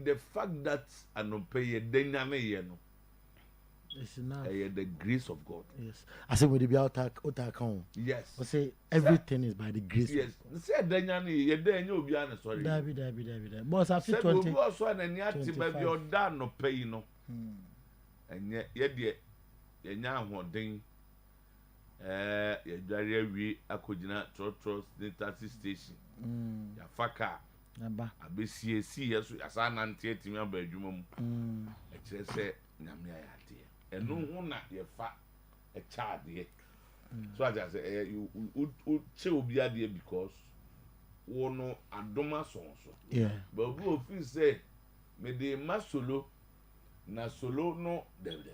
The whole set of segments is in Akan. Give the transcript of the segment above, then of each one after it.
And the fact that anope denya ye no. It's enough. The grace of God. Yes. I say with the attack. Yes. I say everything is by the grace. Yes. Say denya ni ye denya obi an sorry. Dabi. Boss after 20. Obi also an ati ba bi oda no pay no. Enye ye de yenya ahoden ye dware awie akogina trotros taxi station. Ya faka. Aba. Abesie si yeso asa nante atimi aba adwuma mu. E kire se nyame ayade. Eno hu na ye fa e chaade. So I just say you che obi ade because wono adoma so. Yeah. But we feel say me de masolo na solo no dem.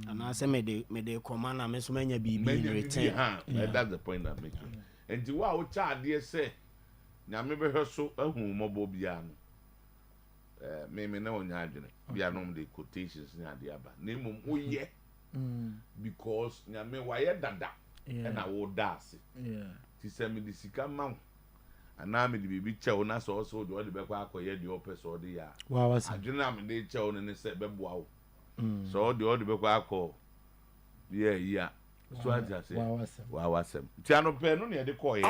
And I say me de command na me so manya bibi in return. That's the point I'm making. And the wa o chaade say nyame be hweso ahu mobo bia no me na onya adwene bia no de quotations ni ade aba na mum oye because nyame waye dada and I wo dase ti se me di sika ma ana me di bibi chew na so de o de be kwa akoye de opeso de ya adwene am de chew ne se beboa wo so de o de be kwa akọ yeah so I just say wawasem ti anope no ne de ko ye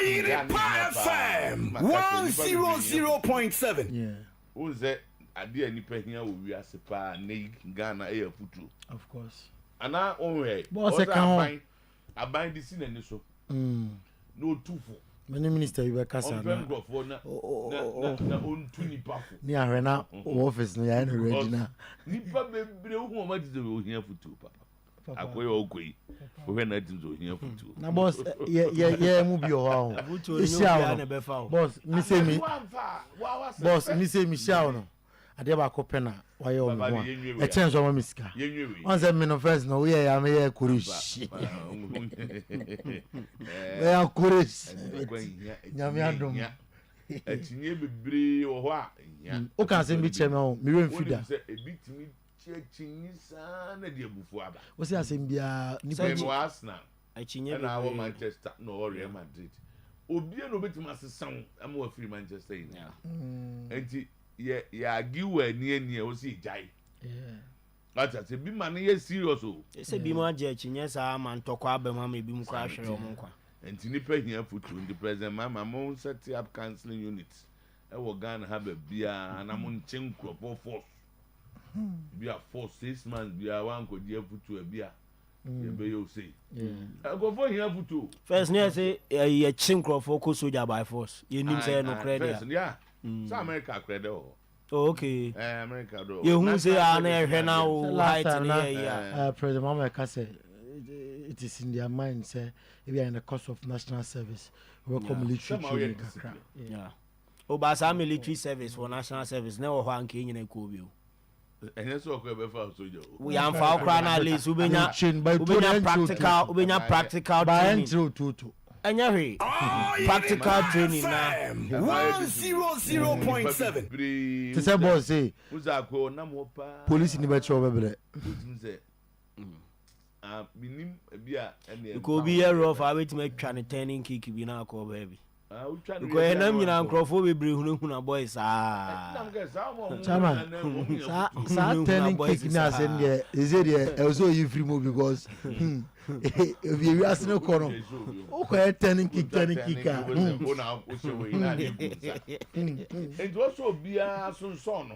Oyerepa FM 100.7. Yeah. Who say ade anipa hia wo wiase pa na Ghana e afutu. Of course. Ana onwe. Boss e kan aban di si na ni so. No tufu. Many minister you be kasa na. Na ontu nipa fo. Ni ahwe na office no ya na ready na. Nipa bebre hu o ma di so hia futu papa. Akoye okoi. We na di so hia futu. Na boss ye mu bi o ha. Boss mi say mi. Boss mi say mi sha no. Ade ba ko pena wa ye o mo. E chen so ma misika. On say me no first no we ya me ye kurish. We ya kurish. Nyame adom. Etinye bebre wo ho a. O kan say mi che me o mi we mfida. Ebitimi chinyi sana de bufu aba. O say asem bia ni pe no Arsenal. Echinye na wo Manchester no Real Madrid. Obi no betima sesan am wo free Manchester yin. Enti ye agiwa ani o si jai. Ata se bi man ye serious o. Se bi mo age echinye sa man tokwa abema me bi mu kwa hwere o mo nkwa. Enti ni pe hia futu the president mama mo set up counseling units. E wo Ghana ha ba bia na mo nchen kropo force. Bia for 6 months bia wan ko die futu e bia. Ye be you say. Go for hia futu. First near say ye chin crofo ko soldier by force. Ye nim say no credit. Yeah. So America credit o. Oh, okay. America do. You who say na ehwe na o height na President America say it is in their mind say if we are in the course of national service we will military training. Yeah. O ba sa military service for national service na wo ho anke nyina ko bi o. And so ko be fa soldier. We am fa okra na list ubenya practical by training. Tutu. Anya hwe. Practical training na 100.7. To say boss say uzako na mo pa. Police ni be tro bebre. Binim bia ene. Ko bi error of await me twa ne turning kick bi na ko baby. Ko enam nyina nkrofo bebre hunu boys Chama sa turning kick na say there is it also you free move because if you ask no kono o ko turning kick it also bia son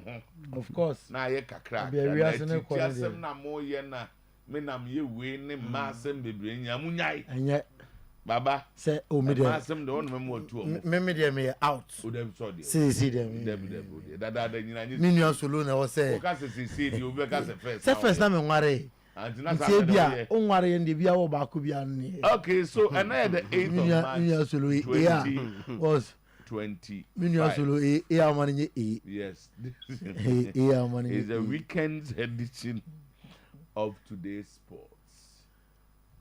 of course na ye kakra we ask no kono na mo ye na me nam ye we ne ma asem bebre nya munyai enye Baba say o me dem asem de on me Otuo me dem me out o dem so de see dem dada nyina nyi ni nua solo na wo say o ka se de o be ka se first say first na me nware nti bia o nware ye bia wo ba ko bia ni okay so and I the 8th of March nua solo yeah was 20 nua solo amani yes amani is a weekend edition of today's sports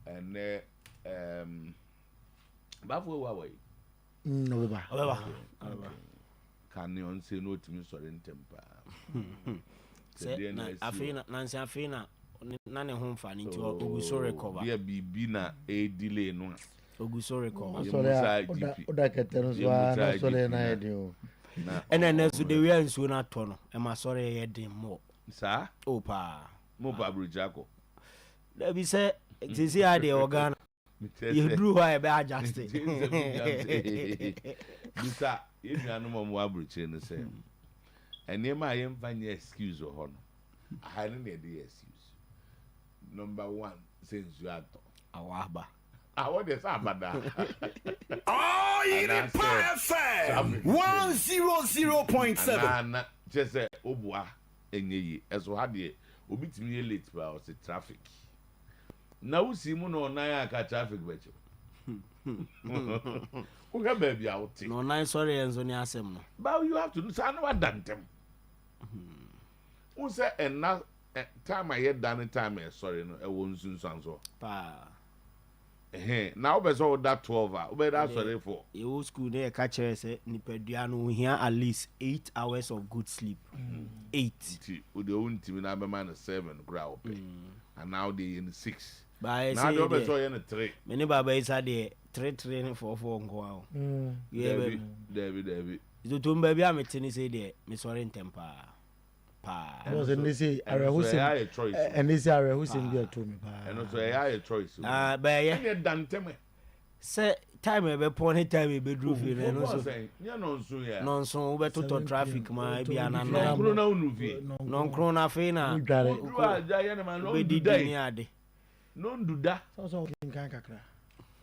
and bafo wa way no ba kan on say no timi sori ntempa say na afina na ne ho mfa nti oguso recover bia bibi na delay no oguso recover o da ketero so na so le na edi o And then so the way and so not tono. Am I sorry I did more? Sir? Oh pa. Mopa Brujako. Let me say it is here the organ. You drew why I adjusted. Mr. If you are no more Bruchin the same. And near my empire excuse or honor. I hadn't any excuse. Number one, since you are Awaba. I want to say about that. Oyerepa FM 100.7. Just say Obwa enye as we had it. Obi timi late ba o say traffic. Na wo si mu no na ya ka traffic becho. Who ga baby out. No nine sorry enzo ni asem no. But you have to do say no dantem. Who say and na time I hear done time sorry no e won sunsun so. Pa. Now be so that 12 hours. Be that sorry for. You school there catch say nipadua no here at least 8 hours of good sleep. 8. With the own team na be man 7 grow pay. And now they in 6. But now they be so in 3. Many baba is there 3 training for nko awo. David. You to baby am tini say there me sorry temper. Pa. Was and they say Arehusin and they say Arehusin there to me. And also a choice. But yeah, dantem. say time e be pon time e be drove in and also. Yeah no so yeah. Non so we to traffic ma be an no na unuvi. Non krona fe na. We did ni ade. No nduda. So kan kakra.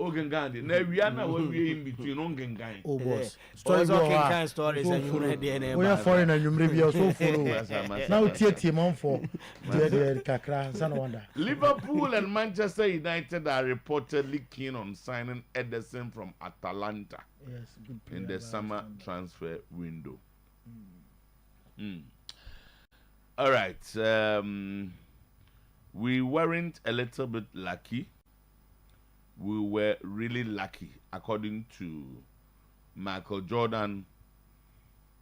Ogengandi na wi na we in between ongengan. Oh boss. Stories kan stories and you ready na. We are foreign and you maybe so follow. Now tie man for the kakra san wonder. Liverpool and Manchester United are reportedly keen on signing Ederson from Atalanta. Yes, good player. In the summer transfer window. All right. We weren't a little bit lucky. We were really lucky, according to Michael Jordan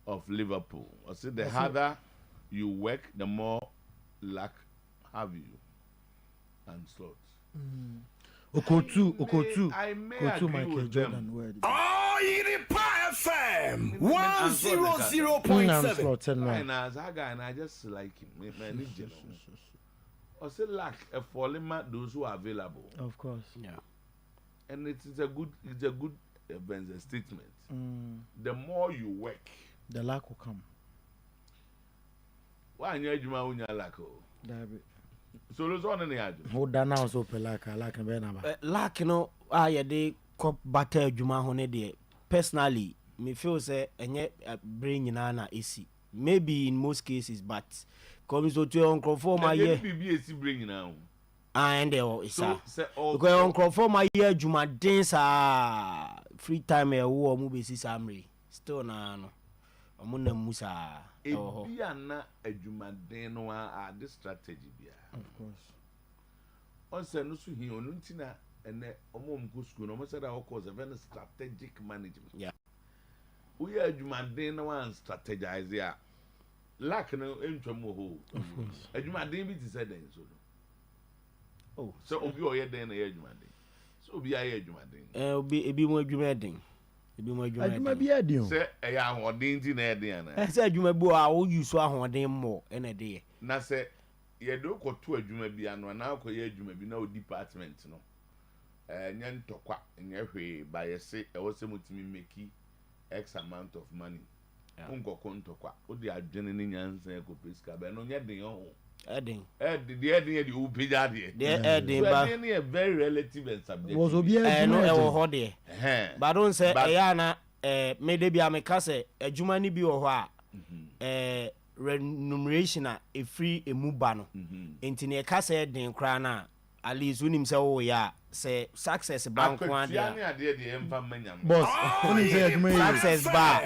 of Liverpool. I said the harder you work, the more luck have you. And slots. Koto Michael Jordan word. Oyerepa FM 100.7. And as a guy, and I just like him. I said luck for those who are available. Of course. Yeah. And it's a good statement. The more you work, the luck will come. Why you luck? So those one in the ad. Who done now so luck be na ba. Luck no I dey cop battle adwuma ho ne de. Personally, me feel say enye brain nyina na AC. Maybe in most cases, but come so to uncroform my year. BBAC brain now. And because uncroform my year juma dance free time e wo mu be sisamre. Still na no. Omuna musa. Ebia na adwumaden no a this strategy bia. Of course. On say no so hin onu ntina ene omom go school no mo say that cause a very strategic management. Yeah. We adwumaden no one strategize ya. Lack no entwam ho. Of course. Adwumaden bi ti say den so. Oh, so obi o ye den na ye adwumaden. So obi aye adwumaden. Ebi mo adwumaden. Adwuma bi adin. Say e ya ahoden ti na e den na. Say adwuma bu a wo use ahoden mo e na de. Na say ye do ko to adwuma bi anu na ko ye adwuma bi na o department no. Nya ntokwa nya hwe ba ye se e wo se mutimi make X amount of money. Unko kontokwa o di adwene ni nyansa ko peska be no nya den ho. Edin. The upija de. Edin ba. So a very relative and subjective. Was obi no e wo ho de. But don't say e na me de bia me ka say adwuma ni bi wo ho a remuneration a e free emu ba no. Enti ne ka say den kra na at least unim say wo ya say success bank one dia. Boss, unim say adwuma success ba.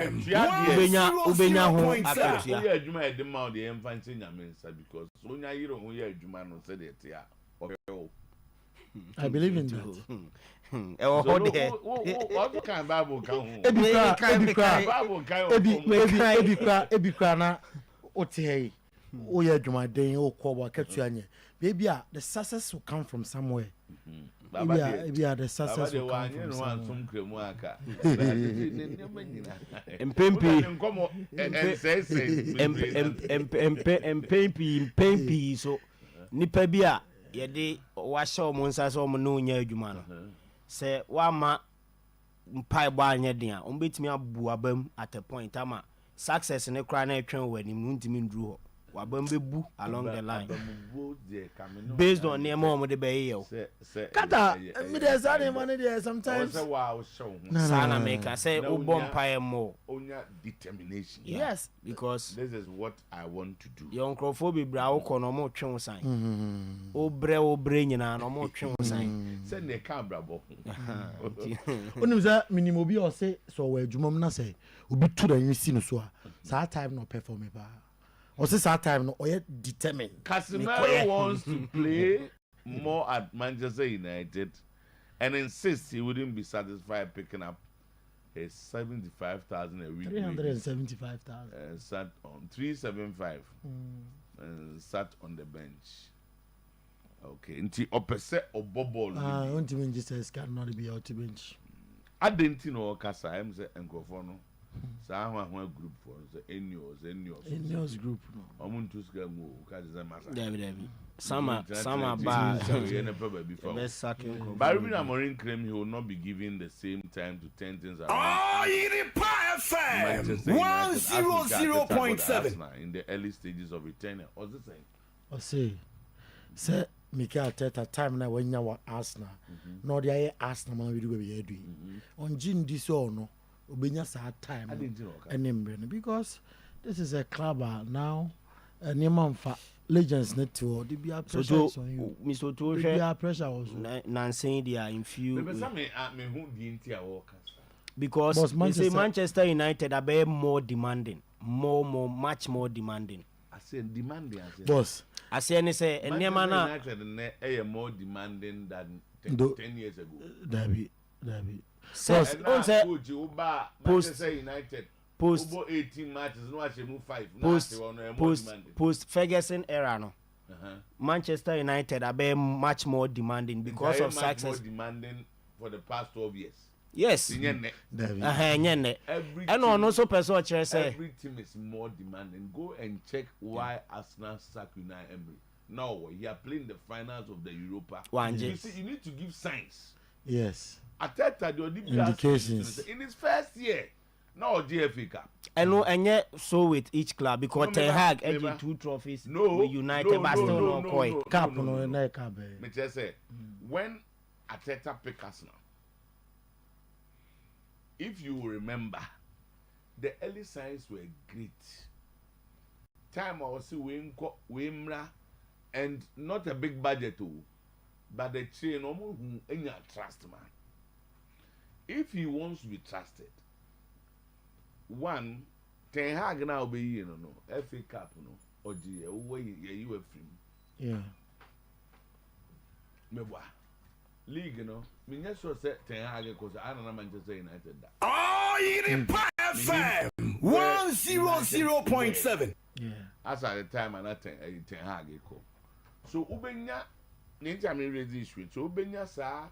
Ubenya ho akatua. We adwuma e de ma de emfa nse nyamensa because onya yiro ho ya adwuma no say de tia. I believe in that. What kind Bible kan Ebikra na ote o ya adwumaden o ko ba katua nye. Baby the success will come from somewhere. Maybe the success will come from some kremuaka. Mpempi so nipa bi a ye de wa sha omo nsa so omo no nya adwuma no se wa ma mpai ba anya den a on betimi abu abam at a point ama success ne kra na etwen wani mu ntimi ndru ho wabam bebu along the line based on name omo de be ye kata me dey say na money there sometimes sana make say ubom mpai mo onya determination. Yes, because this is what I want to do. Your microphone bra wo kono mo twen sign obre nyina no mo twen sign say ne ka brabo onim za minimum bi o say so wa adwumam na say obi tu da yin si no so a sa time no perform ba o say sa time no o ye determined. Casemiro wants to play more at Manchester United and insists he wouldn't be satisfied picking up a 75,000 a week. 375,000. Sat on 375 and sat on the bench. Okay, until opposite or bubble. On to Manchester cannot be out to bench. I didn't know Casa. I'm saying Encofono. So I want one group for the Enyos group. I'm to scale move because it's a matter. David. Some are bad. But Marine claim he will not be given the same time to 10 things around. Oyerepa FM 100.7 in the early stages of return. What's the same? I say Mikel Arteta time na when you Arsenal. No, they are Arsenal man we do be doing. On June this or no, obenya sa time. I didn't know. Because this is a club now. Anyone for legends net to the be pressure on you. Mr. Otuo Acheampong pressure also. Nancy they are in few. Because they say Manchester United are very more demanding, much more demanding. I said demanding. Boss. I say Manchester United are more demanding than 10 years ago. David. Says Manchester United. Post 18 matches, no I move 5. Post Ferguson era no. Manchester United are very much more demanding because of success. More demanding for the past 12 years. Yes. David. And also person say every team is more demanding. Go and check why Arsenal sacked Unai Emery. No, he are playing the finals of the Europa. You see, you need to give signs. Yes. Arteta the indications in his first year. No GFA Cup. And yet so with each club because Ten Hag had 2 trophies with United but still no cup no cup. Me just say when Arteta pick Arsenal, if you remember, the early signs were great. Time I was Wimra and not a big budget too, but the chain almost any trust man. If he wants to be trusted. One, Ten Hag now be FA Cup or G way you yeah. Mewa league me just so say Ten Hag because I don't know Manchester United that. Oyerepa FM 100.7. Yeah. As at the time and Ten Hag ko. So ubenya ninja me raise issue. So ubenya sa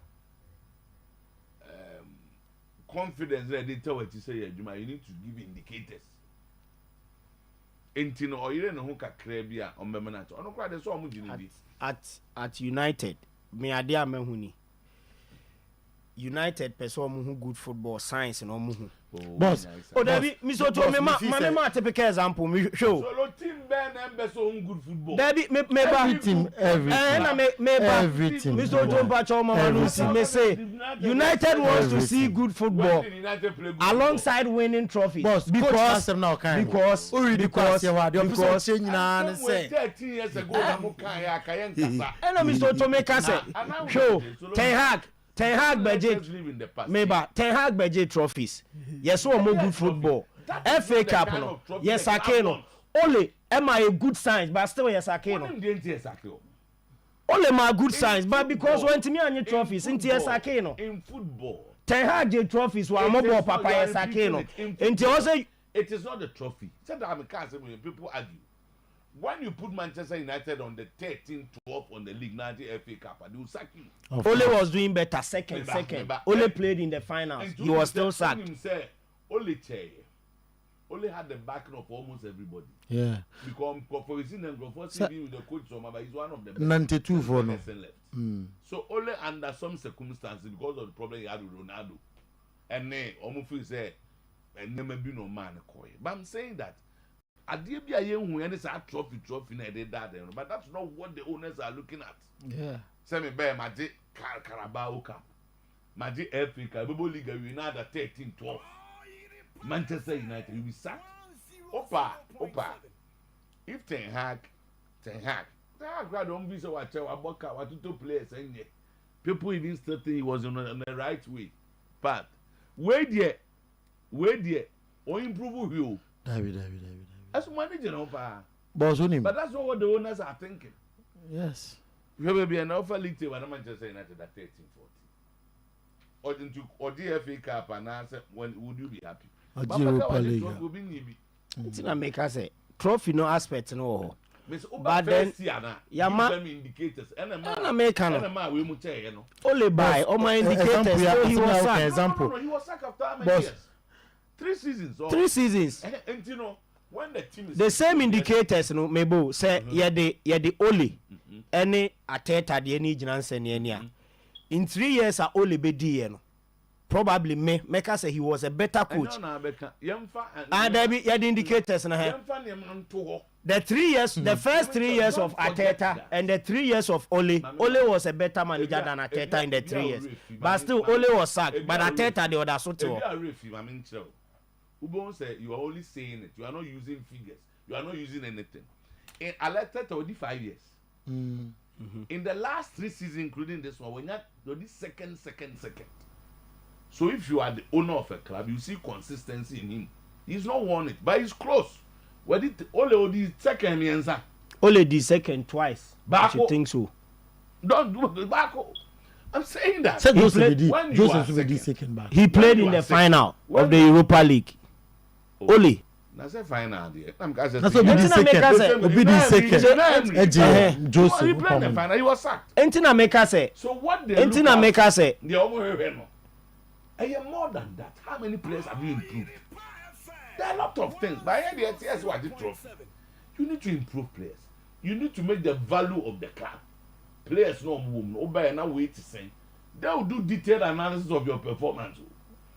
confidence that they tell what you say, you need to give indicators. Entino oyire no ho kakra bia on memanato. Ono kwa de so omo gini at United, me ade amehuni. United person who good football science and omo. Boss. Oh, David, Mr. Otuo me ma typical example me show. Solo team Ben so good football. David me everything. Mr. Otuo Pacho mama me say United wants to see good football alongside winning trophies. Boss, because 13 years ago Mr. Otuo me can say show Ten Hag budget trophies. Yes, so more good football. FA Cup no. Yes, Akeno. Only am I a good signs, but still yes, Akeno. Only my good signs, but because when me any trophies, into yes, Akeno. In football, Ten Hag trophies were more papa yes, Akeno. Into also it is not the trophy. Sometimes I can't say when people argue. when you put Manchester United on the 13th, 12th on the league, now the FA Cup, they will sack you. Ole was doing better second. Ole played in the finals. He was still sacked. Ole had the backing of almost everybody. Yeah. Because for with the coach, he's one of them. 92 for no. So Ole under some circumstances because of the problem he had with Ronaldo, and then almost say, and never be no man. But I'm saying that. Adebia yen hu any say trophy na dey that but that's not what the owners are looking at. Yeah. Say me be Maji Carabao Cup. Maji FA Cup, Bible League we now the 13 12. Manchester United will be sacked. Opa. If Ten Hag don't be so what two players and people even still think he was on the right way. But where there or improve you. David. As manager, no, but that's not what the owners are thinking. Yes. You will be an offer league team when Manchester United at 13-14. Or the FA Cup and answer when would you be happy? Or the Europa League. It's not make us say trophy no aspect no. But then Yama indicators and a man we must say only by all my indicators. He was sacked. Example. He was sacked after how many years? 3 seasons. 3 seasons. And you know. When the team is the same indicators no mebo say ye the Ole any Ateta de any ginanse ne ania in 3 years a Ole be di no probably make us say he was a better coach and there be the indicators na the 3 years the first 3 years of Ateta and the 3 years of Ole was a better manager than Ateta in the 3 years but still Ole was sacked but Ateta the other sort of Ubon say you are only saying it. You are not using figures. You are not using anything. In elected already 5 years. In the last 3 seasons, including this one, when you are second. So if you are the owner of a club, you see consistency in him. He's not won it, but he's close. What did Ole the second answer? Ole the second twice. But you think so? Don't do the back. I'm saying that. He played in the final of the Europa League. Ole. That's a final idea. That's what be the second. Joseph. He played the final. He was sacked. Entina make us say. So what they Entina make us say. They almost more than that. How many players have you improved? There are a lot of things. But here the TS what the trophy. You need to improve players. You need to make the value of the club. Players no move. Nobody now wait to say. They will do detailed analysis of your performance.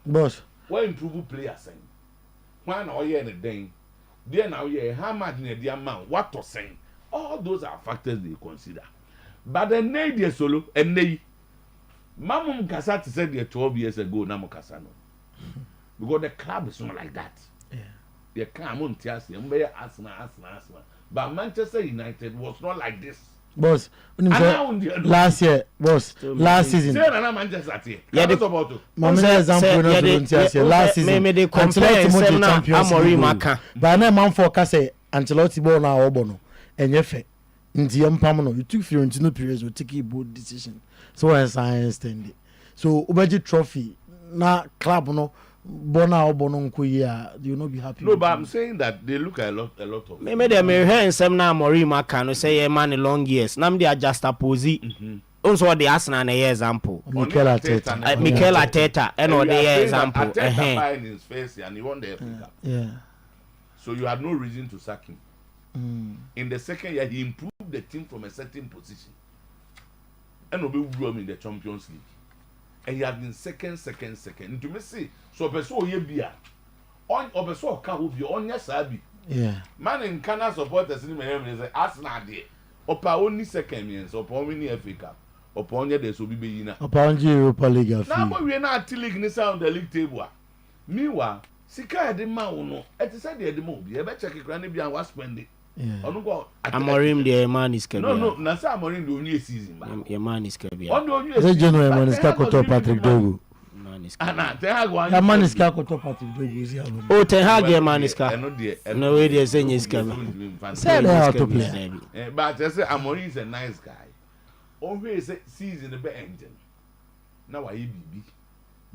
Boss. What improve players saying? When are you anything? Then now you how much in the amount? What to saying? All those are factors they consider. But the need solo and they Mamum Kasat said there 12 years ago, Namo Casano. Because the club is not like that. Yeah. They come on Asma. But Manchester United was not like this. Boss, last year, boss, last season. Yeah, example last season. Ancelotti but na man for say Ancelotti ball na obono enye fe. Nti yempam no, you took Fiorentino periods will take a bold decision. So as I understand it. So Ubeji trophy na club no bona obono nkoya, you no be happy. No, but I'm saying that they look a lot of. Maybe they may hear some na Amorim can say man long years. Nam they adjust opposite. Also the Arsenal na example. Mikel Arteta and all the example. Arteta in his face and he won the FA Cup. Yeah. So you had no reason to sack him. In the second year he improved the team from a certain position. And Obi won in the Champions League. And he had been second. To me see, so person ye bia. On obeso ka ho bi on ya sabi. Yeah. Man in Ghana supporters ni me say Arsenal dey. Opa only second means opa only FA Cup. Opa onye dey so bi be yina. Opa only Europa League afi. Na mo we na ati league ni sound the league table. Meanwhile, sika e dey ma wo no. E ti say dey dey mo bi e be check kra ni bia was spend it. Yeah. Amorim the man is Kabia. No, na say Amorim the only season ba. Your man is Kabia. On the only season. General man is Koto Patrick Dogu. Ana Ten Hag one. Ya man is Koto Patrick Dogu si alo. Oh, Ten Hag your man is Ka. No way they say is Kabia. Say they how to play. But I say Amorim is a nice guy. Always say season the be engine. Now why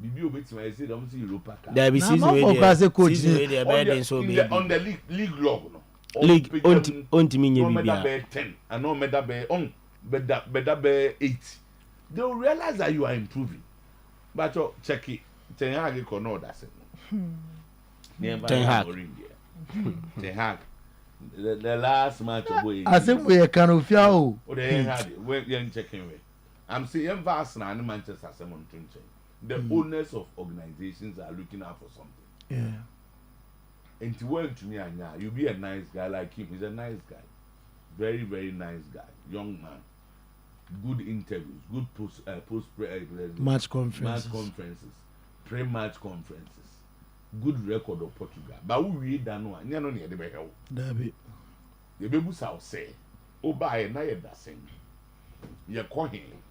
Bibi obeti ma say dem see Europa Cup. There be season wey dey. Coach season wey dey better than so big. On the league log no. league on me better 10 and no better be on better 8. They will realize that you are improving. But check it. Ten Hag ko no that's it. Ten Hag. Ten Hag. The last match boy. I think we can of you. Oh, they had it. We're checking way. I'm saying vast and Manchester Simon Tunche. The owners of organizations are looking out for something. Yeah. And to work to me, you'll be a nice guy like him. He's a nice guy. Very, very nice guy. Young man. Good interviews. Good match conferences. Pre-match conferences. Good record of Portugal. But we read that one. You know, the better. David. The baby say, oh, buy a night that sing. You're calling.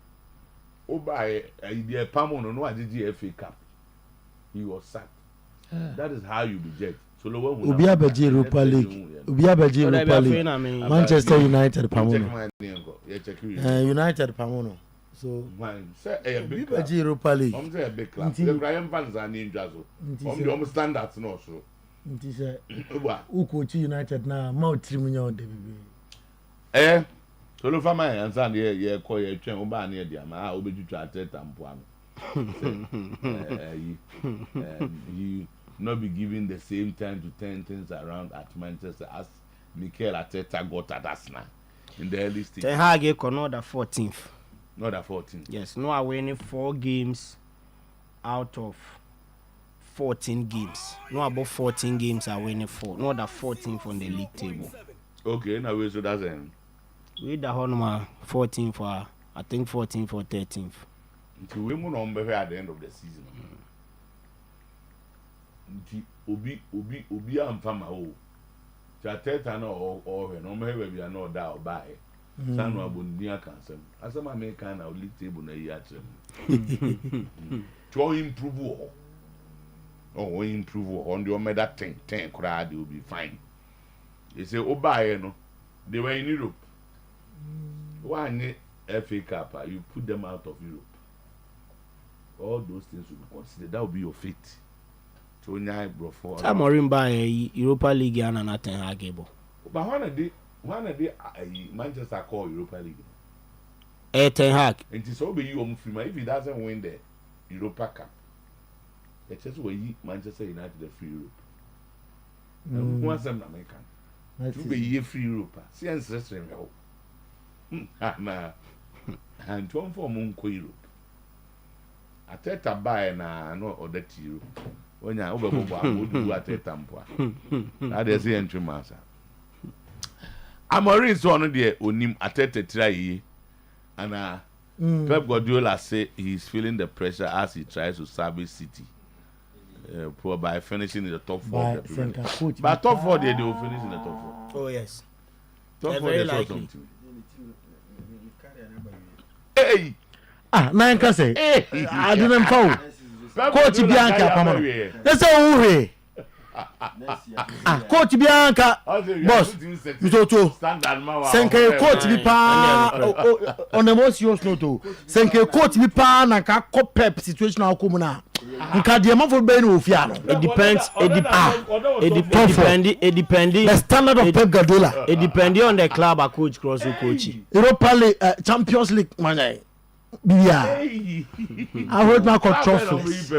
Oh, buy a dear Pamon, no, I did the FA Cup. He was sacked. That is how you be judged. So, Ubia Beji Europa League. Ubia Beji Europa League. Manchester United Pamono. United Pamono. So, Ubia Beji Europa League. I'm saying a big club. The Graham fans are named Jazo. I'm standards no so. Uko United na Mount Trimunyo de baby. So for my answer ye call ye twen oba na dia ma obeju ateta mpoano. You not be giving the same time to turn things around at Manchester as Mikel Arteta got at Arsenal in the early stage. Ten Hag not the 14th. Not the 14th. Yes, no are winning 4 games out of 14 games. No about 14 games are winning 4. Not the 14th on the league table. Okay, now we so that's end. We the Honma 14 for I think 14 for 13th. Until we move on at the end of the season. Obi am fama o. Chateta no or no me we are not that buy. Sanu abundia cancel. Asama me can our league table na year to improve or improve on the omeda 10 crowd will be fine. They say buy no. They were in Europe. One FA Cup, you put them out of Europe. All those things will be considered. That will be your fate. So Sometymer by Europa League and nothing agable. But one of the Manchester call Europa League. Ten Hag. And it's all be you on free. If he doesn't win the Europa Cup, it's just where Manchester United the free Europe. And once I'm American, to be year free Europa. See ancestry and 24 months Europe. I take a buy na no other to you. When you over would do at a tampo. I dare say entry master. I'm already so on the unim at a try. And Pep Guardiola say he's feeling the pressure as he tries to service City. By finishing in the top 4. But top 4 they will finish in the top 4. Oh yes. Top 4 very likely. Hey! Nine can say, I didn't fall. Coach Bianca, Pamano. That's all we. Coach Bianca, boss, Mr. Senke coach Bipa on the most serious note. Senke coach Bipa na ka Pep situation na komuna. Nka de man for be no ofia. It depends. It depends. The standard of Pep Guardiola. It depends on the club a coach cross coach. Europa League, Champions League man. Yeah. I heard my trophies.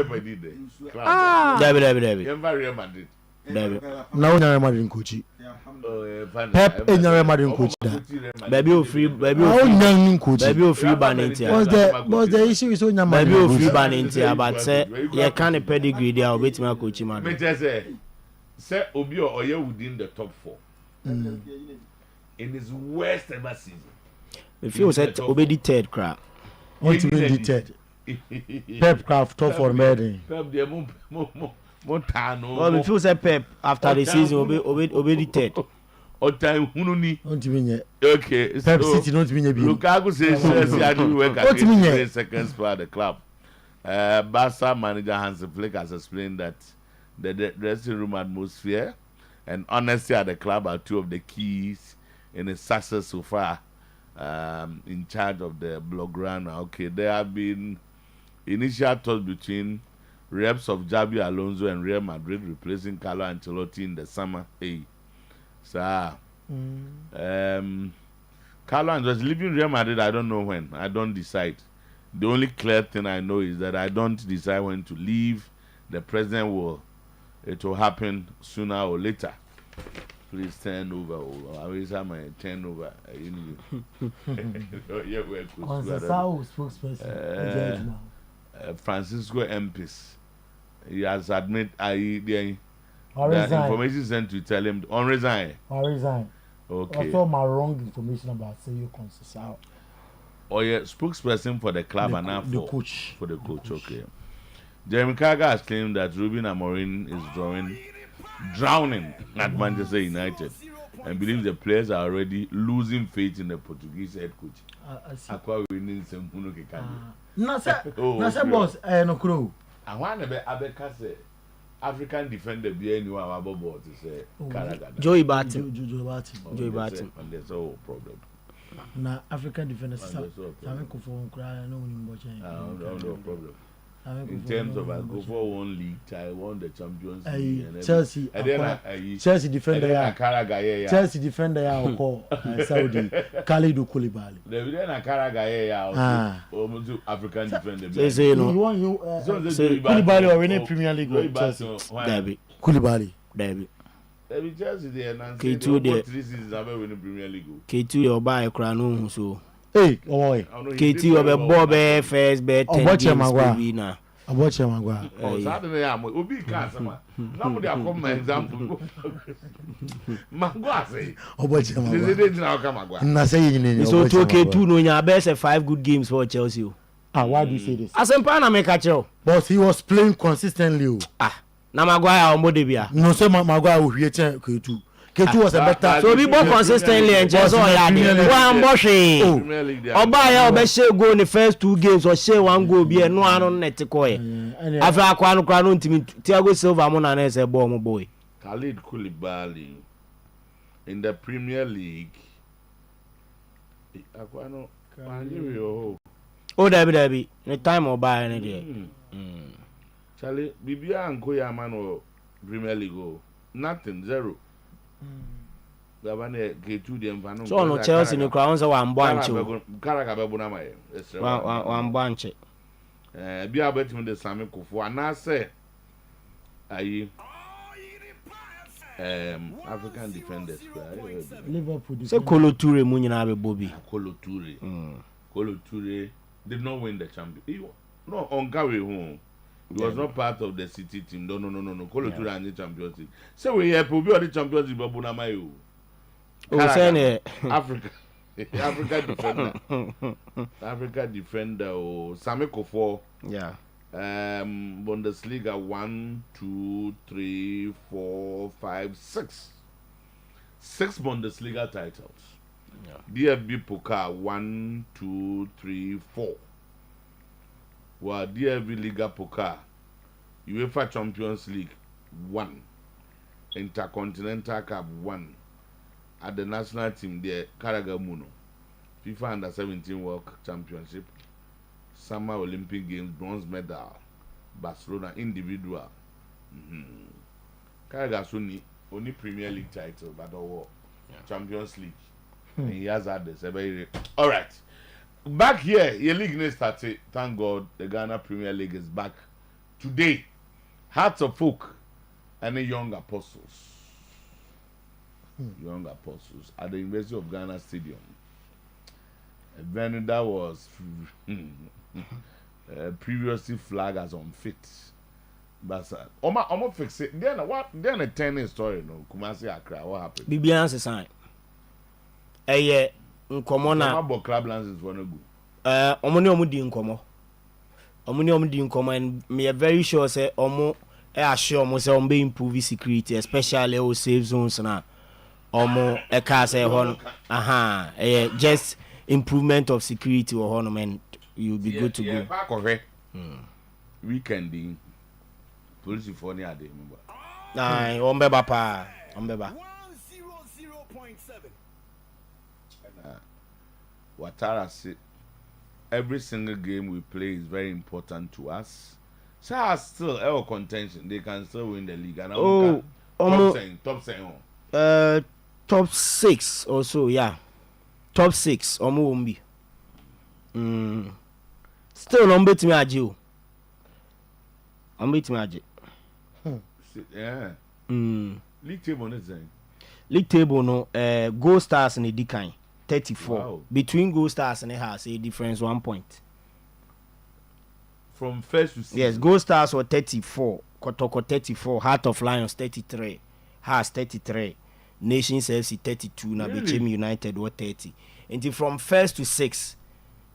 David. Now Real Madrid coach. Pep and Real Madrid coach. Baby o free coach. Baby o free banentia. Was the issue is on your baby o free banentia but say you can pedigree there wait my coach man. Me say Obi Oye within the top 4. In his worst ever season. If you said Obi the third crap. What to be the Pep craft top for Mary. Pep the Montano. Well, if you say Pep after the season, obey the third. Or time Hununi. Don't you mean okay? Pep City don't mean Lukaku says I do work at second spot at the club. Barca manager Hans Flick has explained that the dressing room atmosphere and honesty at the club are 2 of the keys in his success so far. In charge of the Blaugrana. Okay, there have been initial talks between reps of Xabi Alonso and Real Madrid replacing Carlo Ancelotti in the summer. Sir. Carlo Ancelotti leaving Real Madrid. I don't know when. I don't decide. The only clear thing I know is that I don't decide when to leave. The president will. It will happen sooner or later. Please turn over. I always have my turnover. Spokesperson. Francisco Empis. He has admitted the information sent to tell him on resign. Okay. Also, my wrong information about Seyo Conceição. Oh yeah, spokesperson for the club and now the coach. For the coach. Okay. Jeremy Carragher has claimed that Ruben Amorim is drowning at Manchester United and believes the players are already losing faith in the Portuguese head coach. Akwa winning some Nasa boss, no crow. I want to be African defender be anyone about board to say Carragher. Joey Barton. And there's no problem. Na African defender no problem. In terms of I go for one league, I won the Champions League. Chelsea. Chelsea defender. Chelsea defender call Saudi Khalidou Koulibaly. The then Carragher almost African defender. Say no. Koulibaly or win Premier League with Chelsea. David. Koulibaly. David. Chelsea there and K2 there. 3 seasons have win Premier League. K2 your buy kra no so. Hey, boy. K2 obe bobe first bet 10 games maybe na. Aboche Magua. Oh, Saturday am Obi can sama. Nobody come my example. Magua say. Aboche Magua. They now come Magua. Na say yin so to K2 no nya best 5 good games for Chelsea. Why do you say this? Asempa na make catch. But he was playing consistently. Na Magua omode bia. No say Magua o hwie chen K2. K2 was a better. So we bought consistently and just all ya dey. One boshing. Oba ya obe share goal in the first 2 games or share 1 goal be no anu net ko ye. Afa akwa no kra no ntimi Thiago Silva mo na say ball mo boy. Khalid Koulibaly in the Premier League. Akwa no Managerial. Oh David. The time oba any there. Charlie Bibia anko ya man o Premier League go. Nothing, 0. Gabane K2 dem vanu. So no Chelsea no crown say wan branch. Carragher be buna mai. Wan branch. Bia betim de Sami Kofo ana say ayi African defenders. Liverpool. Say Kolo Toure mu nyina be Bobby. Kolo Toure. Kolo Toure did not win the champion. No, on Gary home. He was not part of the City team. No. Kolo Toure and the Champions League. So we have to be on the Champions League, but Bunamayo. Africa defender. Africa defender. Sami Kofo. Yeah. Bundesliga 1, 2, 3, 4, 5, 6. 6 Bundesliga titles. Yeah. DFB Pokal 1, 2, 3, 4. Well, DFB Liga Pokal, UEFA Champions League 1, Intercontinental Cup 1, at the national team there, Carragher Muno, FIFA Under-17 World Championship, Summer Olympic Games bronze medal, Barcelona individual. Carragher only Premier League title, but Champions League. And he has had this. All right. Back here, your league needs started. Thank God, the Ghana Premier League is back today. Hearts of Folk and the young apostles. Young apostles at the University of Ghana Stadium. A venue that was previously flagged as unfit. But I'm fix it. Then a 10 story, no. Kumasi Accra, what happened? Bibian's a sign. Nkomo na about club lands is one go. Omo di nkomo. Omo di nkomo and me are very sure say omo assure omo say omo improve security especially o safe zones na. Omo eka say hon just improvement of security or hon and you'll be good to go. Weekend police for near day remember. Ombeba pa. Ombeba. 100.7. Watara said, every single game we play is very important to us. So still contention, they can still win the league. And top saying. top 6 or so, yeah. Top 6 omo wombi. Still no betimi age o. Betimi age. Yeah. League table no say. League table no Gold Stars in the kind 34. Wow. Between Gold Stars and it has a difference 1 point. From first to 6. Yes, Gold Stars were 34, Kotoko 34, Heart of Lions 33, Hearts 33, Nations FC 32, na Bechem United were 30. And from first to 6,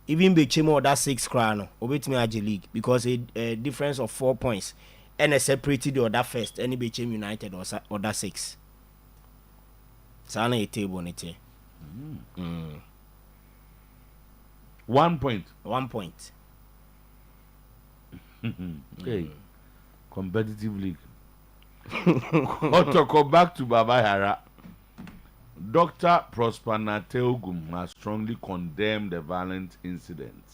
even Bechem or that 6 crown, obetimi age league because a difference of 4 points and a separated the other first, any Bechem United or that 6. Sana a table on it. 1 point. 1 point. Okay. Competitive league. Koto back to Baba Yara. Dr. Prosper Nateogum has strongly condemned the violent incident.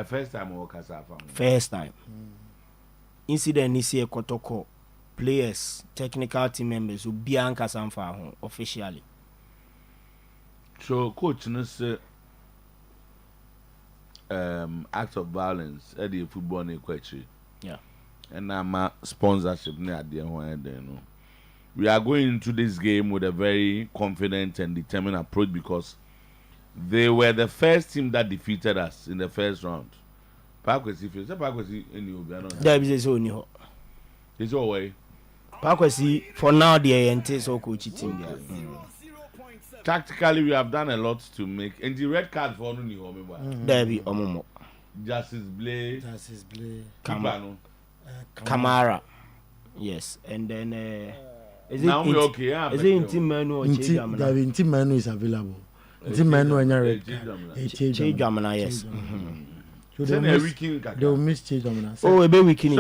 First time we work as a family. First time. Incident is here Kotoko. Players, technical team members who Bianca Sanfa officially. So coach no say act of violence at the football ne kwachi. Yeah. And I'm sponsorship ne ade ho ede no. We are going into this game with a very confident and determined approach because they were the first team that defeated us in the first round. Pakwesi fe say Pakwesi eni obi anon. There be say oni ho. It's all way. Pakwesi for now the ente so coach team there. Tactically we have done a lot to make and the red card for no ni ho me ba. There be omomo. Justice Blay. Kamara. Yes, and then is it now we okay, yeah. Is it Team Manu or Chejamana? Team Manu is available. Team Manu and Chejamana, yes. So they will miss Chejamana. Oh, a baby weekend.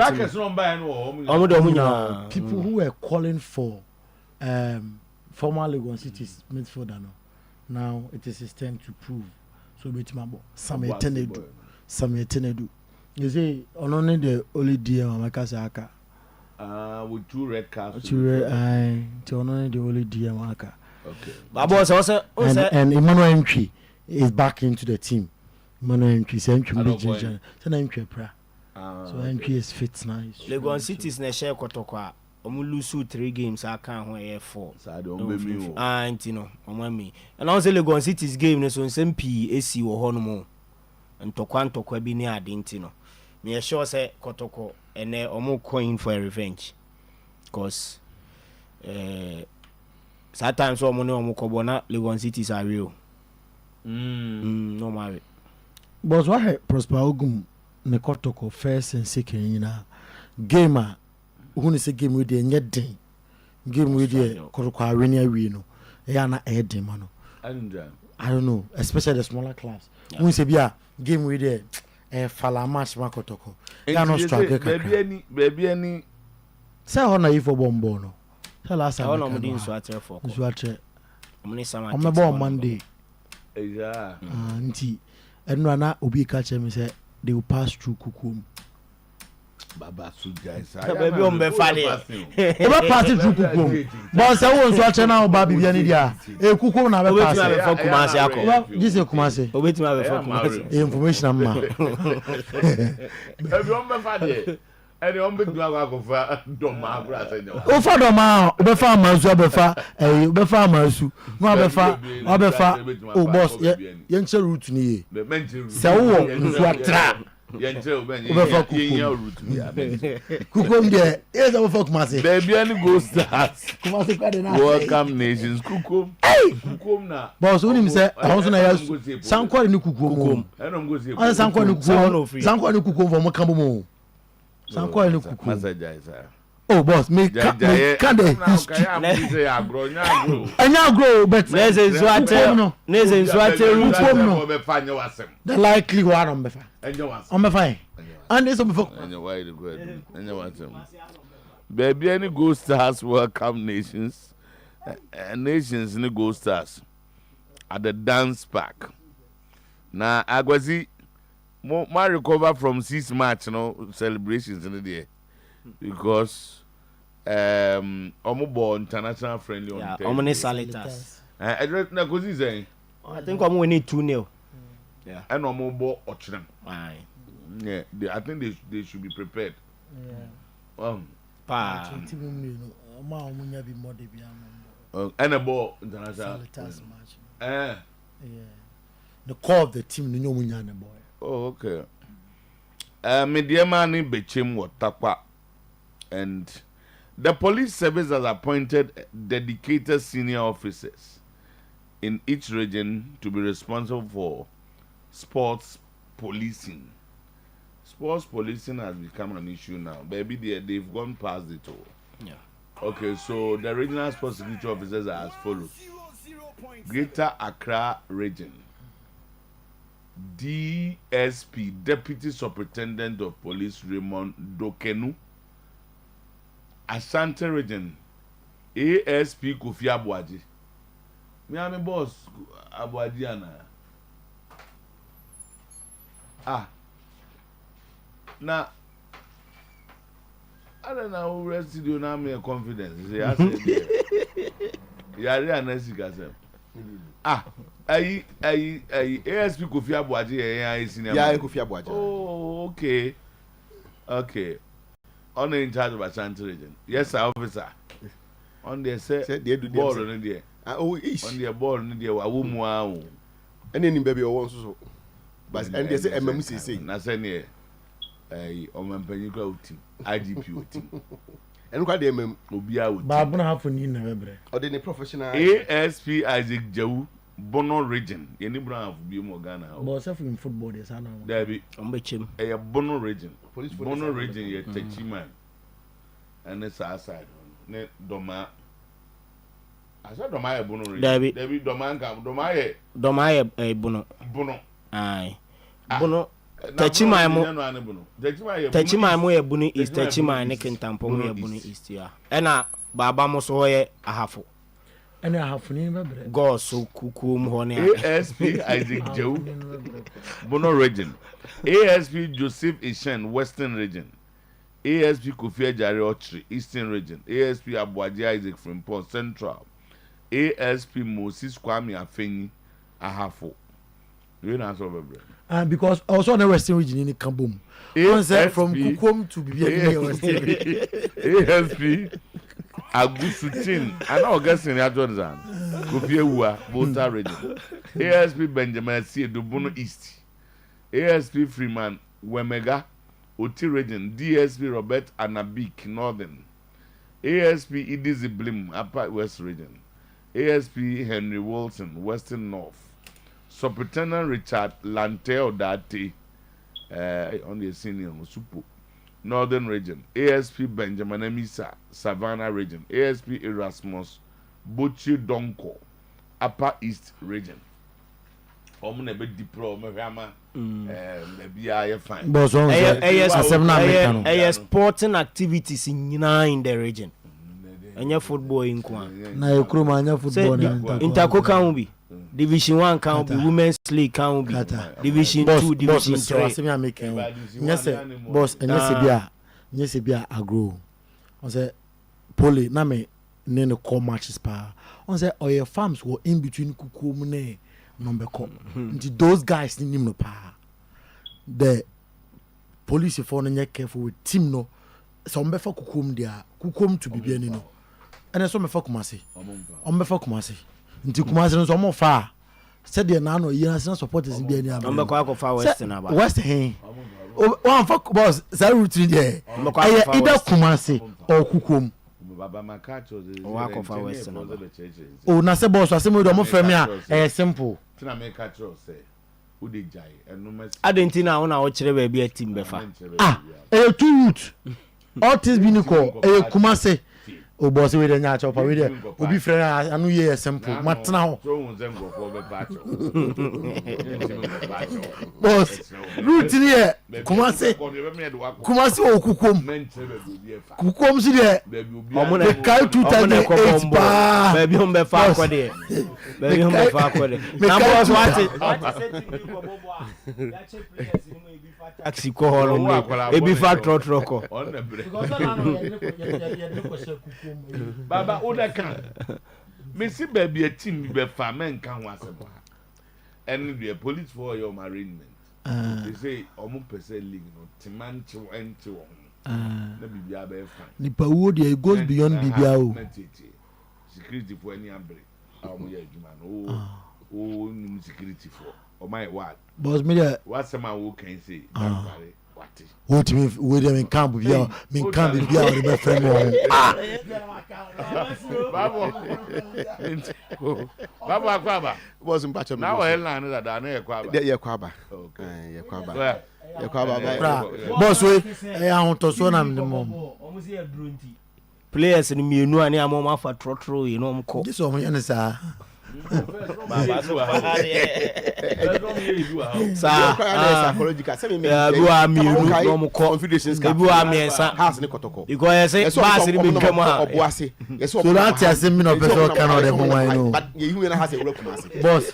People who were calling for former Legon City's midfielder now it is his turn to prove. So Betimabo, Samuel Tenedu. You see, only the only DM Makasaka. With 2 red cards. Only the only DM Maka. Okay. And Emmanuel Entry is back into the team. Emmanuel Entry is entry big. So Entry is fit nice. Legon City's na share Kotoko. Lose 3 games, I can't wear 4. And you know, me. And also Legon City's game so same PAC or Honomo and Tokwanto Kwabini Adintino. Me sure say Kotoko and omo coin for a revenge. Because sometimes so money omo kobona Legon Cities are real. No matter. But why Prosper Ogum ne Kotoko first and second gamer who is a game with the nyedin game with the Kotoko arena we no na edin mano. I don't know, especially the smaller class. Who say be a game with the Falamas Makotoko. Ya no strike baby any say how if for bombo no. Tell us how no mudin so atre for. So atre. Omni sama. On born Monday. Yeah. Nti enu na obi ka che me say they will pass through Kukum. Baba Suja is baby on be fade. E ba pass through Kukum. But say won so atre na oba bibia ni dia. E Kukum na be pass. For Kumasi akọ. This is Kumasi. Obetimi be for Kumasi. Information am ma. Everyone be fade. Any on be do akofa doma agura say no. O fa doma o be fa amansu o be fa be fa amansu. No o be fa o boss ye nche route ni ye. Se wo nsu atra. Ye nche o be ye route ni. Kukom de e se wo fa Kumasi. Baby any go start. Kumasi kwa de na. Welcome nations Kukom. Kukom na. Boss unim say ahun so na ya sankwari ni Kukom. Enom go say. An sankwari ni Kukom. Sankwari ni Kukom for mo kambo mo. Sankwari ni Kukom. Masaja is oh boss me can the history anya grow but there's a swate no the likely one on befa and this before baby any Gold Stars welcome nations nations ni Gold Stars at the dance park na agwazi my recover from 6 match celebrations in there because omo ball international friendly on Omni Salitas I don't know because saying. I think I'm winning 2-0. Yeah. And no more ball Ochnam. Aye. Yeah, I think they should be prepared. Yeah. And a ball international. Yeah. The core of the team, no boy. Oh, okay. My dear man in Bechim Watakwa, and the police service has appointed dedicated senior officers in each region to be responsible for sports policing. Sports policing has become an issue now. Baby, they've gone past it all. Yeah. Okay, so the regional sports security officers are as follows. Greater Accra Region, DSP, Deputy Superintendent of Police Raymond Dokenu. Ashanti Region, ASP Kofi Abuaji. Me am a boss Abuaji ana. Now, I don't know who rest you now me confidence. Say I said yeah, really honest kasem. ASP Kofi Abuaji yeah, Kofi Abuaji. Oh, okay. Okay. On in charge of Ashanti Region. Yes, sir, officer. On there say they do ball on there. Oh, ish. On the ball on there awu mu awu. And then baby o so. But and they say MMC say. Na say ne o mampanyi kwa utim. IGP utim. And kwa dey MM obi a utim. Ba bona half ni na bebre. Or dey professional ASP Isaac Jawu Bono Region. Yeni bra half bi mo Ghana. But self in football dey sana. There be Ombechim. Bono Region. Police Bono Region ye Techiman. And it's outside. Ne Doma. I said Doma ye Bono Region. There be Doma nka Doma ye Bono. Bono. Aye. Bono Techiman mo ye Bono East Techiman ne Kintampo ye Bono East ya. Ena baba mo so ye ahafo. Ena ahafo ni bebre. Go so kukum ho ne. ASP Isaac Joe Bono Region. ASP Joseph Ishen Western Region. ASP Kofi Ajare Ochri Eastern Region. ASP Abuaji Isaac Frimpong Central. ASP Moses Kwame Afenyi Ahafo. You know so bebre. And because also the Western Region in Kambum. From Kukom to Bibia. ASP Agusutin. I know guessing ya Jordan. Kofi Ewa Volta Region. ASP Benjamin C. Dubono East. ASP Freeman Wemega Oti Region. DSP Robert Anabik Northern. ASP Idizi Blim Upper West Region. ASP Henry Wilson Western North. Superintendent Richard Lanteo Dati on the senior Supu Northern Region. ASP Benjamin Emisa Savannah Region. ASP Erasmus Bochi Donko Upper East Region. Omune be diplo me hama be aye fine. Boss on sporting activities in the region. Anya football in kwa. Na ekroma anya football na Interco can be. Division 1 can be, Women's League can be. Division 2, Division 3. Yes, boss, and yes, bia agro. On say Poli na me ne call matches pa. On say oil farms were in between Kukum ne number com. Those guys ni no pa. The police for no careful with team no. Some be for Kukum dia. Kukum to be bien no. And some be for Kumasi. Be for Kumasi. Nti Kumasi no so mo fa. Said the nano year supporters in bien ya. Number kwa fa Western aba. West hen. One for boss say routine there. Either Kumasi or Kukum. Baba Makacho wa fa Western aba. Oh na say boss asem do mo frame a simple. Tina make catcho say who dey jai enuma. Adentina wona wo kire ba bia team be fa. Two route. All this biniko Kumasi. O boss we dey nya chop we dey obi frɛ anu ye simple matna ho boss route ni e Kumasi o kukom si dey the guy 2008 ba baby hom be fa akode baby hom be fa akode na boss what taxi ko holo mo ebi fa trotro Baba Oda kan me see baby a team be farmen can was and the police for your arrangement. They say almost percent league no timan to enter on. Na bibia be fine. Nipa wo dey goes beyond bibia o. Security for any ambre. Amu ya adwuma no. O security for. O my what? Boss me there. What some I can say. What? What me we dey in camp bibia. Me camp bibia o be friend o. Baba Akwaba. Was in Pacho. Now headline that I know Akwaba. Yeah, Kwaba. Okay. Yeah, Kwaba. Yeah, Kwaba. Boss we ahun to so na me mom. Players ni mienu ani amoma fa trotro yi no mko. This one yan sa. Psychological. Say me. Bu amienu no mko. Confederations Cup. Bu amiensa. House ni Kotoko. Because say pass ni binkam ha. Obuase. Yes, so that asem bi no person kan o de ho wan no. But you na has a work kumase. Boss.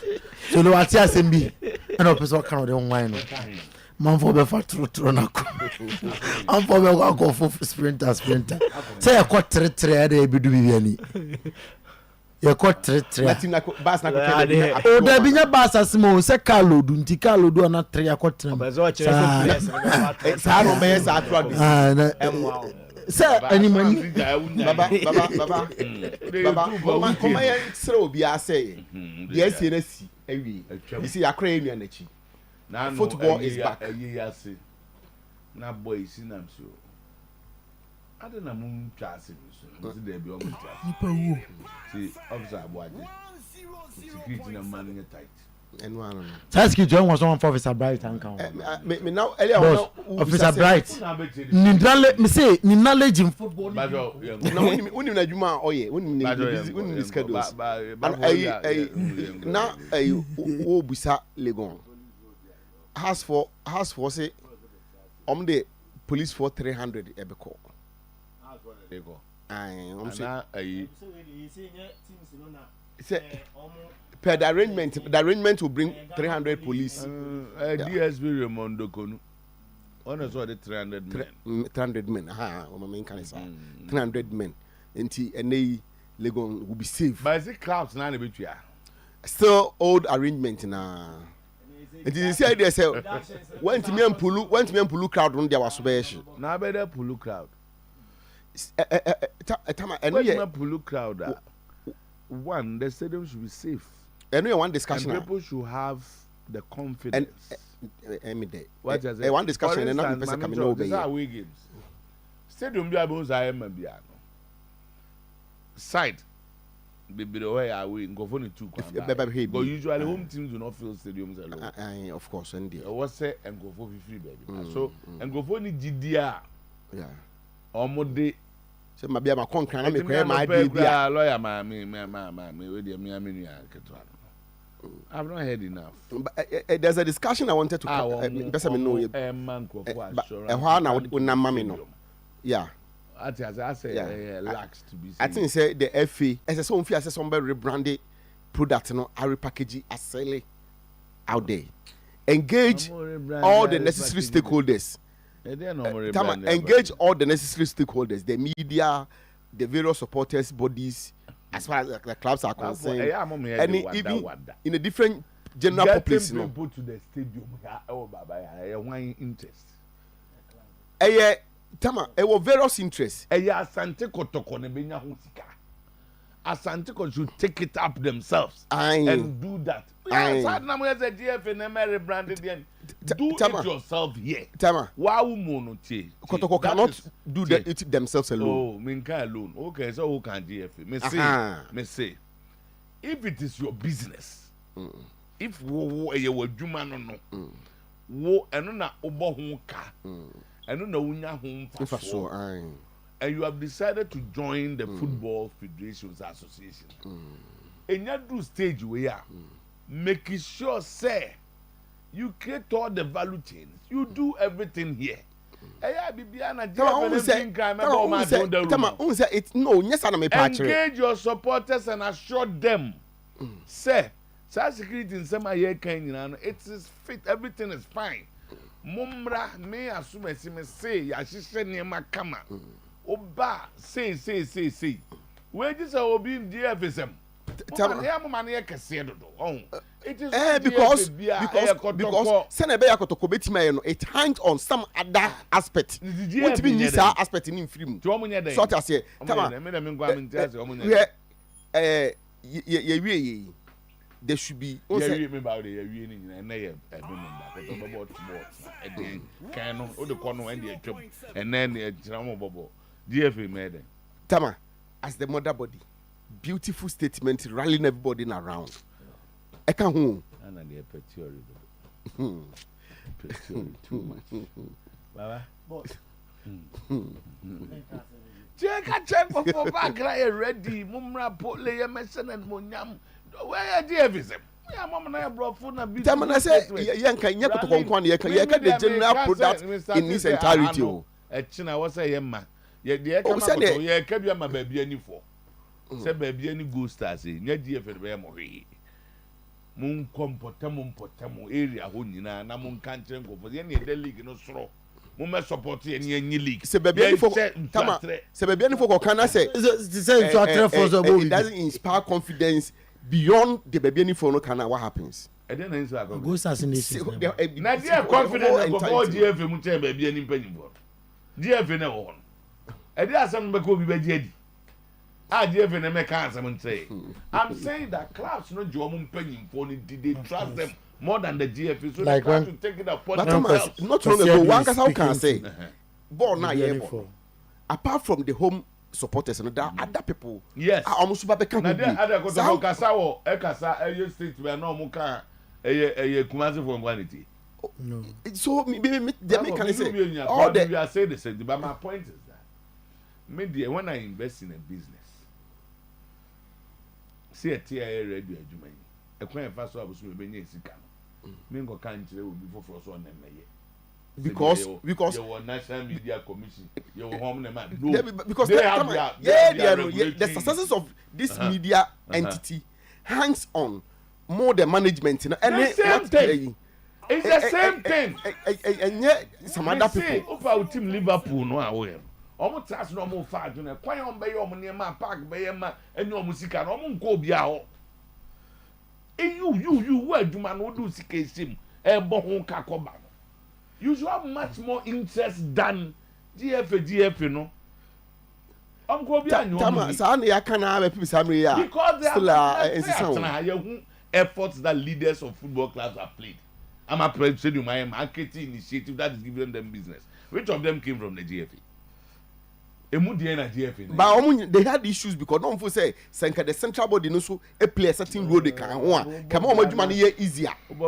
So no ati asem bi na person kan o de ho wan no. Man for be fa trotro na ko. Am for be go for sprinter. Say e ko 3-3 dey bi du bi ani. Ye ko 3-3. Latina bas na ko tell. O da bi nya bas asimo se Carlo du nti Carlo du na 3 ko 3. Bezo chere players ni Sa no be sa atro. Say animani baba come here sere obi ase. Yes ye na si awie. You see akra enu na chi. Football is back. Na boy sinam so. Ade na mun twase so. Nti there be on twase. nipa wo. See officer Abuaje. Security na man in tight. Enu anu. Taski John was on for Officer Bright and count. Me now earlier Boss, Officer Bright. Ni knowledge in football. No, uni na juma oye, uni schedules. Now o busa Legon. Has for say the police for 300 ebeko. Per the arrangement will bring 300 police. DSB Raymond Kono. On saw the 300 men. 300 men. Main can say 300 men. And they Legon will be safe. But the crowds now be still old arrangement na. And you see they say went me and Pulu crowd on there was special. Now better Pulu crowd. Pulu crowd. One, the stadium should be safe. And one discussion. And people should have the confidence. What is it? One discussion and another person coming over. These are away games. Stadium be able to side. Baby, the way I win, go for the 2. But usually home teams do not fill stadiums alone. Of course, indeed. What's say and go for free, baby. So and go for the GDR. Yeah. Almost day. So maybe I'm a contract. My lawyer, I've not heard enough. There's a discussion I wanted to know. Yeah. I say lax to be. I think say the FA as a some fear as somebody rebranded product no I repackage as sell out there. Engage all the necessary stakeholders. Engage all the necessary stakeholders, the media, the various supporters bodies, as far as the clubs are concerned, and even in a different general population. No. People to the stadium, one interest. Tama, it was various interests. Asante Koto ne benya husika. Asante Koto should take it up themselves and do that. Do it yourself here. Tama. Kotoko cannot do it themselves alone. Oh, Minka alone. Okay, so who can DFA? Me say, if it is your business, if you were human no, wo eno na obo ho ka, eno na unya ho fa. And you have decided to join the Football Federations Association. And you do stage where making sure, say, you create all the value chains. You do everything here. Engage your supporters and assure them. Say, security in some it is fit, everything is fine. Mumra me assume say, Yashisha Nema Kama. Oba, say. Wages are being DFSM. it is because send a bear Kotoko it hangs on some other aspect. What mean this aspect in film? So I say, there should be. Tama, as the mother body, beautiful statement, rallying everybody around. I can't home. Too much. Baba. Check for back ready. Mumra put lay a messon and monyam. Where dear visit? Tamana say, Yanka Yako Konkwan, Yaka the general product in his entirety. A china was a yemma. Yet the Ekamasa, yeah, Kabia, my baby, any for. Say, baby, any good stars in your dear for the memory. Moon potamo area, Hunina, Namun can't go for any league in Osro. Mumma support any league. Say, baby, for Tama, say, baby, for can I say, it doesn't inspire confidence. Beyond the baby for no can what happens. I don't know. Go assassination. Nadia confident about GF Mutem baby any penny for. GF no one. I did some Bakobi Bedi. I GF and Americans I'm saying. I'm saying that clubs no German penny for did they trust them more than the GF so like they to take it upon themselves. Not only one can say. Born now apart from the home supporters and that other people almost become other Kasa Ekasa state where no muka Kumasi for vanity. No. So maybe they can say all that we are saying the same, but my point is that maybe when I invest in a business, see a TIA radio adjumani, a coin fast so I was maybe Sikano. Mingo can't will be for so on them. Because your National Media Commission, your home man. Because the success of this media entity hangs on more the management. And the same thing. It's the same thing. And yet some other people. About team Liverpool, no aware. Almost that's no more far. You know, quite on by your man park by and your music and almost go biao. You where do man would do sick him a bon kakoba. You should have much more interest than GF, you know. I'm going to be because there are efforts that leaders of football clubs have played. I'm a president of my marketing initiative that is giving them business. Which of them came from the GFA? But they had issues because don't for say the central body no so a play a certain role they can one. Come on, much money here easier. NT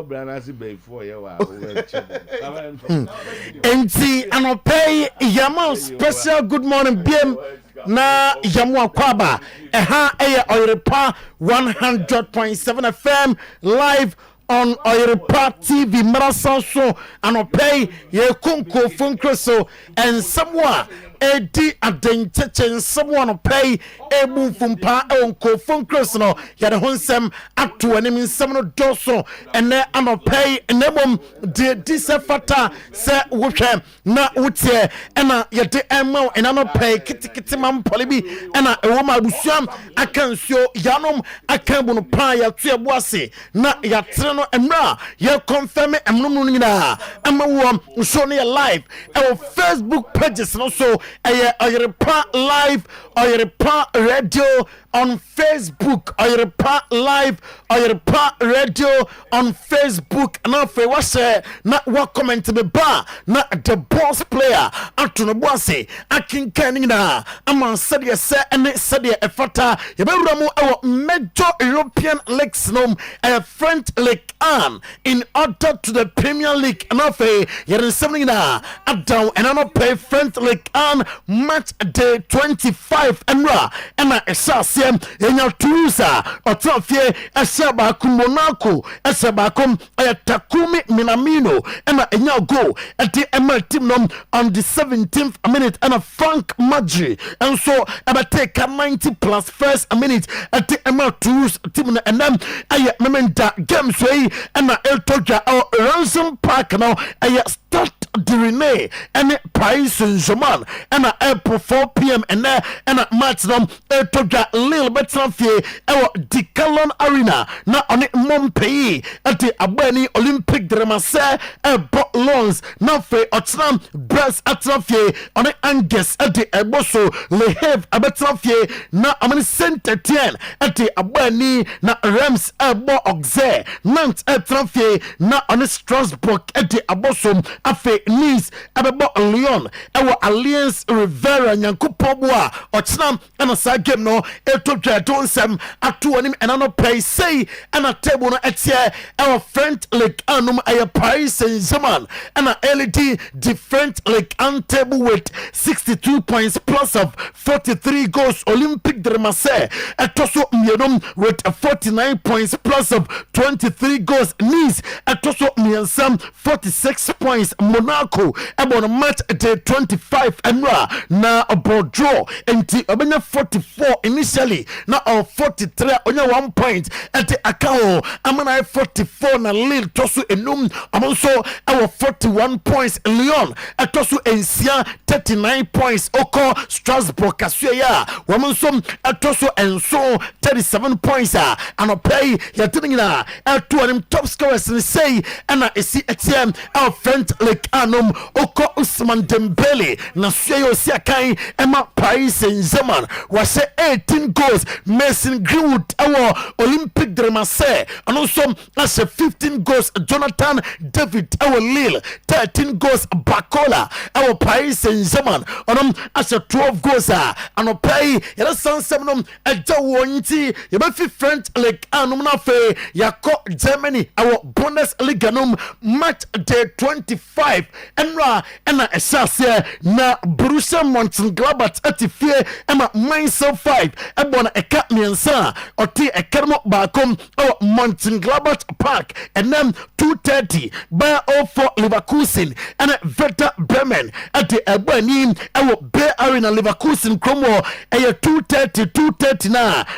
and pay Yamo special good morning BM na Yamu Kwaba. Oyerepa 100.7 FM live on Oyerepa TV Marasan so and pay ye kunko funkreso and somewhere Edi adenchechen someone pay ebu fumpa onko funkres no yade honsem ato anim nsem no doso ene anopay enebom de disefata se wohwe na wotie ena yade emma enanopay kitikiti mampole bi ena ewoma abusuam akansuo yanom akanbu no pa ya to ebuase na yatre no emra ye confirm emnom no nyina ama wo show no live e Facebook pages no so Oyerepa live, Oyerepa radio on Facebook, Oyerepa live, Oyerepa radio on Facebook. Now for what say, not what comment to the bar, not the boss player. Antono Boise, Akin Kanina, Aman Sadia say and Sadia Efata, Yabamu our major European leagues nom a French League Anne in order to the Premier League. Now for Yerin Semina, up down and I don't pay French League Anne. Match day 25 Emra Emma Esasiam Enya Toulouse Otofie Esaba Monaco Esabakum Takumi Minamino Emma Enya go at the Emma team on the 17th minute and a Frank Maggi and so Emma take a 90 plus first a minute at the Emma Toulouse team and then I remember games way Emma El Toja or Ransom Park now I start the Rene and Paris Saint-Germain ɛna ɛpo 4 p.m. ɛna match nom ɛtodwa Lille bɛtena fie ɛwɔ Decathlon Arena na ɔne Montpellier ɛde abani Olympic de Marseille ɛbɔ Lens na afei ɔtena Brest atena fie ɔne Angers ɛde ɛbɔ so Le Havre abɛtena fie na ɔmene Saint-Étienne ɛde abani na Reims ɛbɔ Auxerre Nantes ɛtena fie na ɔne Strasbourg ɛde abɔ so afei Nice ɛbɛbɔ Lyon ɛwɔ Alliance Riviera Nyankopɔn bo a ɔtena ɛna saa game no ɛtodwa ɛto nsɛm ato anim ɛna no pɛi sei ɛna table no ɛteɛ ɛwɔ French League anom ɛyɛ Paris Saint-Germain ɛna LED the French League on table with 62 points plus of 43 goals. Olympique de Marseille ɛtɔ so mmienum with 49 points plus of 23 goals. Nice ɛtɔ so mmiɛnsa 46 points. Monaco ɛbɔ no match day 25 ɛnura na ɔbɔ draw nti ɔbɛnya 44 initially na 43 ɔnya 1 point ɛde aka hɔ amana 44 na Lille tɔ so enum ɔmo nso ɛwɔ 41 points. Lyon ɛtɔ so nsia 39 points. Ɔkɔ Strasbourg kasuya ya wɔn nso ɛtɔ so nso 37 points a anɔpɛ yi yɛte ne nyinaa ɛto wɔn top scorers ne sei ɛna esi ɛteɛ ɛwɔ French League anom Ɔkɔ Ousmane Dembele na suya yɛ osi akan ɛma Paris Saint-Germain wɔhyɛ 18 goals. Mason Greenwood ɛwɔ Olympique de Marseille ɔno nso ahyɛ 15 goals. Jonathan David ɛwɔ Lille 13 goals. Bakola ɛwɔ Paris Saint-Germain ɔnom ahyɛ 12 goals a anɔpɛ yi yɛde sansɛm nom ɛgya wɔn nti yɛbɛfi French League anom na afei yɛakɔ Germany ɛwɔ Bundesliga nom match day 25 ɛnura ɛna ɛhyɛ aseɛ na Borussia Mönchengladbach ɛte fie ɛma Mainz 5 ɛbɔ na ɛka mmiɛnsa a ɔte ɛka no baako ɛwɔ Mönchengladbach Park ɛnam 2:30 Bayer 04 Leverkusen ɛna Werder Bremen ɛde ɛbɔ ani ɛwɔ Bay Arena Leverkusen kurom wɔ ɛyɛ 2:30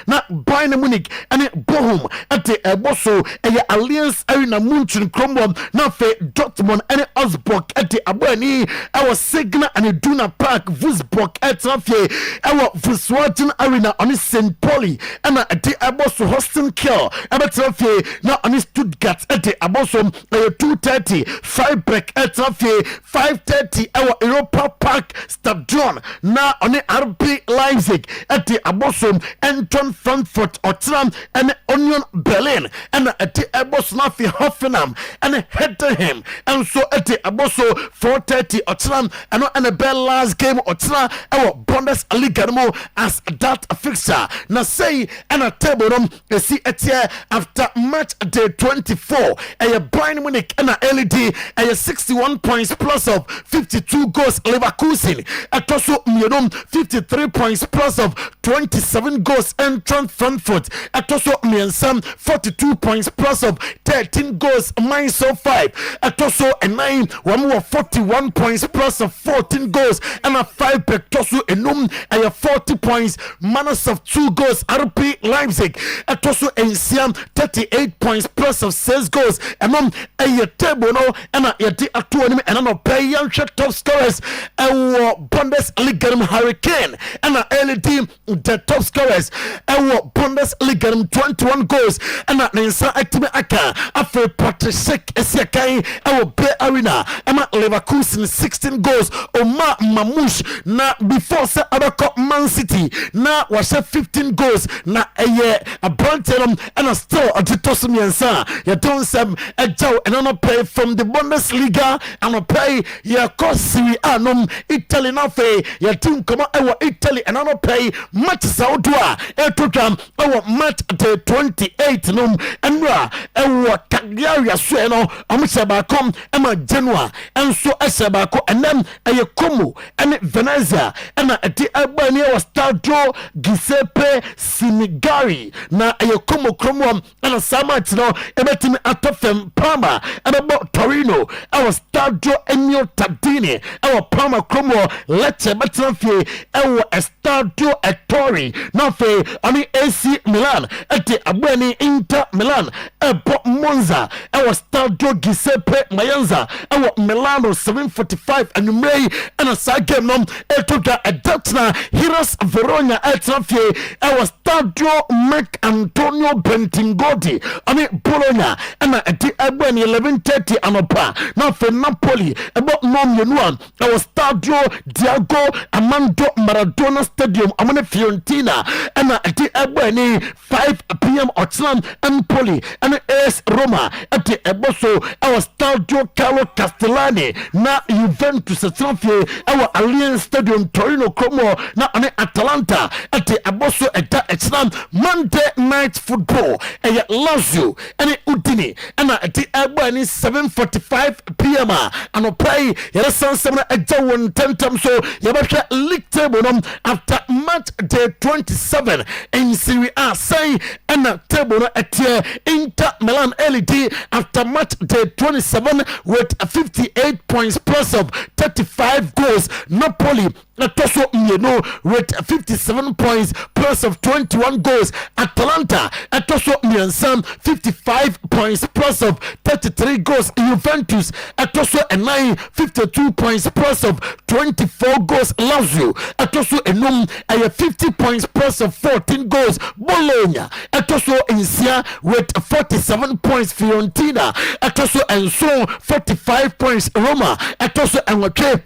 na Bayern Munich ɛne Bochum ɛde ɛbɔ so ɛyɛ Alliance Arena Munchen kurom wɔ na afei Dortmund ɛne Augsburg ɛde ɛbɔ ani ɛwɔ Signal and Iduna Park Wolfsburg ɛtena fie ɛwɔ Volkswagen Arena ɔne St. Pauli ɛna ɛde ɛbɔ so Holstein Kiel ɛbɛtena fie na ɔne Stuttgart ɛde ɛbɔ so ɛyɛ 2:30 Freiburg ɛtena fie 5:30 ɛwɔ Europa Park Stadion na ɔne RB Leipzig ɛde ɛbɔ so Eintracht Frankfurt ɔtena ɛne Union Berlin ɛna ɛde ɛbɔ so na afei Hoffenheim ɛne Heidenheim ɛnso ɛde ɛbɔ so 4:30 ɔtena ɛno ɛna bɛɛ last game ɔtena ɛwɔ Bundesliga no mu as that fixture na sei ɛna table no esi ɛteɛ after match day 24 ɛyɛ Bayern Munich ɛna LED ɛyɛ 61 points plus of 52 goals. Leverkusen ɛtɔ so mmienum 53 points plus of 27 goals. Eintracht Frankfurt ɛtɔ so mmiɛnsa 42 points plus of 13 goals. Mainz 05 ɛtɔ so ɛnan wɔn wɔ 41 points plus of 14 goals ɛna 5 ɛtɔ so enum ɛyɛ 40 points minus of 2 goals. RB Leipzig ɛtɔ so nsia 38 points plus of 6 goals ɛnom ɛyɛ table no ɛna yɛde ato anim ɛna no pɛ yɛnhwɛ top scorers ɛwɔ Bundesliga no Hurricane ɛna LED the top scorers ɛwɔ Bundesliga no 21 goals ɛna ne nsa atimi aka afei Patrick Esiakan ɛwɔ Bay Arena ɛma Leverkusen 16 goals. Omar Mamouche na before sɛ abɛkɔ Man City na wahyɛ 15 goals na ɛyɛ aberante no ɛna still ɔde tɔ so mmiɛnsa yɛtɔ nsɛm ɛgyaw ɛna no pɛ from the Bundesliga ɛna pɛ yɛkɔ Serie A nom Italy na afei yɛte nkɔmɔ ɛwɔ Italy ɛna no pɛ match saudo a ɛto dwam ɛwɔ match day 28 nom ɛnura ɛwɔ Cagliari asoɛ no ɔmo hyɛ baako ɛma Genoa ɛnso ɛhyɛ baako ɛnam ɛyɛ Como ɛne Venezia ɛna ɛde ɛbɔ ani ɛwɔ Stadio Giuseppe Sinigari na ɛyɛ Como kurom wɔ ɛna saa match no ɛbɛtumi atɔ fam Parma ɛbɛbɔ Torino ɛwɔ Stadio Ennio Tardini ɛwɔ Parma kurom wɔ Lecce bɛtena fie ɛwɔ Stadio Ettore na afei ɔne AC Milan ɛde ɛbɔ ani Inter Milan ɛbɔ Monza Monza ɛwɔ Stadio Giuseppe Meazza ɛwɔ Milano 7:45 anwummerɛ ɛna saa game no ɛtodwa ɛdatena Hellas Verona ɛtena fie ɛwɔ Stadio Marc Antonio Bentingodi ɔne Bologna ɛna ɛde ɛgbɛ ne 11:30 anɔpa na afei Napoli ɛbɔ nnɔmmienu a ɛwɔ Stadio Diego Armando Maradona Stadium ɔmo ne Fiorentina ɛna ɛde ɛgbɛ ne 5 p.m. ɔtena Empoli ɛne AS Roma ɛde ɛbɔ so ɛwɔ Stadio Carlo Castellani na Juventus ɛtena fie ɛwɔ Allianz Stadium Torino Como na ɔne Atalanta ɛde ɛbɔ so ɛda ɛtena Monday Night Football ɛyɛ Lazio ɛne Udine ɛna ɛde ɛgbɛ ne 7:45 p.m. a anɔpa yi yɛresansɛm no ɛgya wɔ ntɛmtɛm so yɛbɛhwɛ league table no after match day 27 in Serie A sɛn ɛna table no ɛteɛ Inter Milan LED after match day 27 with 58 points plus of 35 goals. Napoli ɛtɔ mmienu with 57 points plus of 21 goals. Atalanta ɛtɔ mmiɛnsa 55 points plus of 33 goals. Juventus ɛtɔ ɛnan 52 points plus of 24 goals. Lazio ɛtɔ enum ɛyɛ 50 points plus of 14 goals. Bologna ɛtɔ nsia with 47 points. Fiorentina ɛtɔ nson 45 points. Roma ɛtɔ ɛnwɔtwe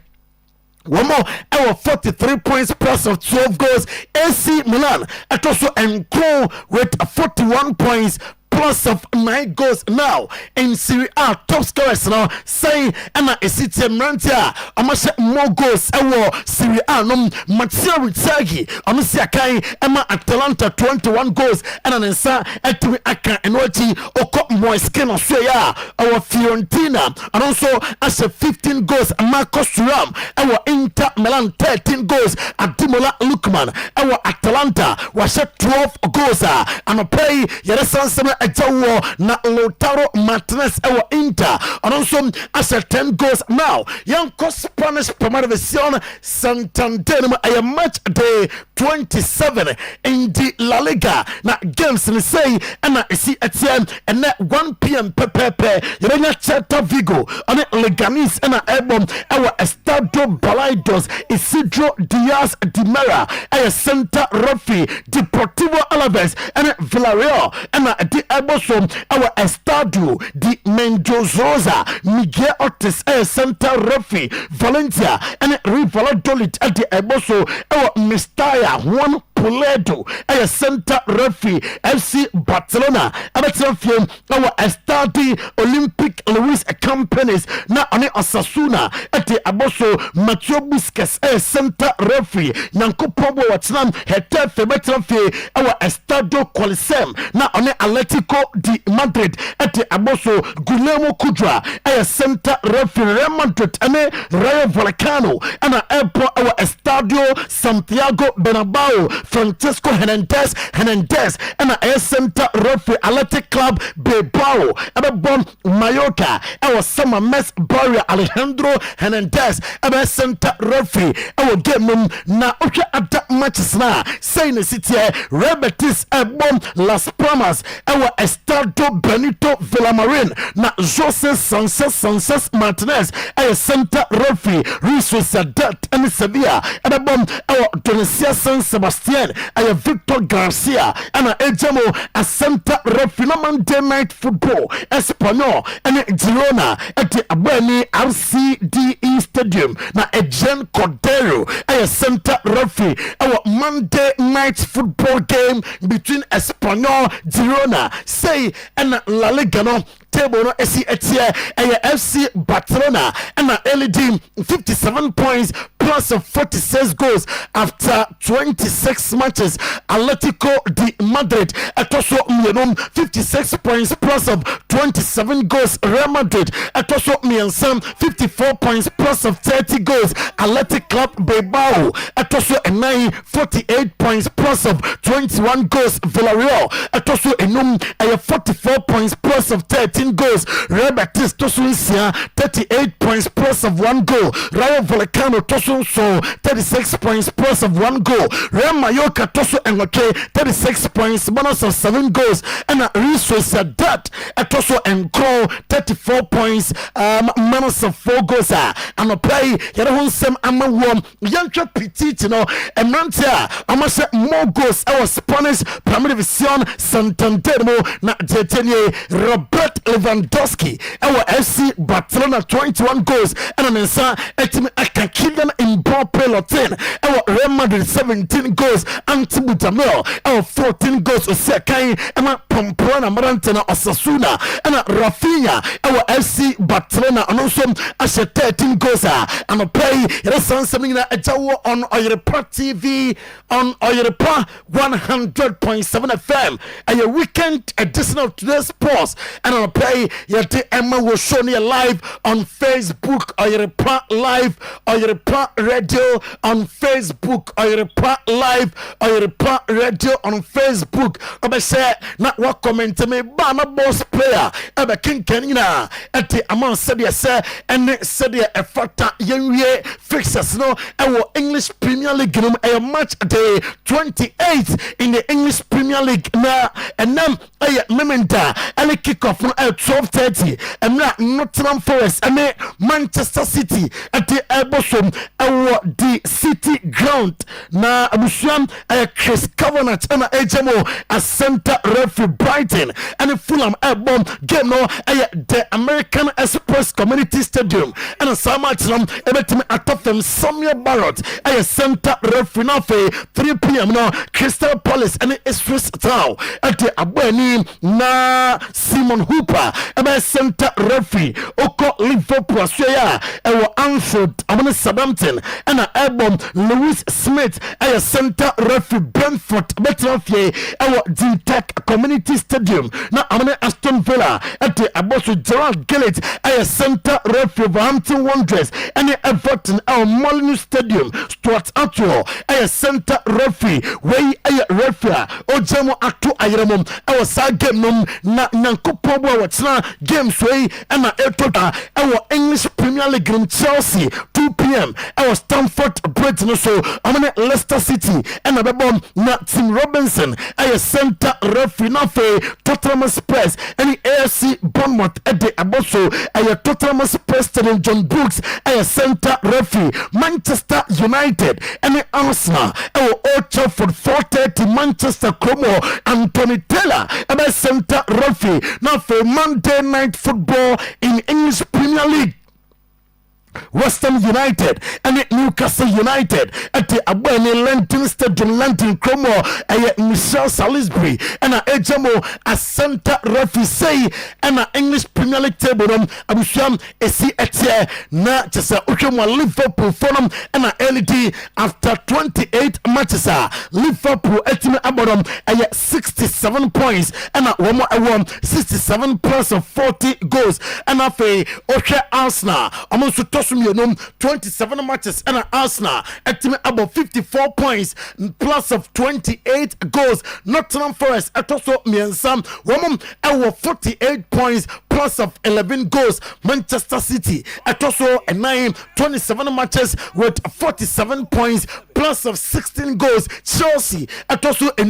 one more, 43 points plus of 12 goals. AC Milan ɛtɔ nko with 41 points plus of 9 goals. Now in Serie A top scorers now say ɛna esiti mmeranteɛ a ɔmo hyɛ more goals ɛwɔ Serie A nom. Matteo Ritagi ɔno si akan ɛma Atalanta 21 goals ɛna ne nsa ɛtumi aka ɛno akyi ɔkɔ Moiskin so ya ɛwɔ Fiorentina ɔno nso ahyɛ 15 goals. Marcos Thuram ɛwɔ Inter Milan 13 goals. Ademola Lookman ɛwɔ Atalanta wahyɛ 12 goals a anɔpa yi yɛresansɛm ɛgya na Lautaro Martinez ɛwɔ Inter ɔno nso ahyɛ 10 goals. Now yɛnkɔ Spanish Primera División Santander no mu ɛyɛ match day 27 in the La Liga na games ne sei ɛna esi ɛteɛ ɛnɛ 1 p.m. pɛpɛɛpɛ yɛbɛnya Celta Vigo ɔne Leganes ɛna ɛbɔ ɛwɔ Estadio Balaidos Isidro Diaz de Mera ɛyɛ Santa Rofi Deportivo Alaves ɛne Villarreal ɛna ɛde ɛbɔ so ɛwɔ Estadio de Mendoza Miguel Ortiz ɛyɛ Santa Rofi Valencia ɛne Real Valladolid ɛde ɛbɔ so ɛwɔ Mestalla Juan Puledo ɛyɛ Santa Rofi FC Barcelona ɛbɛtena fie ɛwɔ Estadio Olympic Luis Campanis na ɔne Osasuna ɛde ɛbɔ so Mateo Busquets ɛyɛ Santa Rofi Nyankopɔn bɔ wɔtena Hetafe bɛtena fie ɛwɔ Estadio Coliseum na ɔne Atletico de Madrid ɛde ɛbɔ so Guillermo Kudra ɛyɛ Santa Rofi Real Madrid ɛne Rayo Vallecano ɛna ɛbɔ ɛwɔ Estadio Santiago Bernabeu Francisco Hernandez ɛna ɛyɛ Santa Rofi Athletic Club Bilbao ɛbɛbɔ Mallorca ɛwɔ Sama Mes Barria Alejandro Hernandez ɛbɛ Santa Rofi ɛwɔ game na ɔhwɛ ada matches na sei na sitie Real Betis ɛbɔ Las Palmas ɛwɔ Estadio Benito Villamarin na Jose Sanchez Martinez ɛyɛ Santa Rofi Real Sociedad ɛne Sevilla ɛbɛbɔ ɛwɔ Donostia San Sebastian ɛyɛ Victor Garcia ɛna ɛgyamo a Santa Rofi na Monday Night Football Espanyol ɛne Girona ɛde abɔani RCDE Stadium na Ejen Cordero ɛyɛ Santa Rofi ɛwɔ Monday Night Football game between Espanyol Girona say ɛna La Liga no table no esi etie ɛyɛ FC Barcelona ɛna LED 57 points plus of 46 goals after 26 matches. Atletico de Madrid ɛtɔ mmienu 56 points plus of 27 goals. Real Madrid ɛtɔ mmiɛnsa 54 points plus of 30 goals. Athletic Club Bilbao ɛtɔ ɛnan 48 points plus of 21 goals. Villarreal ɛtɔ enum ɛyɛ 44 points plus of 13 17 goals. Real Betis Tosunsia 38 points plus of 1 goal. Rayo Volcano Tosunso 36 points plus of 1 goal. Real Mallorca Tosu Engoke 36 points bonus of 7 goals. And Real Sociedad Tosu Enko 34 points minus of 4 goals. And a play Yerahun Sem Amawom Yanka Petit no and Nantia Amasa more goals. Our Spanish Premier Division Santander na Jetenie Robert Lewandowski our FC Barcelona 21 goals and an Ensa Etim Akakilan in Mbappe Lotin our Real Madrid 17 goals Antibutamel our 14 goals Osekai and Pamplona Marantana Osasuna and Rafinha our FC Barcelona and also as 13 goals and a play something that on Oyerepa TV on Oyerepa 100.7 FM and your weekend edition of today's sports and on a play yet Emma will show you live on Facebook Oyerepa live Oyerepa radio on Facebook Oyerepa live Oyerepa radio on Facebook I say not what comment me bana boss player ebe kinkenina at the amount said yes and said a factor yenwe fixtures no our English Premier League a match day 28 in the English Premier League na and then mementa and kick off at 12:30 and now Nottingham Forest and Manchester City at the Elbosom the City ground na abusuam Chris Covenant and HMO as center referee Brighton and Fulham Elbom game no the American Express Community Stadium and a Sometymer Otuo Acheampong Samuel Barrett a center referee now 3 p.m. now Crystal Palace and Ipswich Town at the Abeni na Simon Hooper a center referee Oko Liverpool Australia Anfield Amana Southampton and a album Lewis Smith a center referee Brentford Betrafie our D-Tech Community Stadium na Amana Aston Villa at the Abosu Gerald Gillett a center referee Hampton Wanderers and Everton our Molyneux Stadium Stuart Ato a center referee way a referee Ojamo Ato Ayramum our side game num na Nankopo Watna games way and our English Premier League in Chelsea 2 p.m. our Stamford Bridge no so Amana Leicester City and a na Tim Robinson a center referee na fe Tottenham Spurs and AFC Bournemouth at the Aboso a Tottenham Spurs and John Brooks a center referee Manchester United and Arsenal our Old Trafford 4:30 Manchester Como Anthony Taylor a center referee now for Monday Night Football in English Premier League West Ham United and Newcastle United at the Abeni London Stadium London Como Michelle Salisbury and Ejamo a center referee say and English Premier League table Abusham esi etie na chesa Ushama Liverpool forum and LED after 28 matches Liverpool etime abodom 67 points and one 67 plus of 40 goals and afe Osha Arsenal amonso 27 matches and Arsenal at about 54 points plus of 28 goals. Nottingham Forest at also Miensam woman our 48 points plus of 11 goals. Manchester City at also a 27 matches with 47 points plus of 16 goals. Chelsea at also a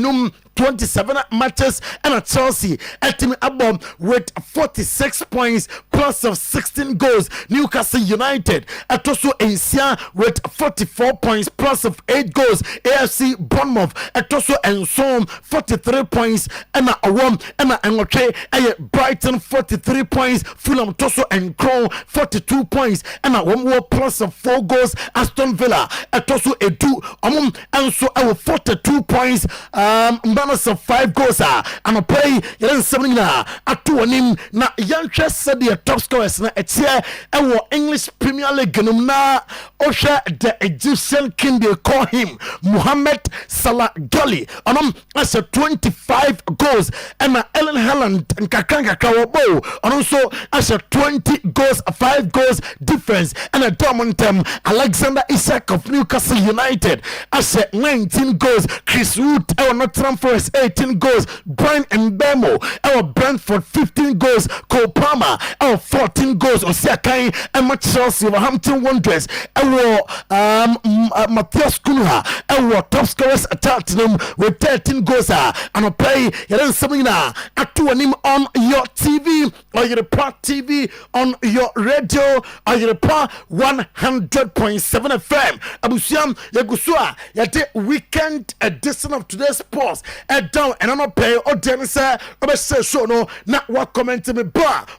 27 matches and a Chelsea at Abom with 46 points plus of 16 goals. Newcastle United at also Asia with 44 points plus of 8 goals. AFC Bournemouth at also Ensom 43 points and a one and a Brighton 43 points. Fulham Tosso and Crow 42 points and a one more plus of 4 goals. Aston Villa at also a 2 and so our 42 points of 5 goals and a play yen 7 na atu onim na yanhwe said the top scorers na etie our English Premier League na Osha the Egyptian king they call him Mohamed Salah Gali as a 25 goals and Ellen Haaland and Kakanga Kawabo also asha 20 goals 5 goals difference and a Dortmund Alexander Isak of Newcastle United asha 19 goals. Chris Wood our Nottingham Forest 18 goals. Brian Mbemo our Brentford 15 goals. Cole Palmer our 14 goals. Osiakai and Chelsea Wolverhampton Wanderers our Matthias Cunha our top scorers at Tottenham with 13 goals and play yɛrɛ nsɛm nyinaa ato anim on your TV Oyerepa TV on your radio Oyerepa 100.7 FM abusua yɛguso a yɛde weekend edition of today's sports down and I'm not pay ɔdeɛ ne sɛ ɔbɛhyɛ show no na wa comment me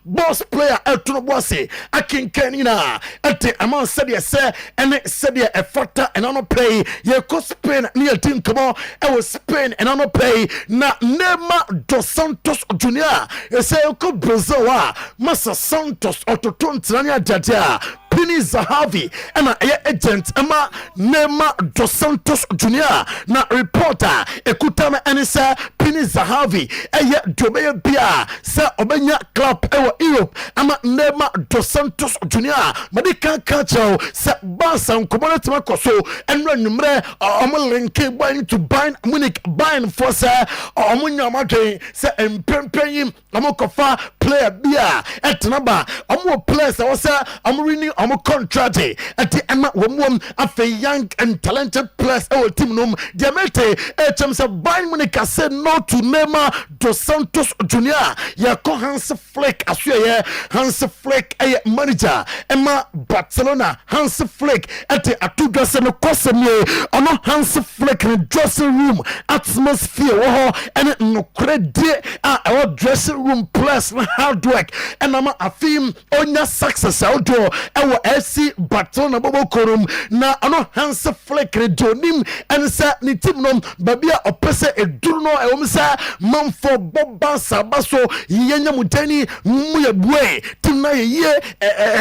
boss player ɛto no boase akenkan nyinaa ɛte ama sɛdeɛ sɛ ɛne sɛdeɛ ɛfata and I'm not pay yɛkɔ Spain ne yɛdi nkɔmmɔ ɛwɔ Spain and I'm not pay na Neymar dos Santos Junior yɛsɛ yɛkɔ Brazil a Masa Santos ɔtoto ntenane adade Pini Zahavi and a agent Emma Neymar dos Santos Junior na reporter ekutama enisa Pini Zahavi eye dobeya bia se obenya club ewo Europe ama Neymar dos Santos Junior madika kacho se Barca nkomonati makoso enra numre omo linke going to Bayern Munich Bayern for se omunya madwen se empempenyi omo kofa player bia etnaba omo players wo se omo renew omo contract ati ama womwom afa young and talented players our team nom diamete terms of Bayern Munich said no to Neymar dos Santos Junior yako Hans Flick asuye Hans Flick manager Emma Barcelona Hans Flick ati atudwase no koseme ono Hans Flick in dressing room atmosphere wo and no credit our dressing room plus hard work and ama afim onya success outdoor our FC Barcelona bobo korum na ano Hans Flick redonim and sa ni team nom babia opese eduru no ewomsa manfo boba sabaso yenya mutani muyebue team na ye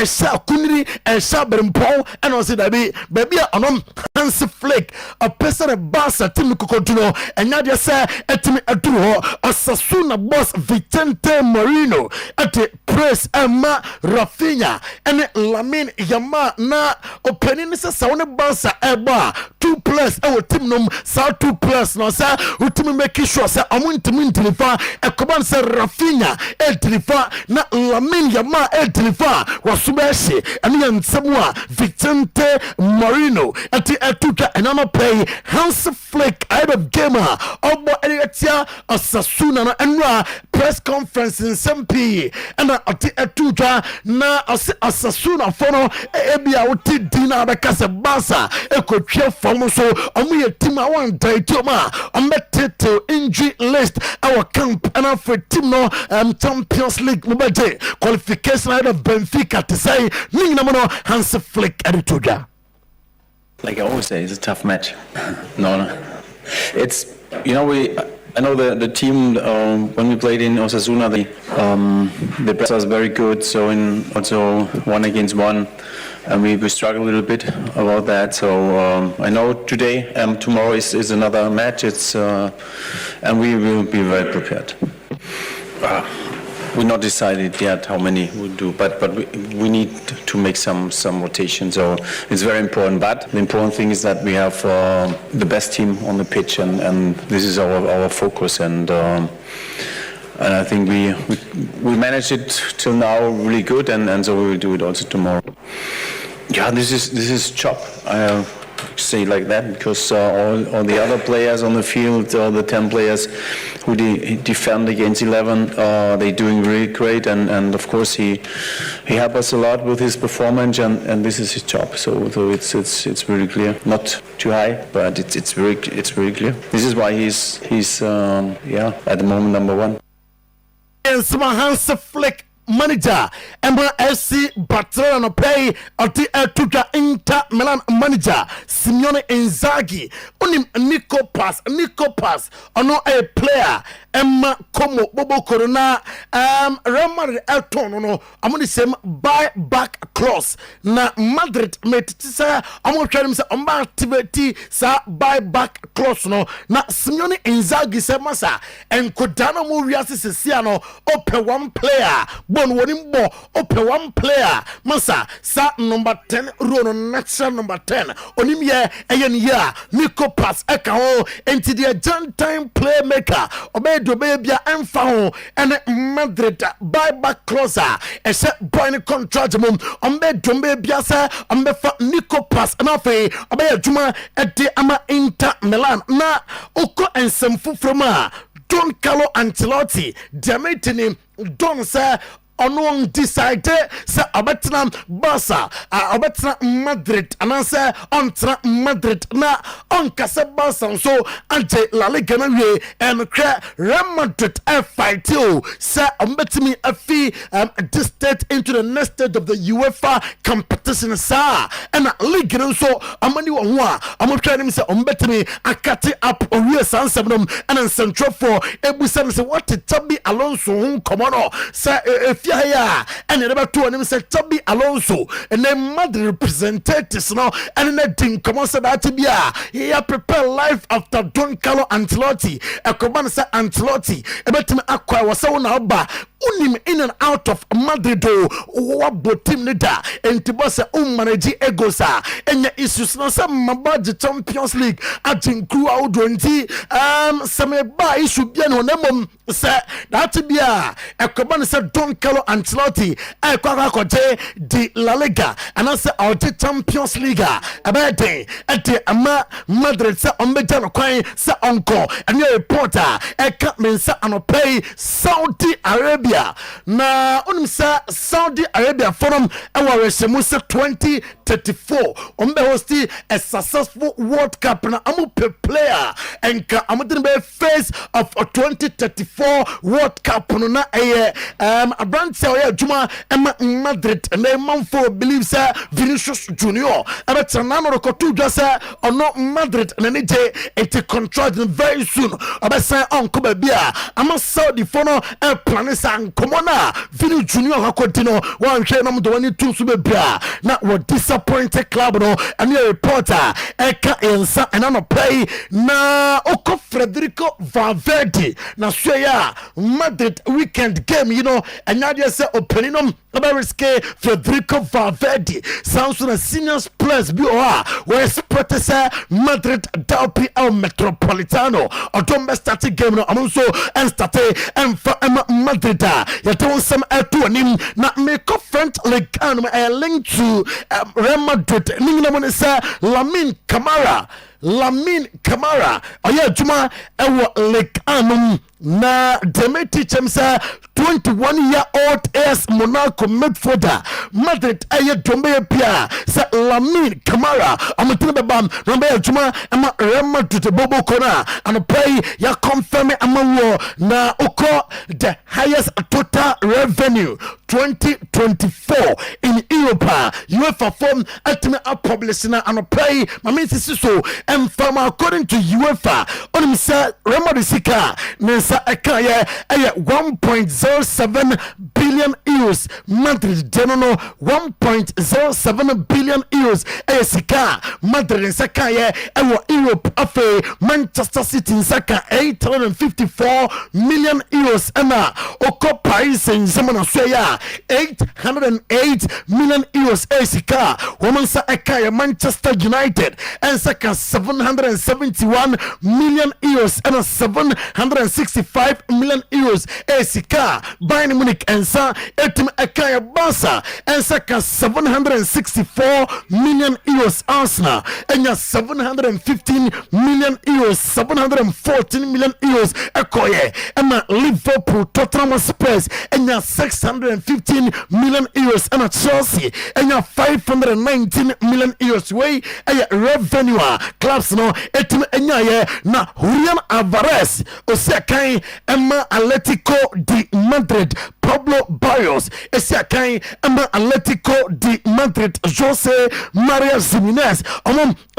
sha kuniri sha berempo and o say dabi babia onom Hans Flick opese the Barca team kokoduno enya de say etimi eduru ho Osasuna boss Vicente Moreno at press Emma Rafinha and Lamine Yama na opening se sa woni Barca eba 2 plus our team nom sa 2 plus no sa utimi make sure sa amuntimi deliver ekoban se Rafinha deliver na Lamine Yama deliver wasubeshi ene yansemu a Vicente Moreno ati etuka enama pay Hans Flick out of gamer obo etia Osasuna na enra press conference in SMP and ati etuka na Osasuna fono ebia woti dina beka se Barca ekotwe fam so omu ye team a wan daitoma ometete injury list our camp and our team no Champions League mobade qualification out of Benfica to say ninga mono Hans Flick edituga. Like I always say, it's a tough match. No, it's I know the team when we played in Osasuna, the press was very good. So in also 1-against-1, and we struggle a little bit about that. So I know today, tomorrow is another match. It's and we will be very prepared. We're not decided yet how many we'll do, but we need to make some rotation. So it's very important. But the important thing is that we have the best team on the pitch, and this is our focus. And I think we managed it till now really good, and so we will do it also tomorrow. Yeah, this is job. I say like that because all the other players on the field, the 10 players who defend against 11, they're doing really great, and of course he helped us a lot with his performance, and this is his job. So it's really clear, not too high, but it's very clear. This is why he's at the moment number 1. Hans Flick manager Emma FC Barcelona no pay ati etuka Inter Milan manager Simeone Inzaghi onim Nico Pass ono a player Emma Como Bobo Corona Real Madrid Elton no among the same buy back clause na Madrid met say among try say activity sa buy back clause no na Simeone Inzaghi say masa enkodano mo wiase sesia no open one player bon wonim bo open one player masa sa number 10 row no natural number 10 onim ye eyen ya Nico pass eka ho enti the Argentine playmaker obedo bebia emfa ho ene Madrid buyback clause e se boy ni contract mum ombe dombe bia se ombe fa Nico pass na fe obe adwuma ede ama Inter Milan na oko ensem fufroma Don Carlo Ancelotti demetini don say ono decide say obetna Barca obetna Madrid and say ontra Madrid na onkase Barca so ante La Liga na we and Real Madrid fight you say ombetimi afi this state into the next stage of the UEFA competition sa and league so amani wo ho a amotwa nim say ombetimi akate up owie sansem and central for ebusan say what Xabi Alonso hu komono say ya and never to him say Xabi Alonso and then Madrid representatives no and then think come on say that bia he prepare life after Don Carlo Ancelotti e come say Ancelotti e betime akwa wo say na oba unim in and out of Madrid what team leader and to boss manage egosa enya issues no say mabadi Champions League atinku awdonti some ba issue bia no nemom say that bia e come say Don Carlo Ancelotti e kwa di La Liga and I say out Champions League abete ete ama Madrid say ombeja no kwan say onko and your reporter e ka men say anopay Saudi Arabia na onim say Saudi Arabia forum e wa resemu say 2034 ombe hosti a successful World Cup na amu player and ka amudin be face of a 2034 World Cup no na a brand say Juma Emma Madrid and then Manfo believes Vinicius Junior about Sanano Koto just or not Madrid and then it contract very soon about say Uncle Bia I'm a Saudi phono and planesa and Comona Vinicius Junior Hakotino one train the one two subia not what disappointed club no and your reporter Eka Ensa and I'm play na Oko Federico Valverde na Suya Madrid weekend game you know and now they say opening about risque Federico Valverde sounds on a senior players BOA where Sportes Madrid Dalpi El Metropolitano or don't start game no amunso and start and for Madrid you don't some to him not make a friend like a link to Real Madrid Ningamon say Lamine Camara oya juma ewo like na demeti chemsa 21-year-old AS Monaco midfielder Madrid aye dombe pia sa Lamine Camara amutina bebam nombe juma ama Real Madrid bobo kona and pay ya confirm amawo na uko the highest total revenue 2024 in Europe UEFA form ultimate publishing and pay mami so and from according to UEFA on say Real Madrid sika nsa ekaya 1.07 billion euros Madrid denono 1.07 billion euros sika Madrid saka Europe afa Manchester City saka 854 million euros ana oko Paris Saint-Germain soya 808 million euros sika woman sa ekaya Manchester United and saka 771 million euros and 765 million euros sika Bayern Munich and sa etim ekaya Barca and saka 764 million euros Arsenal and 715 million euros 714 million euros ekoye and Liverpool Tottenham Spurs and 615 million euros and Chelsea and 519 million euros way revenue clubs no etim enyaye na Julian Alvarez osekai Emma Atletico de Madrid Pablo Barrios Esiakan Emma Atletico de Madrid Jose Maria Jimenez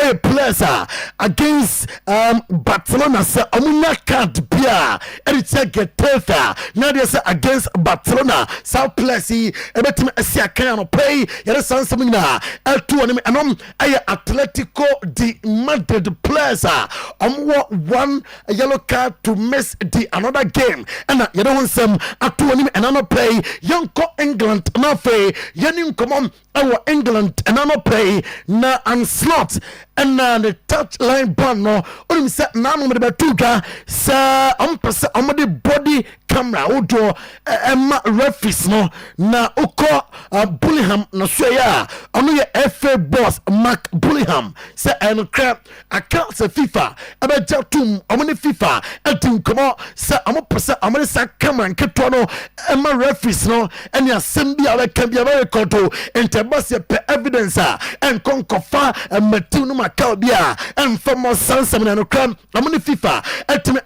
a player against Barcelona say omunya card bia Ericha Getafe now they say against Barcelona South Plessy ebetim Esiakan no pay yere sansem na etu onim enom aye Atletico de Madrid players one yellow card to miss the another game and you don't want some atu onim enano play yanko England na fe yanin come our England enano play na and slot and the touch line ban no onim say na no de betuga sa ampese amade body camera odo emma referees no na uko Bullingham no so ya ono ye FA boss Mark Bullingham say en crap account se FIFA abeja tum omone FIFA etim komo say amopese amade sa camera nketo no emma referees no ene asem bia we kan bia we Koto interbase pe evidence en konkofa matu no makao bia en famo sansam na no kram amone FIFA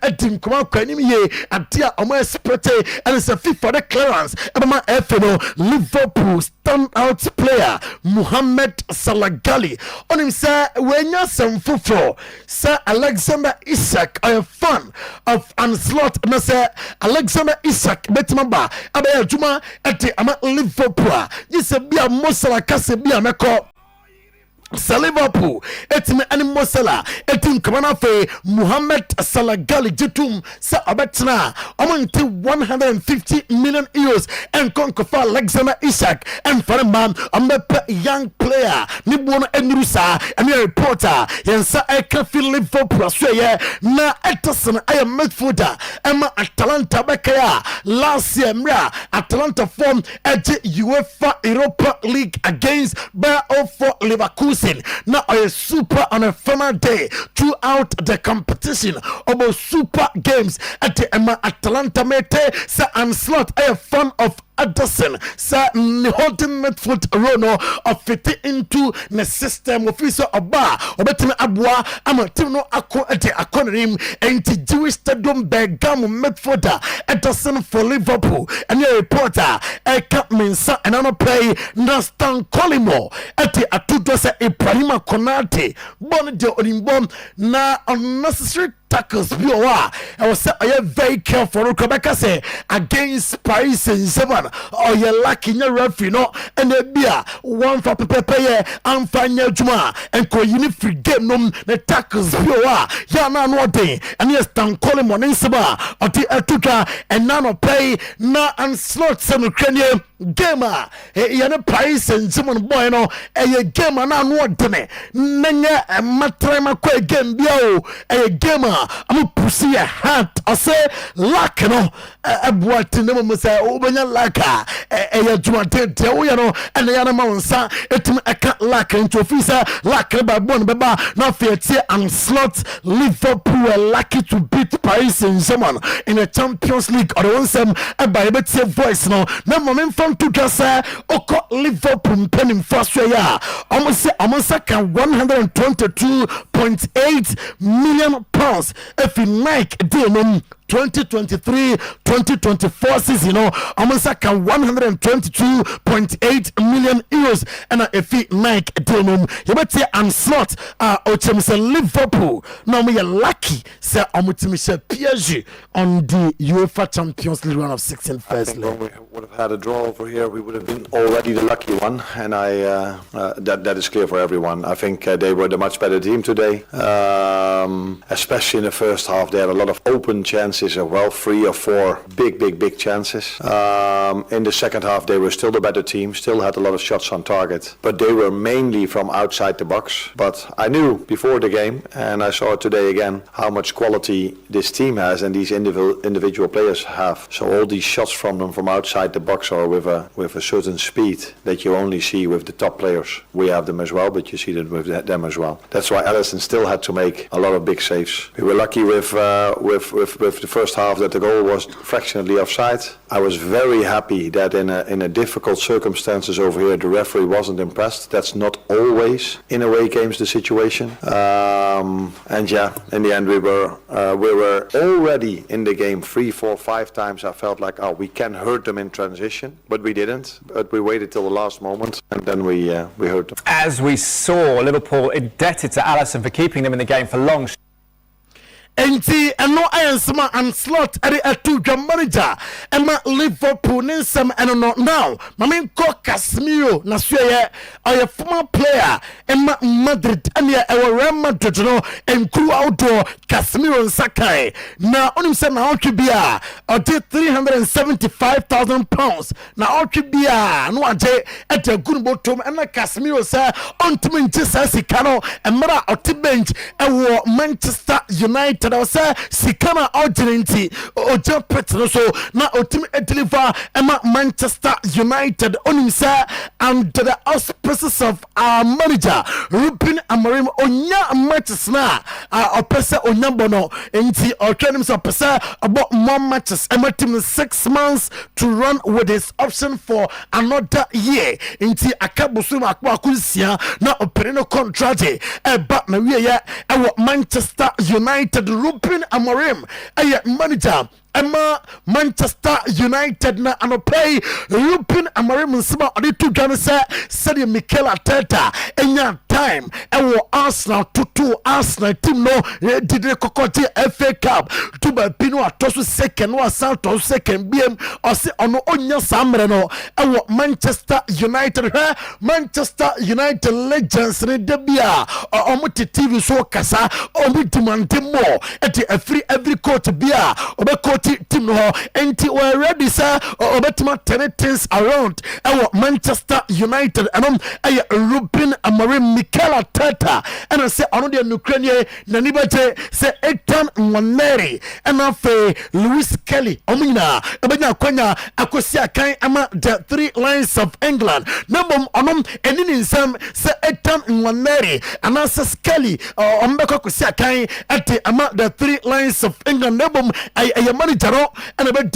etim komo kwanim ye adia omo experte and it's a FIFA the clearance ebama FNO Liverpool standout player Mohamed Salagali on him say wenya some fufro say Alexander Isak a fan of Anslot na say Alexander Isak betimaba abaya juma ete ama Liverpool yise bia Mosala kase bia meko sa Liverpool etime ani Mosala etim kamana fe Mohamed Salagali jitum sa abetina omonte 150 million euros and konkofa Alexander Isak and for a man young player ni bono enrusa and a reporter yensa eka fi Liverpool so ye na Ederson ay midfielder Emma Atalanta bekaya last year mra Atalanta form eje UEFA Europa League against Bayer for Leverkusen now a super on a final day throughout the competition about super games at the Emma Atalanta mete sa Anslot a fan of Ederson sa holding midfield rono of fit into the system of officer oba obetime aboa ama team no akọ ade akonim enti Jewish stadium Bergamo midfielder Ederson for Liverpool and a reporter eka mensa enano play Nastan Colimo ati atudo sa Ibrahima Konate bon de onimbom na unnecessary tackles biowa I was say are very careful Rebecca say against Paris Saint-Germain or you lucky your referee no and the beer one for pepe and fanya juma and ko free game no the tackles biowa ya na no day and yes tan calling morning saba or the atuka and none of play na and slot some Ukrainian gamer yana Paris Saint-Germain boy no a gamer na no dene nanya matrema kwa game bio a gamer I'm pussy a hat I say luck no what no mo say obanya laka e juma tete o ya no and ya na mansa etum aka luck into officer luck ba bon beba na fiete and slot Liverpool lucky to beat Paris Saint-Germain in a Champions League or one sem by better voice no na moment from to just oko Liverpool penning first ya almost can 122.8 million pounds if you like denim 2023-2024 season, you know, almost like 122.8 million euros. And if you like denim, you better say and slot Ochemise Liverpool. Now we are lucky, say Ochemise PSG on the UEFA Champions League round of 16 first leg. We would have had a draw over here, we would have been already the lucky one, and that is clear for everyone. I think they were the much better team today, especially in the first half. They had a lot of open chances. Well, 3 or 4 big chances. In the second half, they were still the better team, still had a lot of shots on target, but they were mainly from outside the box. But I knew before the game, and I saw it today again, how much quality this team has and these individual players have. So all these shots from them from outside the box are with a certain speed that you only see with the top players. We have them as well, but you see them with them as well. That's why Alisson still had to make a lot of big saves. We were lucky with the first half that the goal was fractionally offside. I was very happy that in a difficult circumstances over here the referee wasn't impressed. That's not always in away games the situation. And yeah, in the end we were already in the game 3, 4, 5 times. I felt like, oh, we can hurt them in transition, but we didn't. But we waited till the last moment, and then we hurt them. As we saw, Liverpool indebted to Alisson for keeping them in the game for long. Enti eno ayensema and slot ade atu dwa manager ema Liverpool nsem eno no now mame ko Casemiro na so ye oye former player ema Madrid ane e Real Madrid no enkuru outdoor Casemiro nsakai na onim se na otwe bia ode £375,000 na otwe bia no age ete gunbo tom ena Casemiro se ontimi nti sa sika no emra oti bench ewo Manchester United that was Sikana Urgency Oja Petro so na ultimate deliver Emma Manchester United on himself under the auspices of our manager Ruben Amorim Onya matches na opesa Onyambono enti training so opesa about more matches Emma team 6 months to run with his option for another year enti akabusu akwa kunsia na operino contract but na we ya Manchester United Ruben Amorim manager Emma Manchester United na anopay Ruben Amorim nsema odi to dwane se Mikel Arteta enya time ewo Arsenal tutu Arsenal team no did kokoje FA Cup to ba pinu atoso second wa santo second biem ose ono onya samre no ewo Manchester United Manchester United legends ne debia omuti TV so kasa omu demand more at every coach bia obeko team no enti we ready sir obetima 10 things around our Manchester United and Ruben Amorim Mikel Arteta and I say ono de Ukraine na nibaje say Ethan Nwaneri and afa Lewis Kelly omina ebenya kwanya akosi akan ama the 3 Lions of England nambom onom enini nsam say Ethan Nwaneri and answer Kelly ombeko akosi akan at ama the 3 Lions of England nambom ay manager and about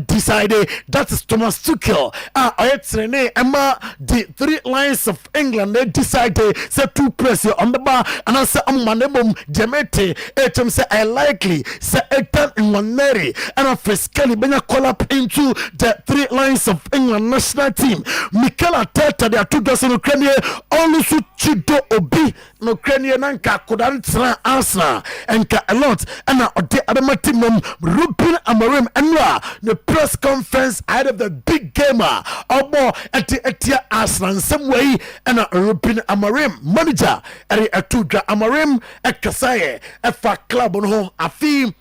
decided that is Thomas Tuchel ayetsene emma the 3 Lions of England they decided say 2 press on the bar and I say manebom Demete etem say I likely say Ethan Nwaneri and fiscally benya call up into the 3 Lions of England national team Mikel Arteta they are 2,000 Ukraine olusu chido obi no Ukraine nanka kodantra Arsenal and a lot and ode adama team Ruben Amorim Enra the press conference ahead of the big gamer obo etia Arsenal in some way and Ruben Amorim manager Atudra Amorim Kasaye efa club no afi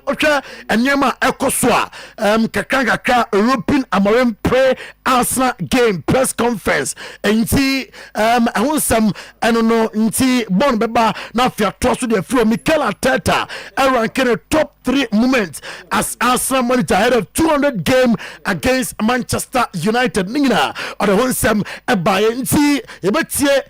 okay enyama ekoswa kakanga Ruben Amorim pre Arsenal game press conference enti ahonsam enono enti bon beba na fia toso de fro Mikel Arteta ranking top 3 moments as Arsenal manager ahead of 200 game against Manchester United ningina or the honsam ebaye enti ebetie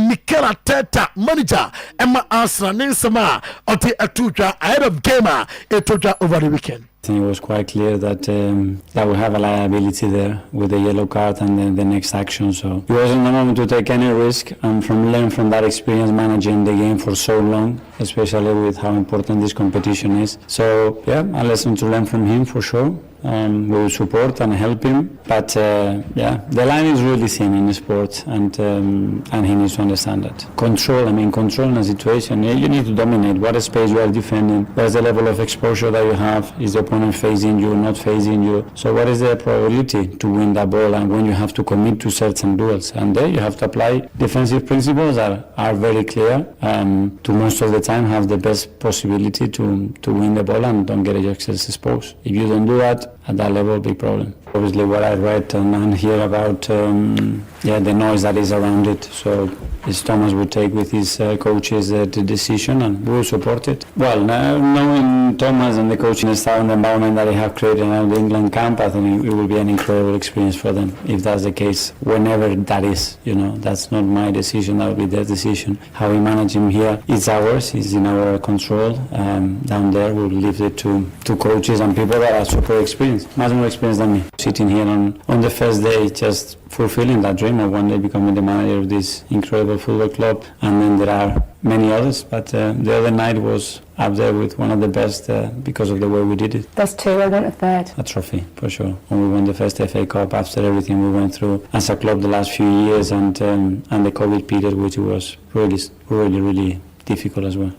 Mikel Arteta manager Emma Arsenal ninsama oti Atudra ahead of gamer Atudra over the weekend. I think it was quite clear that that we have a liability there with the yellow card and then the next action. So it wasn't the moment to take any risk and learn from that experience managing the game for so long, especially with how important this competition is. So yeah, a lesson to learn from him for sure. We will support and help him, but yeah, the line is really thin in the sport, and he needs to understand that. Control in a situation, you need to dominate. What space you are defending, what is the level of exposure that you have, is the opponent facing you, not facing you, so what is the probability to win that ball, and when you have to commit to certain duels, and there you have to apply defensive principles that are very clear, to most of the time have the best possibility to win the ball and don't get exposed. If you don't do that, at that level, big problem. Obviously, what I read and hear about the noise that is around it. So, as Thomas would take with his coaches the decision, and we will support it. Well, knowing Thomas and the coaching staff and the environment that they have created around the England camp, I think it will be an incredible experience for them. If that's the case, whenever that is, that's not my decision. That will be their decision. How we manage him here, it's ours. It's in our control. Down there, we'll leave it to coaches and people that are super experienced, much more experienced than me. Sitting here on the first day, just fulfilling that dream of one day becoming the manager of this incredible football club, and then there are many others, but the other night was up there with one of the best because of the way we did it. That's two, I want a third. A trophy, for sure. When we won the first FA Cup after everything we went through as a club the last few years, and the COVID period, which was really difficult as well.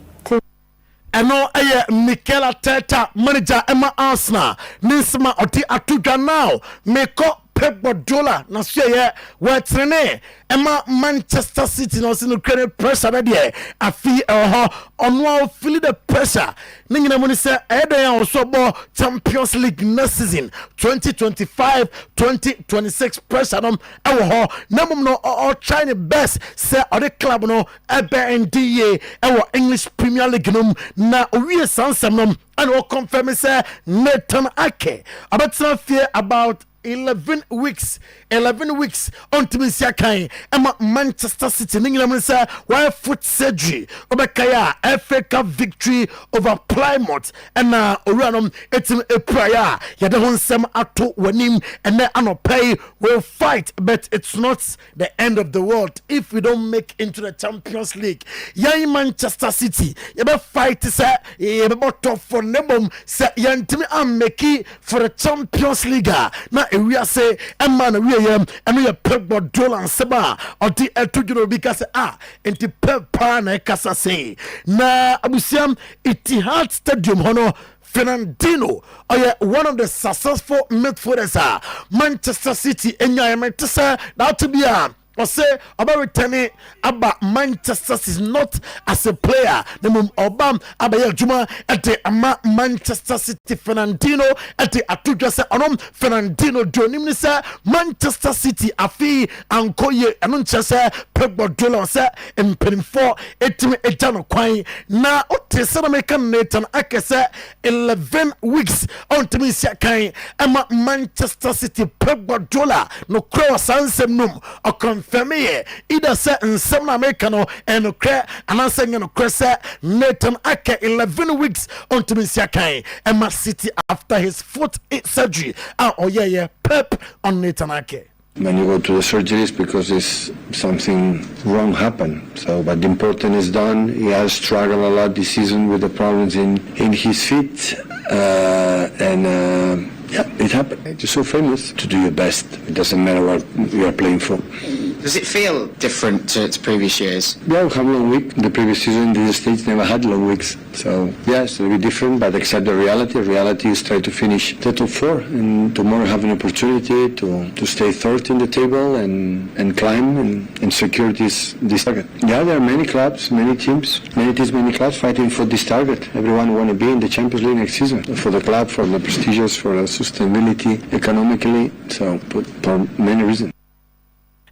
ɛno ɛyɛ Mikel Arteta manager ɛma Arsenal ninsema ɔde atodwa now mekɔ Pep Guardiola na so yɛ wɔtrene ɛma Manchester City na ɔse no kwane pressure na deɛ afi ɛwɔ ɔno a feel the pressure ne nyina mu ne sɛ ɛdan a ɔso bɔ Champions League next season 2025-2026 pressure no ɛwɔ hɔ na mum no try the best sɛ ɔde club no ɛbɛ NDA ɛwɔ English Premier League no na owie sansam no ɛna ɔconfirm sɛ Nathan Ake abɛtena fie about 11 weeks on to Siakai Emma Manchester City Ninglam say why foot surgery Obekaya FA Cup victory over Plymouth and now Uranum etim a prayer Yadahon Sam Ato Wanim and then Anopay will fight, but it's not the end of the world if we don't make into the Champions League. Young Manchester City you better fight say you better tough for Nebom say Yantimi am make for the Champions League now we are say a man we and we are Pep Guardiola and Seba or the Etugino because into Pep Pana Casa say na Abusiam Etihad Stadium Hono Fernandino one of the successful midfielders Manchester City and I meant to say that to be or say about returning about Manchester is not as a player. The mum Obam Abaya Juma at the Manchester City Fernandino at the Atuja Anom Fernandino Jonimisa Manchester City Afi and Koye Anunchase Pep Guardiola say in pen 4 etano kwai na otesa American Nathan Ake 11 weeks on to me Siakai Emma Manchester City Pep Guardiola no crow sansem num or Family either set in some Americano and okay, and I'm saying no cressa Nathan Ake 11 weeks on to Misiakai and my City after his foot surgery. Pep on Nathan Ake. When you go to the surgeries because it's something wrong happened. So, but the important is done. He has struggled a lot this season with the problems in his feet, yeah, it happened. You're so famous to do your best. It doesn't matter what you are playing for. Does it feel different to previous years? Yeah, we have a long week. The previous season, the States never had long weeks. So, yeah, it's a little bit different, but accept the reality. The reality is try to finish the top 4 and tomorrow have an opportunity to stay third in the table and climb and secure this target. Yeah, there are many clubs, many teams, many clubs fighting for this target. Everyone want to be in the Champions League next season. For the club, for the prestigious, for the sustainability, economically, so for many reasons.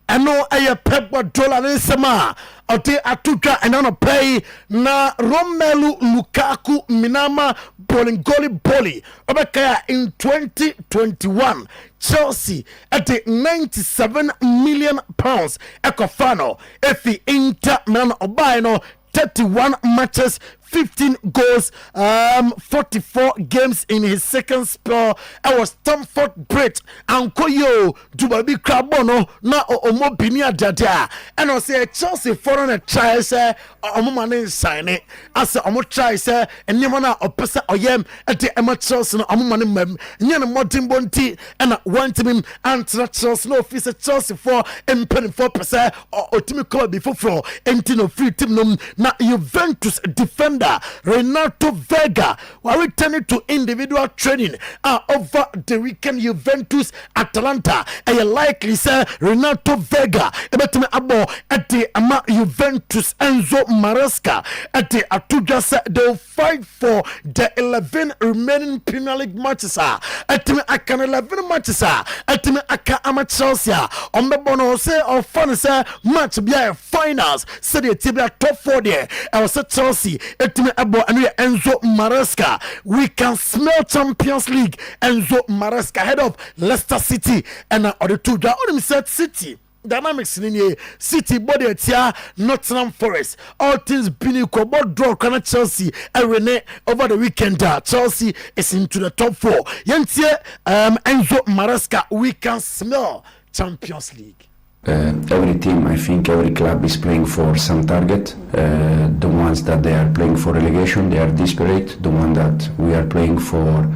Ano aya Pep Guardiola nisema ote atuka enano pay na Romelu Lukaku Minama Boli obekaya in 2021 Chelsea at the 97 million pounds ekofano efi Inter Milan obaino 31 matches 15 goals, 44 games in his second spell. I was Stamford Bridge and Koyo Dubabi Krabono na Omo Binia Dada. And I say Chelsea foreign a try say Omomane sign it. I say Omo try say and Yamana Opesa Oyem at the Emma Chelsea no Omomane Mem. Nyana Martin Bonti and one team and Chelsea no officer Chelsea for and 24% or Otimi call before for Entino free team na Juventus defend defender Renato Vega were returning to individual training over the weekend. Juventus Atalanta likely say Renato Vega ebetime abo at the Juventus Enzo Maresca at the Atuja say they'll fight for the 11 remaining Premier League matches at the akan 11 matches at the aka ama Chelsea on the bono say or fun say match be finals say the tibia top 4 there I was Chelsea at the abo and Enzo Maresca we can smell Champions League Enzo Maresca head of Leicester City and other two that only said City dynamics in City body at here Nottingham Forest all things being about draw kind Chelsea and Rene over the weekend Chelsea is into the top 4 Yentie Enzo Maresca we can smell Champions League. Every team, I think every club is playing for some target. The ones that they are playing for relegation, they are desperate. The one that we are playing for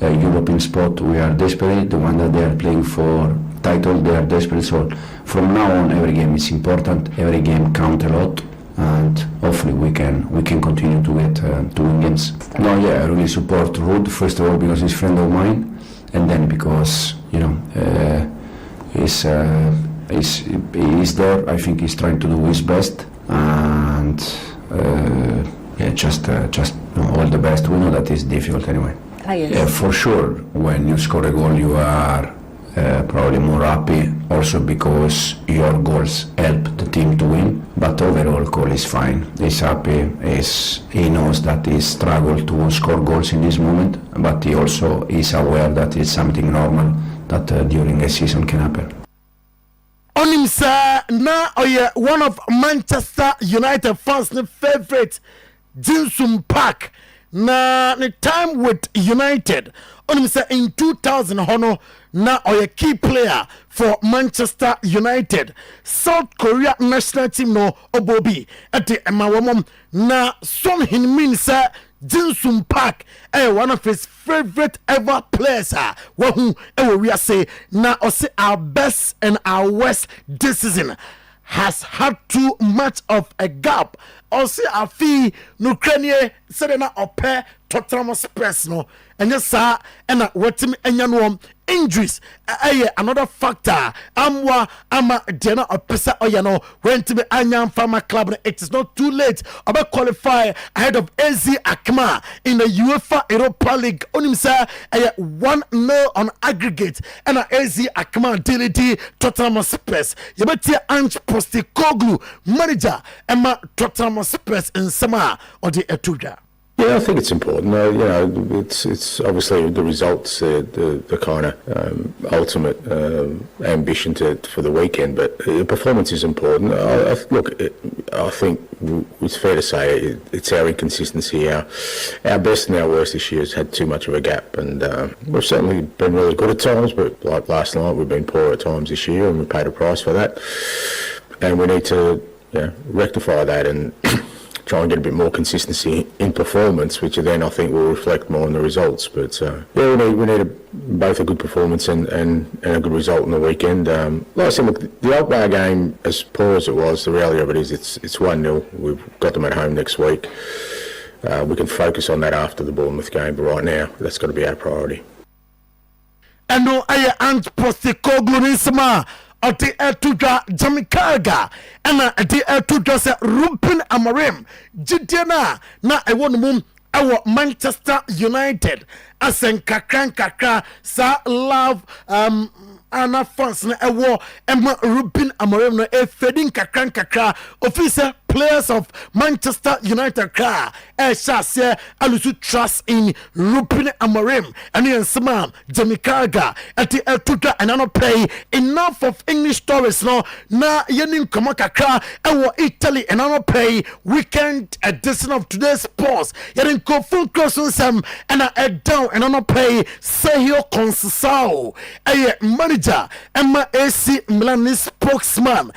European spot, we are desperate. The one that they are playing for title, they are desperate. So from now on, every game is important. Every game counts a lot, and hopefully we can continue to get to win games. No, yeah, I really support Ruud. First of all, because he's a friend of mine, and then because he's there. I think he's trying to do his best, and just all the best. We know that it's difficult anyway. For sure, when you score a goal, you are probably more happy, also because your goals help the team to win. But overall, Cole is fine. He's happy. He knows that he struggled to score goals in this moment, but he also is aware that it's something normal that during a season can happen. On him, sir, now one of Manchester United fans' favorite, Jinsum Park. Na the time with United on him say in 2000 hono na a key player for Manchester United South Korea national team no obobi at the emawom na Son Heung-min say Jinsum Park one of his favorite ever players who we say na say our best and our worst this season has had too much of a gap. Also, a fee no crane said na ope Tottenham Spurs no and yes sir and what me enyanom injuries another factor ama dena opesa oyano when to be anyam farmer club. It is not too late about qualify ahead of AZ Alkmaar in the UEFA Europa League on himself 1-0 on aggregate and AZ Alkmaar DLD Tottenham Spurs yebeti Ange Postecoglou manager Emma Tottenham Spurs in summer or the Etuja. Yeah, I think it's important. It's obviously the results, the kind of ultimate ambition for the weekend, but performance is important. I think it's fair to say it's our inconsistency. Our best and our worst this year has had too much of a gap, and we've certainly been really good at times, but like last night, we've been poor at times this year, and we paid a price for that. And we need to rectify that and try and get a bit more consistency in performance, which then I think will reflect more on the results. But we need both a good performance and a good result in the weekend. Like I said, look, the Alkmaar game, as poor as it was, the reality of it is it's 1-0. We've got them at home next week. We can focus on that after the Bournemouth game, but right now that's got to be our priority. And no, I Ange Postecoglou nisma. Ati Etuja Jamaica and ati Etuja se Rumpin Amorim Jidiana na ewo mum ewo Manchester United asen kakra sa love ana fans na ewo Emma Rumpin Amorim no fedin kakra officer players of Manchester United car shase alusu trust in Rumpin Amorim and in Samam Jamaica ati Etuja and no pay enough of English stories no na yenin koma kakra ewo Italy and no pay weekend edition of today's sports yenin ko full cross some and a down and no pay Sergio Conceição manager Emma AC Milan spokesman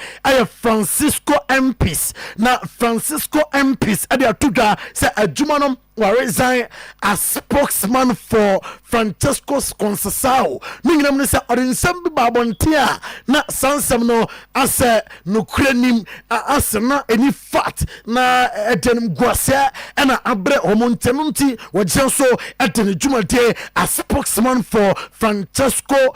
Francisco MPs na Francisco MPs ade atuga say adwuma no resign as spokesman for Francesco Conceição. Ninginam ne sa nsɛm bi babontia na sansɛm no asɛ no kranim asɛ na any fat na edenim guase na abre homontenunti wɔgye so edene dwumade as spokesman for Francesco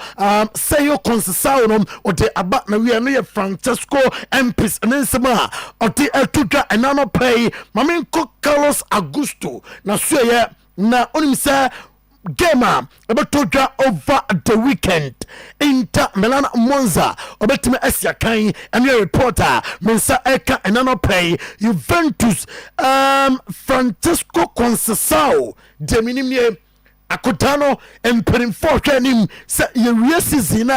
Seyo Conceição no ode aba na wi no ye Francesco MPs ne nsɛm a ɔde atudwa enano pay mamenko Carlos Augusto na so ye na onim sɛ game about over the weekend. Inter Milan Monza obetime Asia Kai and your reporter Mensa Eka and Nano Pay Juventus Francesco Conceição Deminimie Akutano and Perimfo him say your season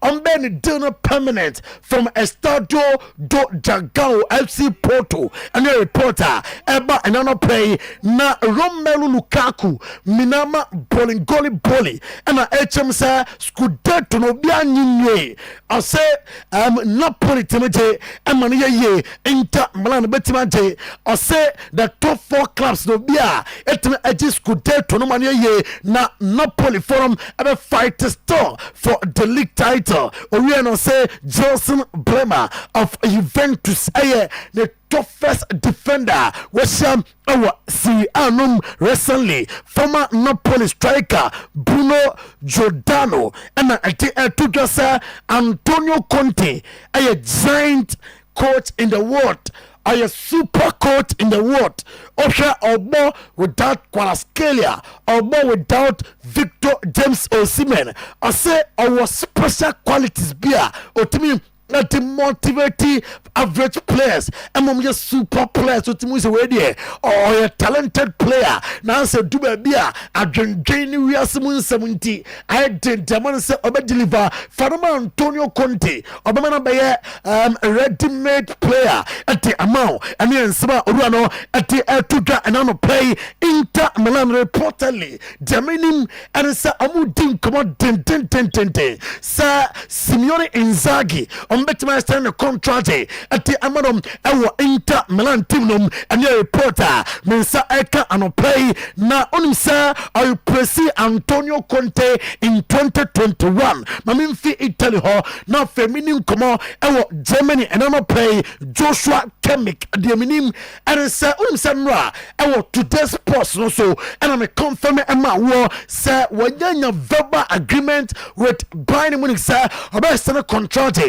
on Ben dinner permanent from Estadio do Dragão FC Porto and your reporter Eba and Nano Pay na Romelu Lukaku Minama Boli and HM say Scudetto no bia nyinye I say Napoli temeje emani ye Inter Milan betimaje I say the top 4 clubs no bia etime eji Scudetto no mani ye na Napoli forum ever fight still for the league title. Oriano say Johnson Bremer of Juventus the toughest defender was our Serie A recently. Former Napoli striker Bruno Giordano and to say Antonio Conte, a giant coach in the world. A super coach in the world. Osha Obo without Kvaratskhelia, Obo without Victor James Osimhen. I say our special qualities beer or to me not the motivating average players among your super players so to me or a talented player now say do beer a we are 70 I did demand say obe deliver Farmer Antonio Conte obama be ready-made player at the amount and then sama Urano at the Tuga and on play Inter Milan reportedly demanding and say amudin come on ten sir Simeone Inzaghi bettima stand the contract at the amadom ewo Inter Milan team nom and your reporter Mensa Eka and play na onim sir I press Antonio Conte in 2021 mamimfi Italy ho na feminin komo ewo Germany and I'm play Joshua Kimmich the minim and sir onim sir nra ewo today's post no so and I'm confirm Emma war sir wanyanya verbal agreement with Bayern Munich sir about stand contract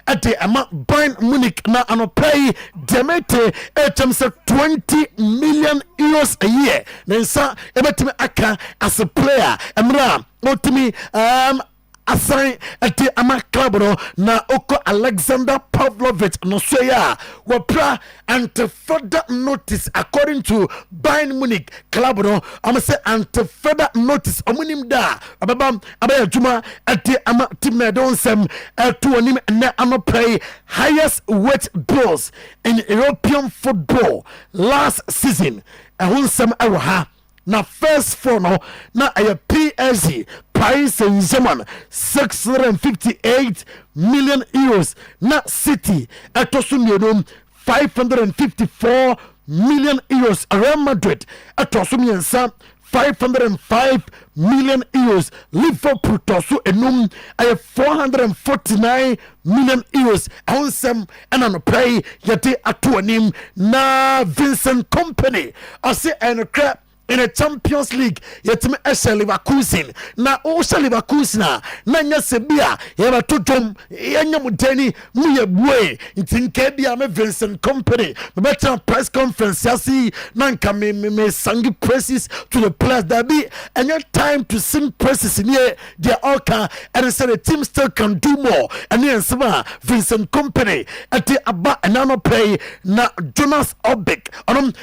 at the Bayern Munich na anopay demete HM 20 million euros a year then sir ebetime aka as a player emra otimi assign at the ama club na oko Alexander Pavlovich no soya wapra and further notice according to Bayern Munich club I'm say and further notice omunim da ababam abaya juma at the ama team don sem to onim na anopay highest weight bills in European football last season ehun ewa ha na first four no na a PSG Paris Saint-Germain 658 million euros na City atosumienom 554 million euros Real Madrid atosumiensa 505 million euros Liverpool tosu enum ay 449 million euros awnsem and no pay yete atoanim na Vincent Kompany ase enokra in a Champions League yetime Esha Leverkusen na Osha Leverkusen na nya sebia yeba totom yenya mudeni muye bue ntinke bia me Vincent Kompany me better press conference yasi na nka me sangi praises to the players that be and your time to sing praises in here they all can and say the team still can do more and then sama Vincent Kompany at the aba anano play na Jonas Obik and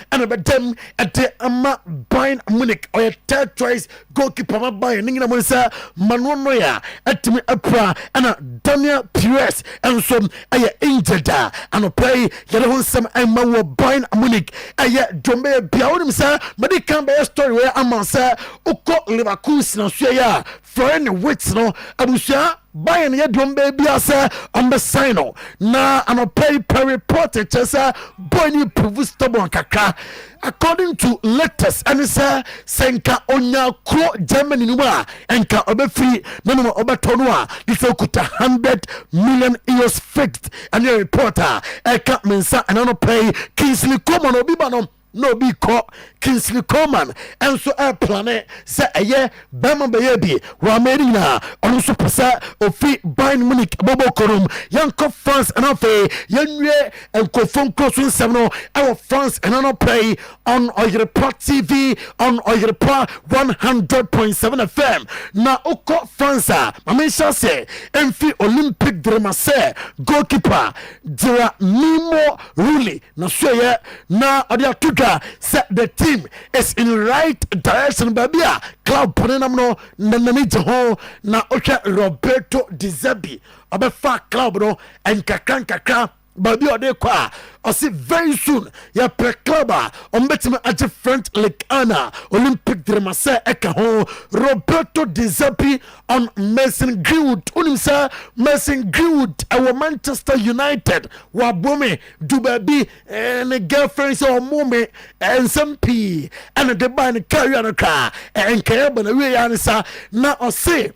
them at the ama Bayern Munich or a third choice goalkeeper Bayern ningina mo say Manuel Neuer atimi apra and Daniel Pires and so ay injured and play yele ho some am wo Bayern Munich ay Jombe bia wonim say medical be story where am say uko Leverkusen so ya foreign wits no abusia Bayern ye drum baby ase on the sign na anopay per report chesa boy ni prove stubborn kakra according to latest and say senka onya kro Germany nuwa enka obefri no obeto a this okuta 100 million euros fixed and the reporter eka mensa and anopay Kingsley Coman obiba no be called Kingsley Coman and so air planet say a year Bama baby Ramerina also possess of free Bayern Munich Bobo Korum Yanko France and Afe Yanwe and Kofon Crossing Seminole our France and on play on Oyerepa TV on Oyerepa 100.7 FM na Oko France Mamisha say Enfi Olympic Dramase goalkeeper Dira Mimo Ruli na soye na Adia Tuga set the team is in right direction baby club panenam no nanani ho na ocha Roberto Di Zerbi obefa club no and kakra baby ode kwa or see very soon ya pre club on betima at front like Anna Olympic Dramase eka ho Roberto Di Zerbi on Mason Greenwood unimsa Mason Greenwood our Manchester United wa bome do baby and girlfriends or mommy and some p and the ban carry on a car and kayaba na we answer na or say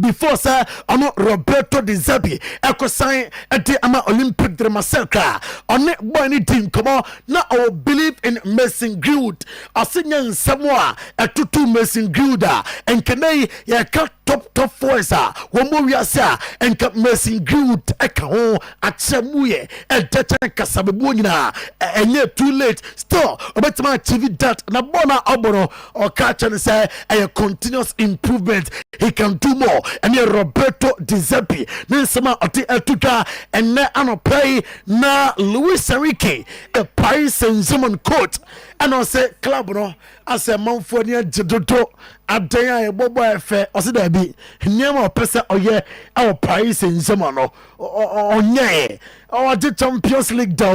before sir ono Roberto Di Zerbi eko sign ati ama Olympic Dramase kra on it boy ni team come on na I believe in Mason Greenwood asinya nsemo a tutu Mason Greenwood and kenai ya ka top force one more yasa and Mason Greenwood eka ho achemuye e dete kasabebu nyina enye too late still obetima achieve that na bona obono or catch and say a continuous improvement he can do more and Roberto Di Zerbi Ninsema oti etuka and na anopay na Luis Enrique a Paris Saint-Germain coach and I say club no as a man for near Jidodo adaya bobo efe o se da bi niam opese oye our Paris Saint-Germain no onye o ade Champions League da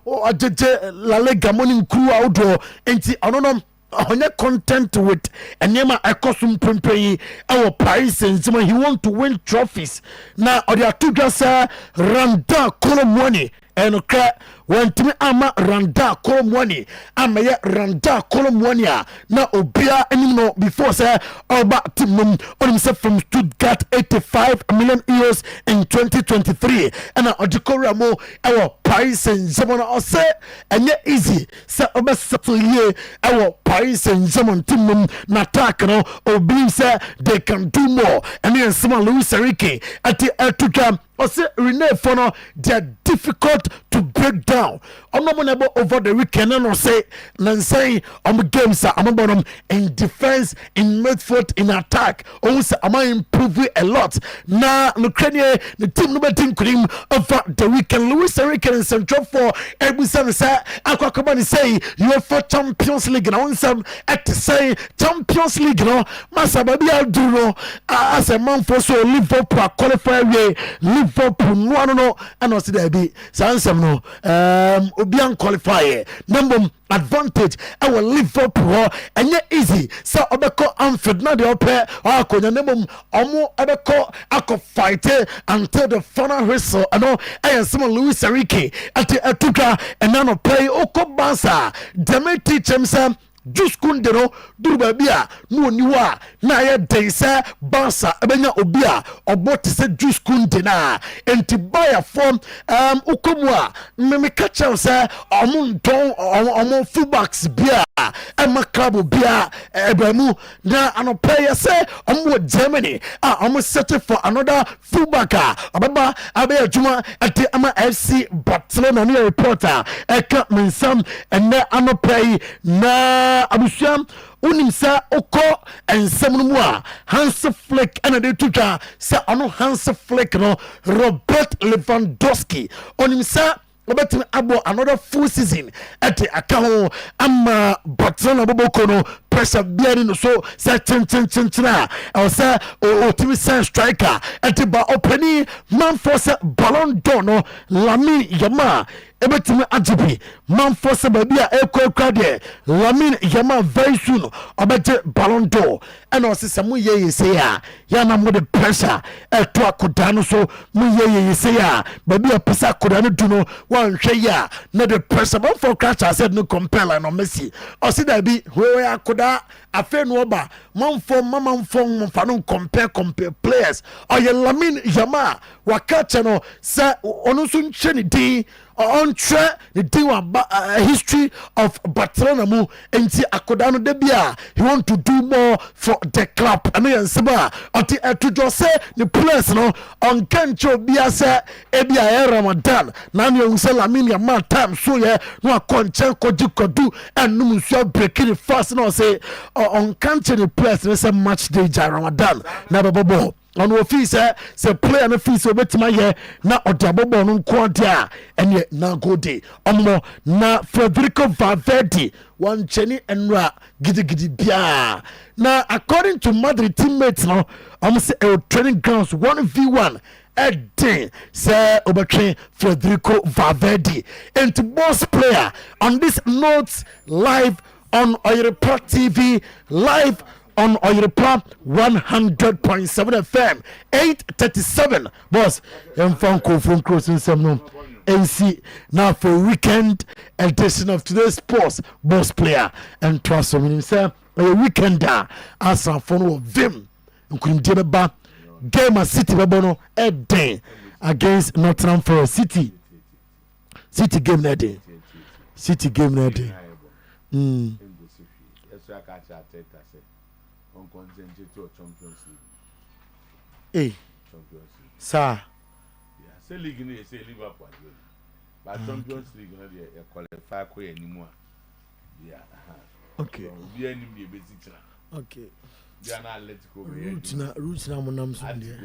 o ade La Liga morning crew outdoor enti ononom onye content with enema ekosum pempeyi our Paris Saint-Germain he want to win trophies na odi atugasa Randa Kolomwani enokra wantimi ama Randa Kolomwani ama ye Randa Kolomwani na obia animo before say oba timum onimse from Stuttgart 85 million euros in 2023 and odikora mo our Paris Saint-Germain o say enye easy say oba settle ye our Paris Saint-Germain timum na attack no obi say they can do more and then some Luis Enrique at the etuka or say Rene Fono they are difficult to break down. I'm not gonna over the weekend and say Nansay games I'm in defense, in midfield, in attack. Also, am I improving a lot? Now, Ukraine, the team number 10 cream over the weekend. Luis Enrique and Central for every Sunday say, Aquacabani say, you are for Champions League. Now, some at say Champions League, no, Masababi Alduro as a man for so Liverpool qualify way, Liverpool, no, and also there be Sansam no, Obian qualifier, number advantage our Liverpool and yet easy so obeko Anfield na de ope akonya nemum omo obeko ako fight until the final whistle ano ayan some Luis Enrique at atuka and nano play oko bansa demeti chemsa Jus kundero duruba bia no niwa na ya dense bansa ebenya obia oboti se jus kundena enti buyer form ukomwa me catch say omunton omon fullbacks bia ema club bia ebamu na anope say omo Germany omo settle for another fullback ababa abeya juma at ama FC Barcelona ni reporter eka mensam ene anope na abusiam unimsa oko ensemnu a Hans Flick and de tuka sa ono Hans Flick no Robert Lewandowski onimsa obetime abo another full season at the account amma Barcelona boboko no pressure bearing no so say chin I was say o team send striker at the opening man for say Ballon d'Or no Lamine Yamal ebetimi ajibi man for say baby a ekwa de Lamine Yamal very soon obete Ballon d'Or and o say mu ye say ya na mo the pressure to akoda no so mu ye say ya baby a pesa akoda no do no wan hwe ya na the pressure man for catch said no compel and no Messi o say that be we akoda afa no oba man for no compare players or ye Lamine Yamal wa catch no say onu so nche ni din on tre the din history of Barcelona mu enti akoda no de bia he want to do more for the club and yen seba oti to just say the players no on kancho bia say ebia Ramadan na me say Lamine Yamal time so ye no akonche kodu and no musu breaking fast no say on kancho the players no say match day Ramadan na bobo on office say player no fees obetima ye na odiabobo no nko dia ene na go day omo na Federico Valverde one cheni enra gidi bia na according to Madrid teammates no say training grounds 1v1 Eddie say obetwe Federico Valverde and boss player on this note live on Oyerepa TV live on Oyerepa 100.7 FM 8:37 boss Mfanko from crossing some no AC now for weekend edition of today's sports boss player and trust me himself a weekender as a phone of Vim Nkundieba game a City Babono Eden against Nottingham Forest City game na day City game na day Champions League. Sir. Say league ni say Liverpool. But Champions League na dey qualify ko anymore. Yeah. Okay. Be any be basic. Okay. They are not Atletico. Roots na mo nam so dey.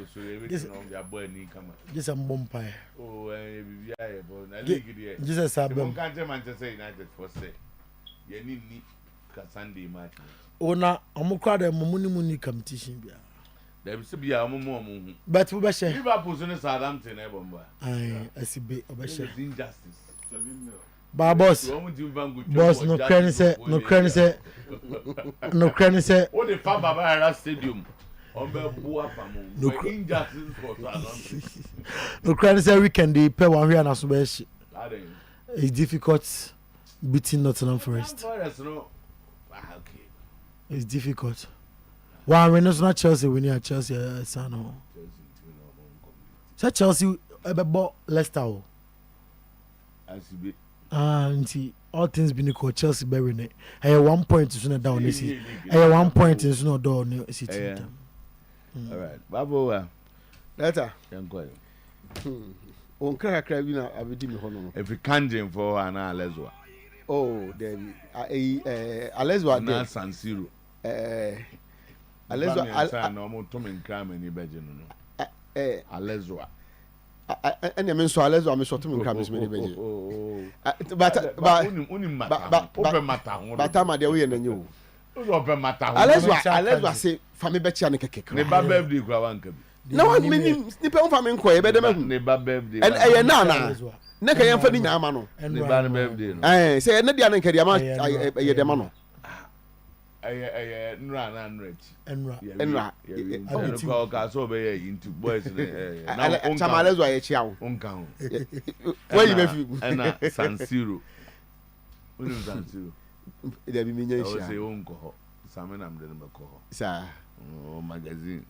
This no be boy ni kama. This am bompire. Oh, be here but na league dey. Jesus abem. Manchester United for say. Ye ni Sunday match. Ona omukwa da muni competition bia. There be bia omo. But we be share. Liverpool so Southampton e bomba. Ai, asibe obeshe. Injustice. Ba boss. Boss no credit say no credit say. What the fa Baba Stadium. Ombe bua pamo. No injustice for Southampton. No credit say weekend dey pay one here na so be shi. It's difficult beating Nottingham Forest. It's difficult. One when it's not Chelsea, we need Chelsea. Son, so Chelsea, about Leicester. All things being equal, Chelsea bearing it. I have 1 point is not down. I have 1 point is not down. All right, Babo. Later. On Caracravina, I will do me honor. If you can't jam for an Alezwa. Oh, then Alezwa na San Siro. Alezwa normal Tom and Cram and Ibejin. Alezwa. And I mean, so Alezwa, I'm short to Cram is many Ibejin. But I'm at the way and you. Alezwa say, Family Betchanik. Never baby Gravanka. No one meaning snip on farming quay, better never baby. And a nana. Neka yam fadi nyamano. Ne ba ne birthday no. Say na dia na nkadi ama ye de ma no. Nra na nrechi. Enra. No ko ka so be ye into boys na Chamalezo ye chia wo. Onka ho. Where you be fi? Na San Siro. Unu San Siro. Ida bi menya hia. O se onko ho. Same na mde no ko ho. Sa. O magazine.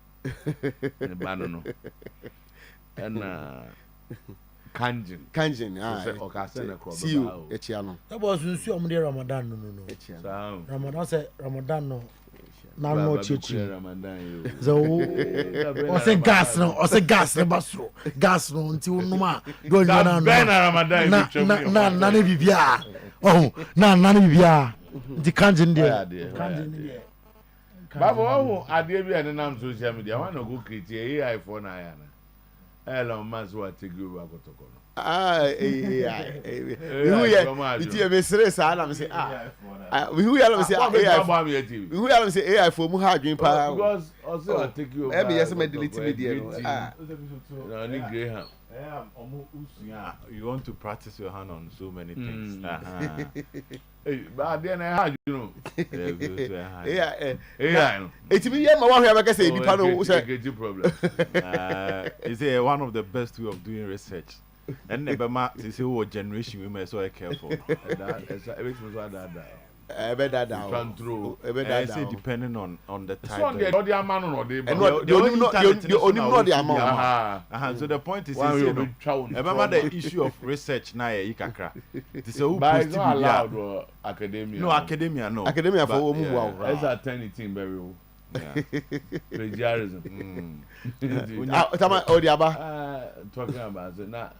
Ne ba no. Na Kanjin see you Echiano. That was nsu the Ramadan no. Ramadan say Ramadan no. Na no chichi. Ramadan yo. So o say gas no basro. Gas no nti unuma do nyana no. Ramadan na bibia. Oh, na bibia. Nti Kanjin there. Baba wo ade bi ene nam social media wan go create AI for na ya na. Elon Musk will take you over Koto. It be serious. I'm say who you say who you say AI for mu hard dream pa because also I take you over. Maybe yes me delete me there. No need Graham. You want to practice your hand on so many things. Hey, but then I had you know. AI. It be here ma wa hwe say nipa no say problem. Is one of the best way of doing research. And never ma say what generation we must so careful. That everything was that. Control. Say depending on the type. So the amount or the only not the amount. So the point is remember the issue of research now ikakra. It is who post to allowed academia. No academia no. Academia for who wow. That's a tiny thing very well. Plagiarism. Talking about it now.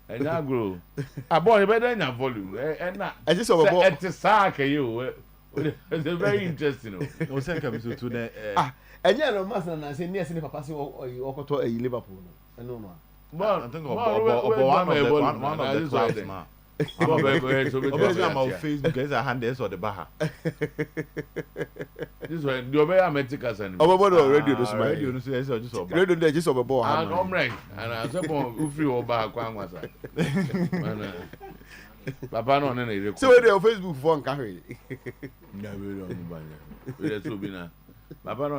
And I grow. I bought a better than volume. And now, I just over at the sack, you. It's very interesting. No sense comes to the. And yeah, no master, and I say, near Papa or Koto a Liverpool. I know, man. Well, I think one of the clubs, man. I'm on Facebook, there's a hand there or the Baha. This one, the Obey Americas and radio, just over board. I'm right, and I said, free or back, Papa, no, so they're on Facebook for carry. Never on Papa, no,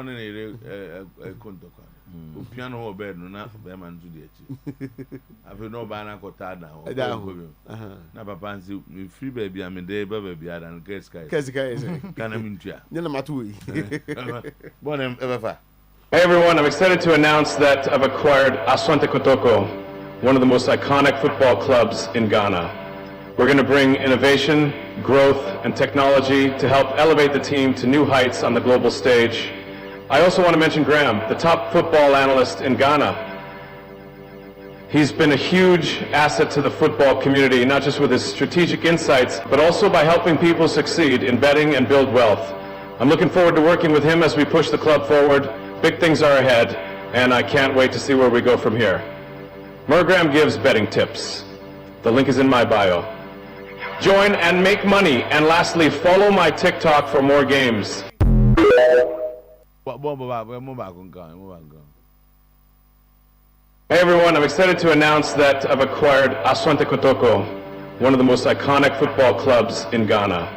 a conto. Piano or bed, no, not for them and to the I feel no banner cotada or now, Papa, free baby, I'm a day, baby, and get sky. Can I mean, Hey everyone, I'm excited to announce that I've acquired Asante Kotoko, one of the most iconic football clubs in Ghana. We're going to bring innovation, growth, and technology to help elevate the team to new heights on the global stage. I also want to mention Graham, the top football analyst in Ghana. He's been a huge asset to the football community, not just with his strategic insights, but also by helping people succeed in betting and build wealth. I'm looking forward to working with him as we push the club forward. Big things are ahead, and I can't wait to see where we go from here. Graham gives betting tips. The link is in my bio. Join and make money, and lastly, follow my TikTok for more games. Hey everyone, I'm excited to announce that I've acquired Asante Kotoko, one of the most iconic football clubs in Ghana.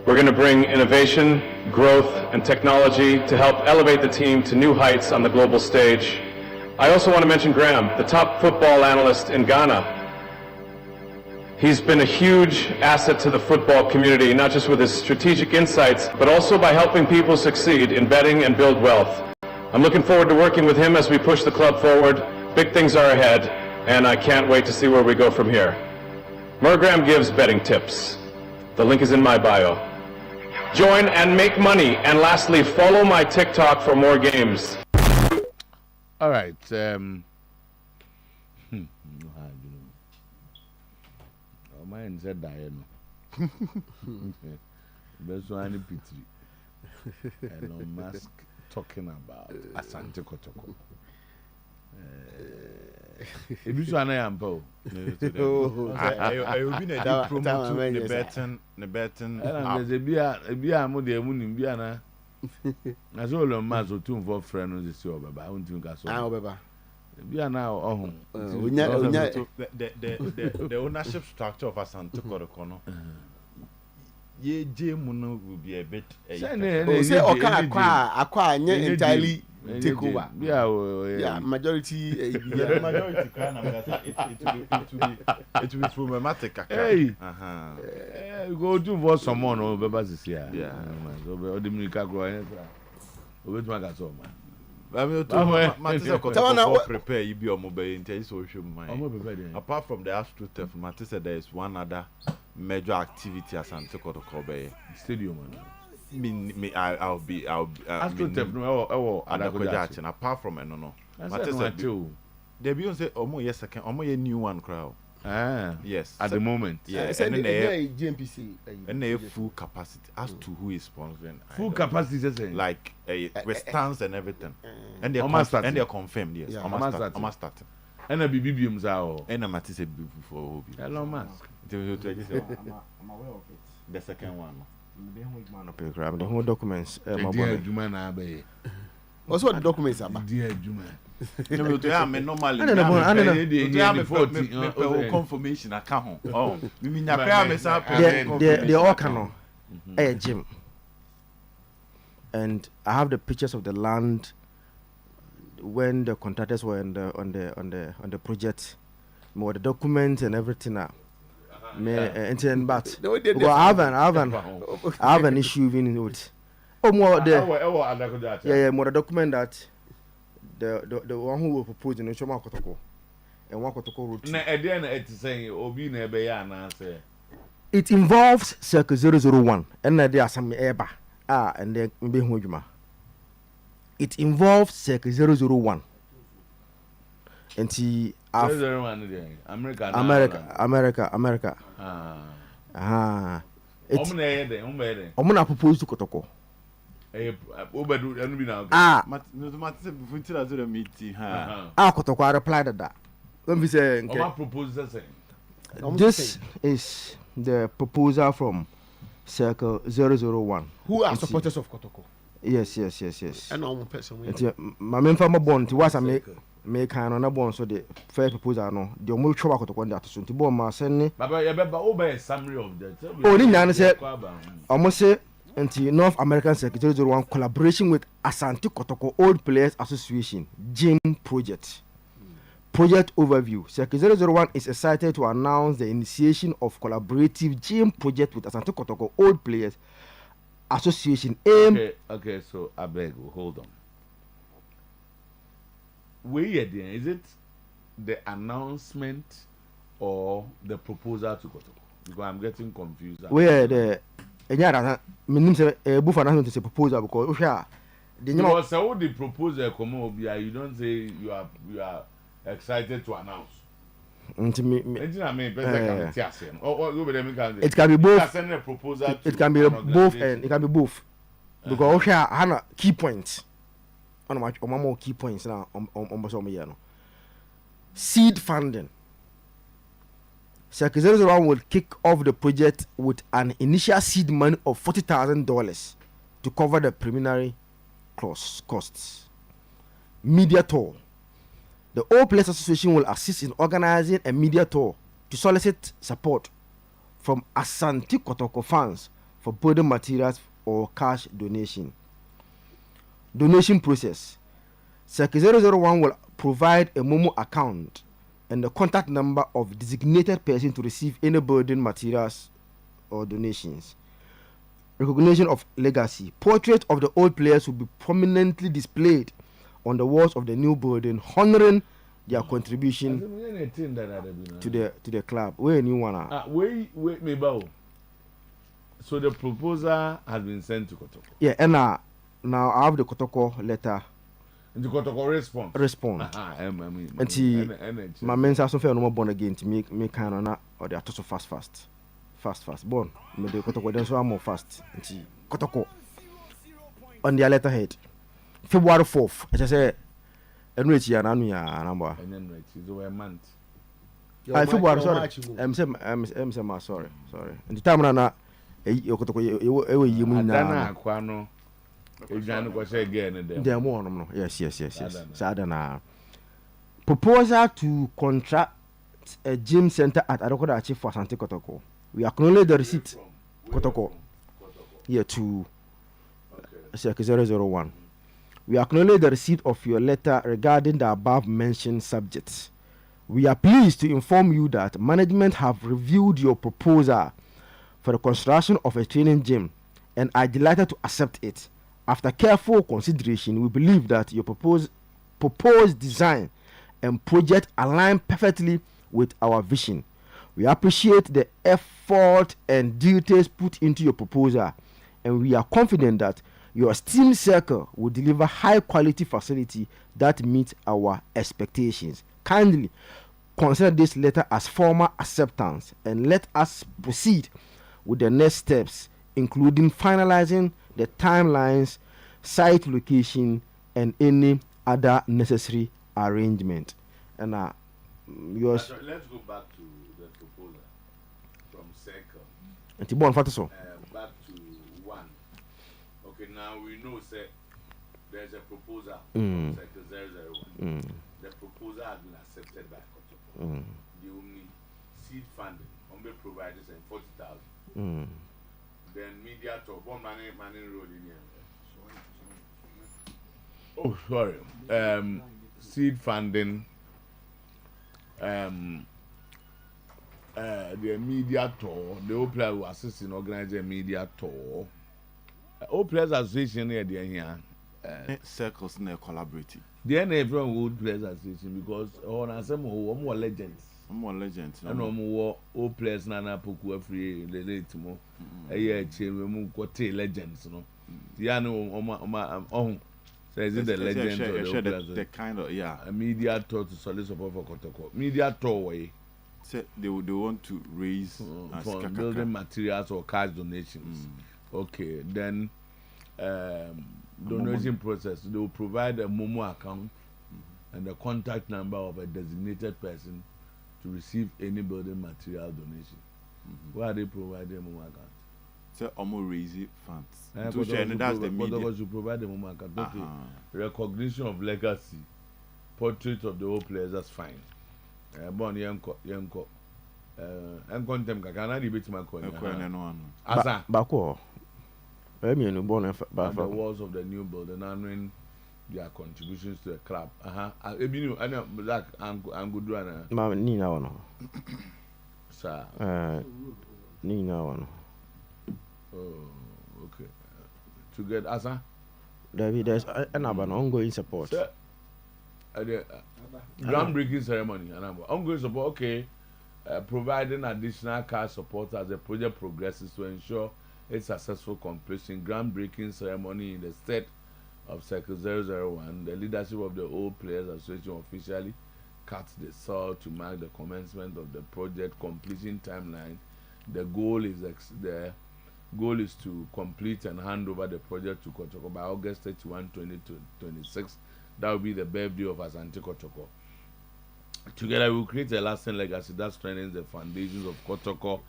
We're going to bring innovation, growth, and technology to help elevate the team to new heights on the global stage. I also want to mention Graham, the top football analyst in Ghana. He's been a huge asset to the football community, not just with his strategic insights, but also by helping people succeed in betting and build wealth. I'm looking forward to working with him as we push the club forward. Big things are ahead, and I can't wait to see where we go from here. Graham gives betting tips. The link is in my bio. Join and make money, and lastly, follow my TikTok for more games. All right. Mine said Diana. There's one pity. And no mask talking about Asante Kotoko. If you saw an ampo, I will be a promo to the betting. There's a beer, Moody, Moon, Biana. As all of Mazo, two for friends, is your baby. I won't think I saw. We are now home. The ownership structure of Asante Kotoko. Ye Muno will be a bit. Say, acquire entirely take over. Yeah, majority. It will be problematic. Hey, go to for someone over Basis here. Yeah, over the Minica growing. Over to Magaso, man. Prepare you be on mobile in social mind. Apart from the Astro Theft, Matissa, there is one other major activity as Asante Kotoko Stadium. I'll be Astro Theft. Apart from it, no. Matissa, the Beyonce almost yes, I can almost a new one crowd. Yes, at the moment. Yeah, and then they GMPC and they have full capacity as to who is sponsoring. Full capacity, like with stands and everything. And they're confirmed. Yes, almost starting. And a BBM Zao. And I'm at a before Elon Musk. I'm aware of it. The second one. The whole documents. Dear Jumana Bay. What's what the documents about? Dear Juman. Normally, I don't know. Confirmation account. Oh, you mean the all canon. A gym. And I have the pictures of the land when the contractors were on the project, more the documents and everything. But I have an issue with it. Oh, more the document that the one who will propose in the Shoma Kotoko and one Kotoko route. It involves Circle 001 and there are some Eba and then Mbehujuma. It involves Circle 001 and see America. Omuna proposed to Kotoko. Kotoko replied that. When we say this is the proposal from Circle 001. Who are supporters of Kotoko? Yes. And I'm a person. My main farmer born to was a make kind on a bone, so the first proposal no. The only trouble Kotoko that to born my son. Over summary of that. Only Nan said, almost say, until North American Secretary 001 collaboration with Asante Kotoko Old Players Association Gym Project. Project overview. Secretary 001 is excited to announce the initiation of collaborative gym project with Asante Kotoko Old Players Association. Okay, so I beg you, hold on. Is it the announcement or the proposal to Koto? Because I'm getting confused. Where the announcement is a proposal because the proposal you don't say you are excited to announce. It can be both. It can be both, and it can be both. Because Hannah key points. On my more key points now on seed funding. Secretary 001 will kick off the project with an initial seed money of $40,000 to cover the preliminary costs. Media tour. The All Players Association will assist in organizing a media tour to solicit support from Asante Kotoko fans for building materials or cash donation. Donation process. Secretary 001 will provide a Momo account and the contact number of designated person to receive any building materials or donations. Recognition of legacy. Portraits of the old players will be prominently displayed on the walls of the new building, honoring their contribution to the club. Where new one? Wait, me bow. So the proposal has been sent to Koto. Yeah, and now I have the Kotoko letter. And the Kotoko response. And my men's also feel no more born again to make kind of that or they are also fast. Born. Me the Kotoko then so I'm more fast. And Kotoko on their letterhead. February 4th, as I say, and reach ya number. And then it's over a month. February, sorry. I'm sorry. And the time na you Yes. Sadana. Proposal to contract a gym center at Arokoda Achieve for Asante Kotoko. We acknowledge the receipt. Kotoko. Here to Secretary 001. We acknowledge the receipt of your letter regarding the above mentioned subjects. We are pleased to inform you that management have reviewed your proposal for the construction of a training gym and are delighted to accept it. After careful consideration, we believe that your proposed design and project align perfectly with our vision. We appreciate the effort and details put into your proposal, and we are confident that your STEAM circle will deliver high quality facility that meets our expectations. Kindly consider this letter as formal acceptance and let us proceed with the next steps, including finalizing the timelines, site location, and any other necessary arrangement. And Yours. Let's go back to the proposal from Circle. And Tibon Fataso. Back to 1. Okay, now we know, say, there's a proposal from Circle 001. The proposal has been accepted by Koto. The only seed funding, only provided 40,000. Then media talk, one money road in here. Oh, sorry. Seed funding. The media tour, the whole players who assist in organizing a media tour. All players association here, circles near collaborative. The everyone would players association because on some more legends. More legends. I know more all players nana poku free the late mo. A year chain we move quote legends, no. Yeah, no, so is it the legends or the kind of a media tour to solicit support for Koto? Media tour way. They want to raise for building materials or cash donations. Okay, then donation process. They will provide a Momo account and the contact number of a designated person to receive any building material donation. Why are they providing a Momo account? So almost raise funds. That's the media. Because you provide the Momo account. Okay. Recognition of legacy, portrait of the whole players. That's fine. Born yanko. Encontem kakana di bit man Asa. Bako. The walls of the new building honoring their contributions to the club. Ebinu, I know black and good runner. Nina one. Sir. Nina one. Oh, okay. To get Asa? There's an ongoing support. Sir, groundbreaking ceremony. Ongoing support, okay. Providing additional cash support as the project progresses to ensure its successful completion. Groundbreaking ceremony in the state of Circle 001. The leadership of the Old Players Association officially cut the saw to mark the commencement of the project completion timeline. The goal is to complete and hand over the project to Kotoko by August 31, 2026. That will be the birthday of Asante Kotoko. Together, we will create a lasting legacy that strengthens the foundations of Kotoko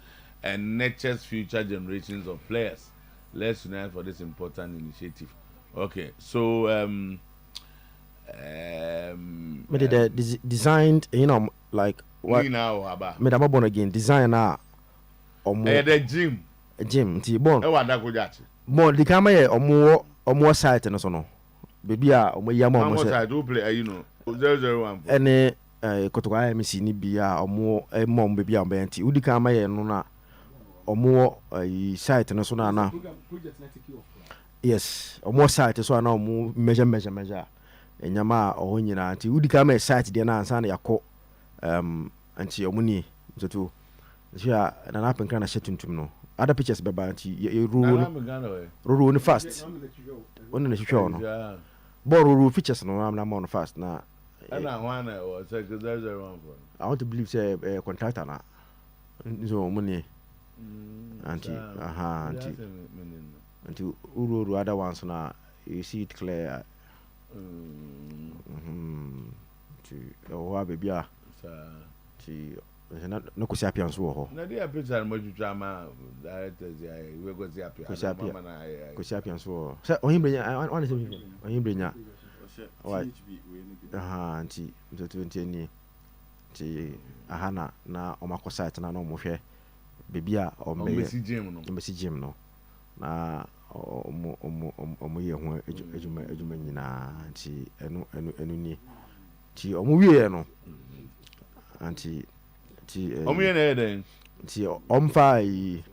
and nurtures future generations of players. Let's unite for this important initiative. Okay, so designed, like what? Made a born again designer. The gym. Gym, born. Born the camera or more site and so on. Baby, or my yamma. I do play, 001. Any Kotoka MC Nibia or more a mom baby and Benty. Udi camera no or more a site and so on. Yes, or more site so I know more measure. And Yama or Honina, until Udi camera site the answer Yako and see your money. The two. Yeah, and I can kind of set into no. Other pictures, Baba, you rule fast. One the show, no. Borrow features, no, I'm not on fast now. I want to believe, say, a contractor now. So money. Until Uru, other ones now, you see it clear. To baby, no Kusapians war. Nadia picture much drama directors. We go Kusapians war. So, on him, I want to bring ya. Why? Auntie, the 20 Ahana na Omako site na no more Bibia or Messi Jim no. Na omuye ho ejuma nyina nti enu ni ti omuye no anti ti omuye na eden ti omfa yi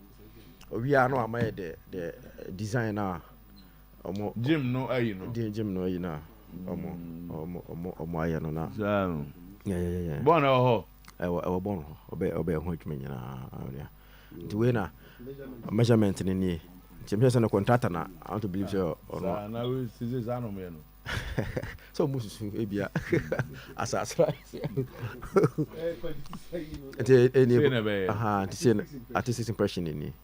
obi ano amaye the designer omo Jim no ayi no Jim no ayi na omo ayi no na yeah born ho e born ho obe ho ejuma nyina nti we na measurement ni Champions and contractor na I want to believe so or not. Now we see this animal. So most ebia as right. Artistic impression in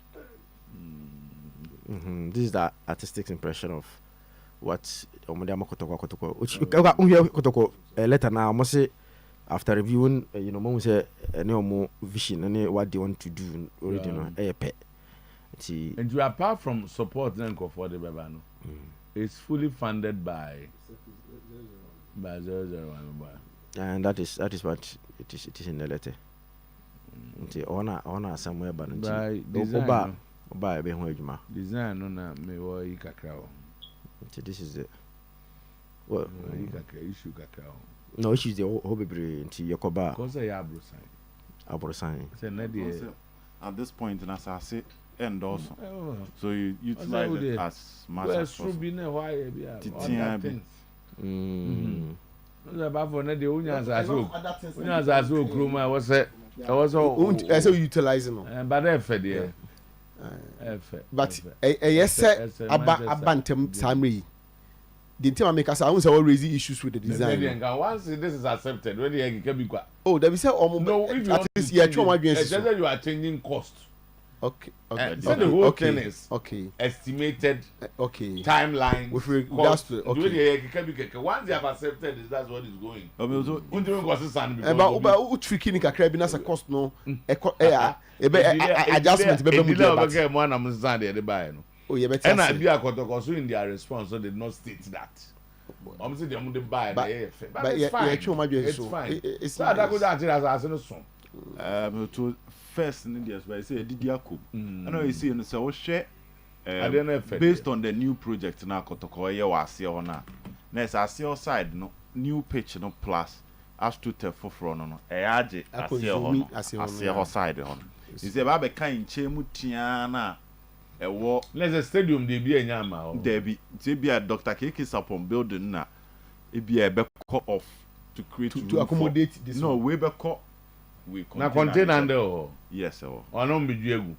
this is the artistic impression of what Omodama Kotoko which Kotoko letter now must say after reviewing, mom say no more vision and what they want to do already a pet. And you apart from support then for the Babano, it's fully funded by 001. And that is what it is in the letter. Honor somewhere but by design design on me or cacao. This is it. Well, issue cacao. No, she's the hobby into Yokoba. Because I abro sign. At this point, and as I say, and also, so you utilize it as much as possible. About for the onions as well, Kruma was it. I was all utilizing them. But I fed yeah. But yes, about Bantam Samri. The time I make us, I was always issues with the design. Once this is accepted, when you can be quiet. Oh, there is no, if you at least you are changing cost. Okay. So the whole thing is estimated timeline with regards to once they have accepted this, that's what is going. About tricky in Kakra as a cost no adjustment and I be a Koto in their response, so they did not state that. Obviously, they want to buy but it's fine. It's fine. It's not that good as a song. To first in India, I say Didiaku. I know you see, and so share based on the new project now, Koto was here on now. Next, I see your side, no new pitch, no plus. As to tell for front, no, I see your side on. You say, Baba kind Chemutiana. Let's a stadium they be a yama. There be a Dr. Keke Sapon building now. It be a back off to create to accommodate this. No, we back we now contain under yes, sir. Or no be Diego.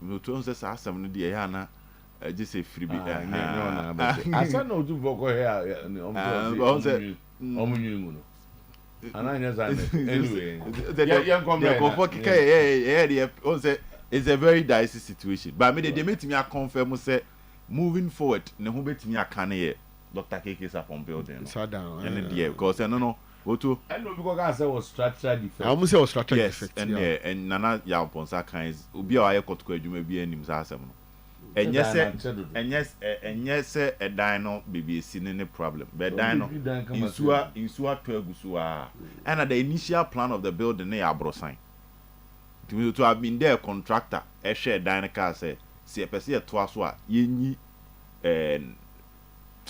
No, to us, 7 day, Hannah. Just a freebie. I said no to vocal here. And I just anyway. It's a very dicey situation. But I mean, they made me a confirm say moving forward, no who bet me a can here. Dr. Keke is up on building. And the because I don't know what to. I know because I said was structural defect. I almost say was structural defect. And Nana Yaponsa kinds will be our court you may be any Msasam. And yes, a dino baby is seeing any problem. But dino in Sua 12 Gusua. And at the initial plan of the building, they are brosine. To have been there, contractor, a share Dynacar say, see a person at Twaswa, ye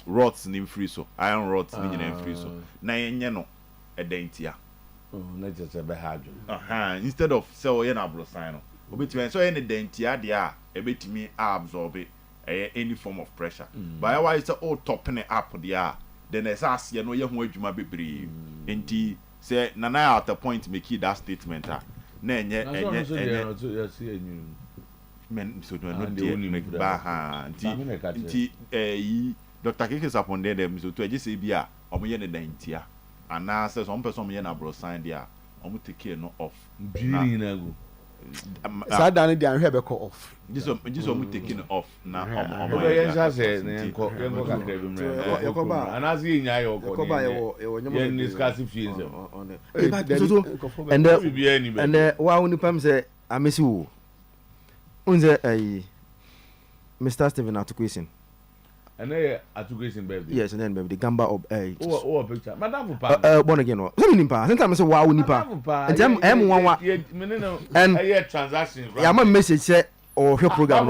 rods in free so, iron rods in free so, Nayano, a daintia. Oh, let's just have a hard. Instead of so yena brosino, between so any daintia, they are a bit me absorb it, any form of pressure. By why it's all topping it up, they are, then as us, you know, young wage my baby. And he say, Nana at the point make that statement. Men so do not make baha. Dr. Keke is upon them, so to just say, Bia, or me and the daintia. And now says one person me and a bro sign there, I'm take care no off. So done it, I have a call off. Just taking off now. And as you know, discussing fees on it. And why only Pam say, I miss you. Unze Mr. Stephen at question. And they are to question baby. Yes, and then baby the gamba of oh picture. Madam born again. Sometimes I say wow nipa. And I transactions. Yeah, my message say or your program.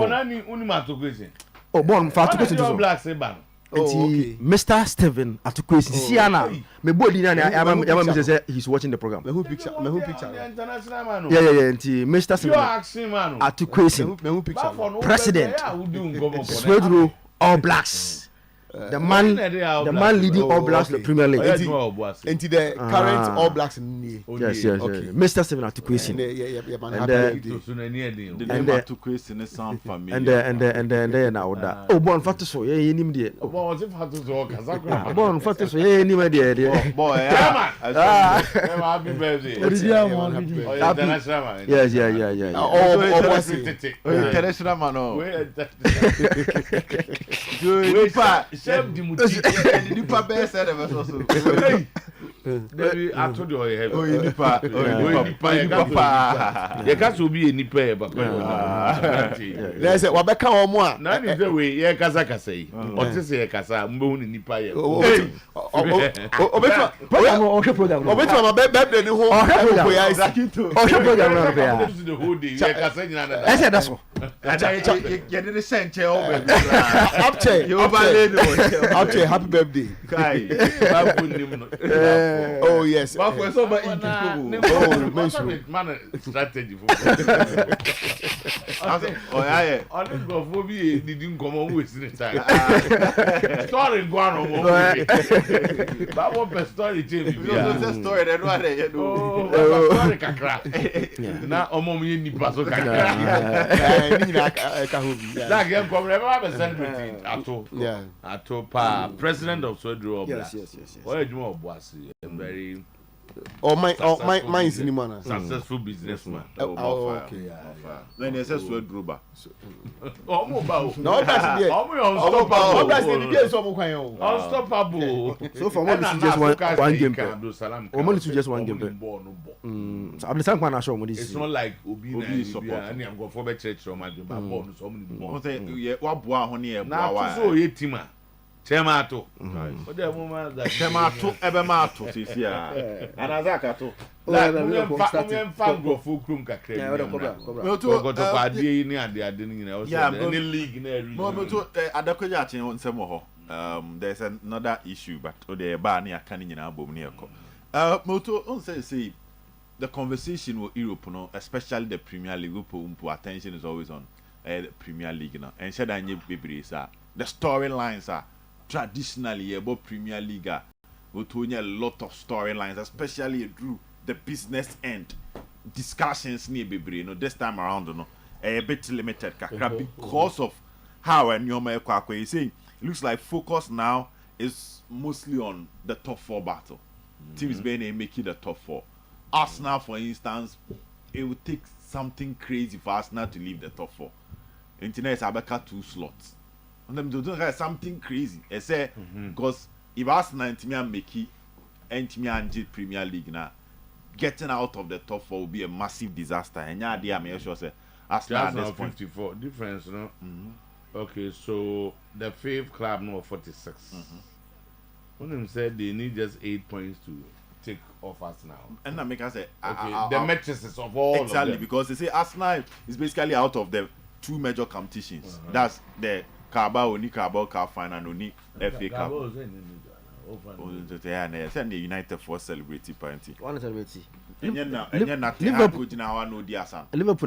Oh, born for to question. Black Seban. Mr. Stephen at question. Siana, me body na I say he's watching the program. Me who picture? International man. Yeah. Mr. Stephen. You asking man. At question. Me who picture? President. Swedro All Blacks. The man leading All Blacks the Premier League. Into the current All Blacks in the yes. Mr. Stephen at question. And then now that. Oh, born fat so yeah, you need it. Born fat so yeah, you need it. Boy, happy birthday. Yes. International man. Chef Dimuti, Nipa best said ever so. Debi I told you heavy. Oh, nipa. You can't be a nipa, but there's a Wabeka Omoa. None is the way, yeah, Kazaka say. Or to say, Kasa, Moon in nipa. Program. My baby, the whole day. I said that's all. Happy birthday. Oh yes. Strategy for didn't come on with time. Story go on. But what story change? Story that one story kakra. Na omo mi ni paso kakra. That game come never have a celebrity ato pa president of Swedro. Yes. Why do you want very mine is in man. Successful businessman. Okay. Then he says Swedro. No, that's unstoppable. So for one, it's just one game. Only to just one game. So I'm the same one I show. It's not like Obi support. And I'm going for the church or my bonus. Now, so ye tima. Chemato. Chemato ebemato sisia. Anazakato. Like fan go full cream kakre. No to adie ni ade ni na also any league na region. No to adakoja achen nsem ho. There's another issue but the ba na aka ni nyina abom na ekọ. Moto on say the conversation with Europe no, especially the Premier League, attention is always on the Premier League now. And said the storylines are traditionally about Premier League. We told a lot of storylines, especially through the business end. Discussions near Bibri, this time around, a bit limited because of how and your is saying it looks like focus now is mostly on the top 4 battle. Teams being making the top 4. Arsenal, for instance, it would take something crazy for Arsenal to leave the top 4. Internet is about 2 slots. And them don't have something crazy. I say because if Arsenal and Timmy make it, and Timmy and Premier League now, getting out of the top 4 will be a massive disaster. And yeah, they are sure say Arsenal at this point 54 difference, no. Okay, so the 5th club no 46. When them said they need just 8 points to take off us now. And that make us say the matrices of all exactly of them. Because they say Arsenal is basically out of the 2 major competitions. That's the Carabao Cup final and only FA Cup. The United for celebrating party. One celebrity. Liverpool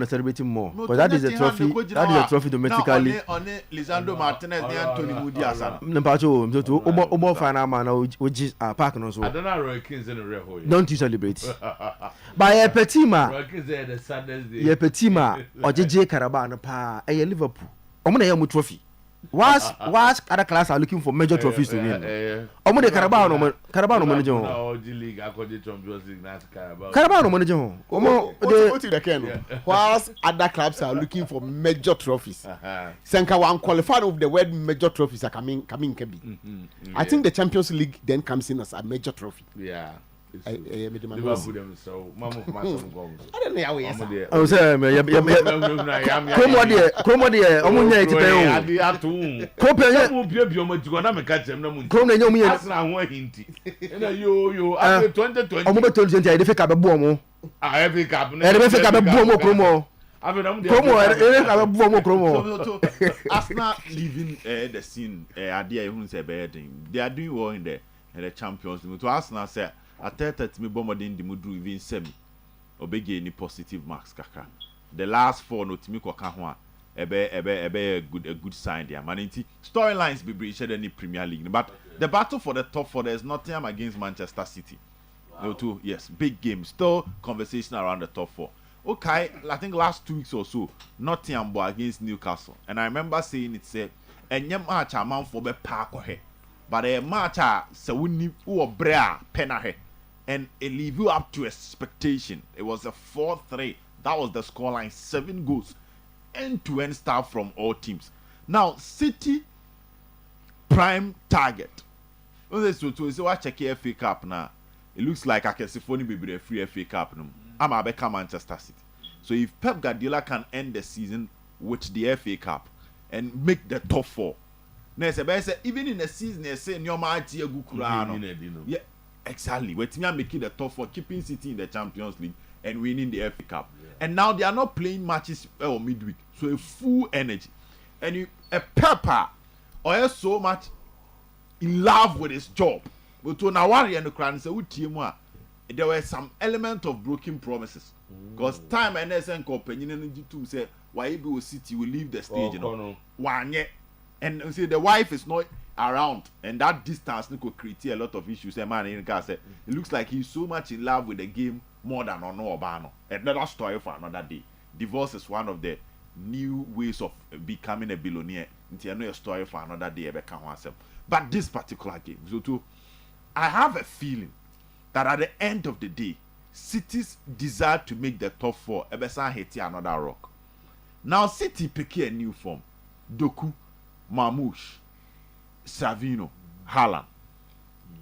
are celebrating more because that is a trophy. That is a trophy domestically. On Lisandro Martinez and Anthony Mudiasa. Omo final man which is park no so. I don't know Roy Kings in the real. Don't you celebrate? By a petima. Roy Kings the Saturday. Ye petima or JJ Carabao no pa. Liverpool. Omo na yam trophy. Was other class are looking for major trophies to win. Omo de Carabao no manager. No, the league according to Champions League na Carabao. Carabao no manager. Omo de whilst other clubs are looking for major trophies. Senka one qualified of the word major trophies are coming kebi. I think the Champions League then comes in as a major trophy. Yeah. Liverpool them so mama for some goals. I don't know how we I was saying Komo de omunya etipe o. Kope ye mo bia mo jigo na me ka chem na mo. Komo na nyomu ye Arsenal ho hinti. Na yo after 2020. Omo be 2020 ai de fake be buo mo. FA Cup. E de fake be buo mo Komo. Komo e ka be buo mo Komo. Arsenal leaving the scene ade e hu say be they are doing well in the Champions League. To Arsenal say Ateta me bomodin di mudru even semi obege any positive marks kaka. The last 4 no timi kwaka ho a ebe a good sign there. Maniti storylines be breached any Premier League. But the battle for the top 4 there's Nottingham against Manchester City. No two, yes, big game. Still conversation around the top 4. Okay, I think last 2 weeks or so, Nottingham against Newcastle. And I remember saying it said enyem match a man for be park he. But a match se woni wo brea pena he. And it live you up to expectation. It was a 4-3. That was the scoreline. 7 goals. End-to-end start from all teams. Now, City prime target. So what check FA Cup now? it looks like I can see funny baby the free FA Cup. No, I'm a become Manchester City. So if Pep Guardiola can end the season with the FA Cup and make the top 4, even in the season they say yeah, exactly. With me making the top 4, keeping City in the Champions League and winning the FA Cup. Yeah. And now they are not playing matches midweek, so a full energy. And a Pepper or so much in love with his job. But to now worry and the crown say there were some element of broken promises. Because time and SN company to say why be City will leave the stage, you know. One year. And say the wife is not around, and that distance could create a lot of issues. A man in the said it looks like he's so much in love with the game more than Obano. Another story for another day. Divorce is one of the new ways of becoming a billionaire. It's a story for another day. But this particular game, so I have a feeling that at the end of the day, City's desire to make the top 4 Ebesa hit another rock. Now City pick a new form. Doku, Mamouche, Savino, Haaland.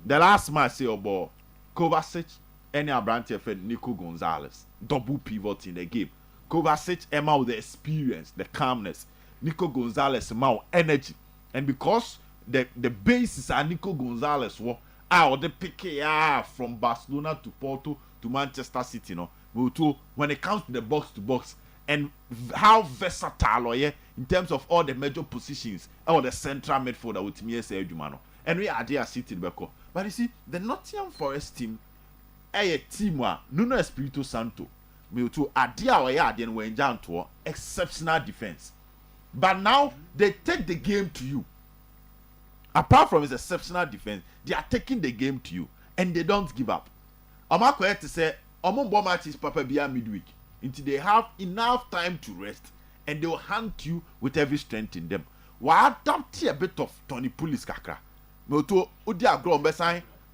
The last match say about Kovacic, any Abrante fed Nico Gonzalez. Double pivot in the game. Kovacic Emma with the experience, the calmness. Nico Gonzalez Emma energy. And because the basis are Nico Gonzalez out the PKR from Barcelona to Porto to Manchester City, no. When it comes to the box to box and how versatile in terms of all the major positions or the central midfielder with me say Jumano. And we are there City Beko. But you see, the Nottingham Forest team a team Nuno Espirito Santo to adia or ya then when to exceptional defense. But now they take the game to you. Apart from his exceptional defense, they are taking the game to you and they don't give up. I'm going to say, Omon matches Papa Bia midweek until they have enough time to rest and they will hunt you with every strength in them. Why adapt a bit of Tony Pulis kakra? Moto Udia grow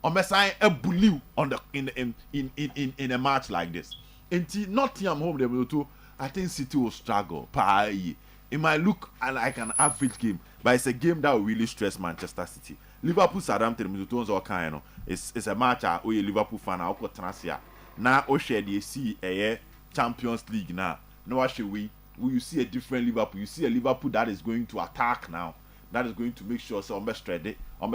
on a bully on the in a match like this. Until Nottingham home they will do. I think City will struggle. It might look like an average game, but it's a game that will really stress Manchester City. Liverpool Southampton it's a match where Liverpool fan are now they see a Champions League now. No actually we see a different Liverpool. You see a Liverpool that is going to attack now. That is going to make sure so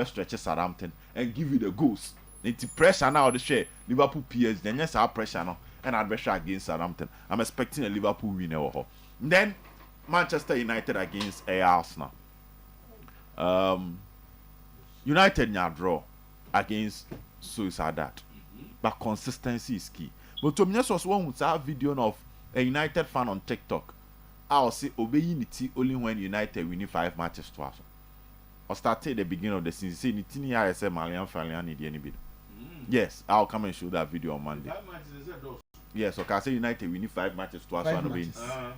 stretch Southampton and give you the goals. It's pressure now the share Liverpool PSG. Then yes, our pressure now and adventure against Southampton. I'm expecting a Liverpool winner. Then Manchester United against Arsenal. United now draw against Suicide, but consistency is key. But to me, this was one with our video of a United fan on TikTok. I'll say obey unity only when United winning 5 matches to us. Or started at the beginning of the season. Say Nitini ISM Malian Falian need any bit. Yes, I'll come and show that video on Monday. 5 matches is that those? Yes, okay. I say United winning 5 matches to us.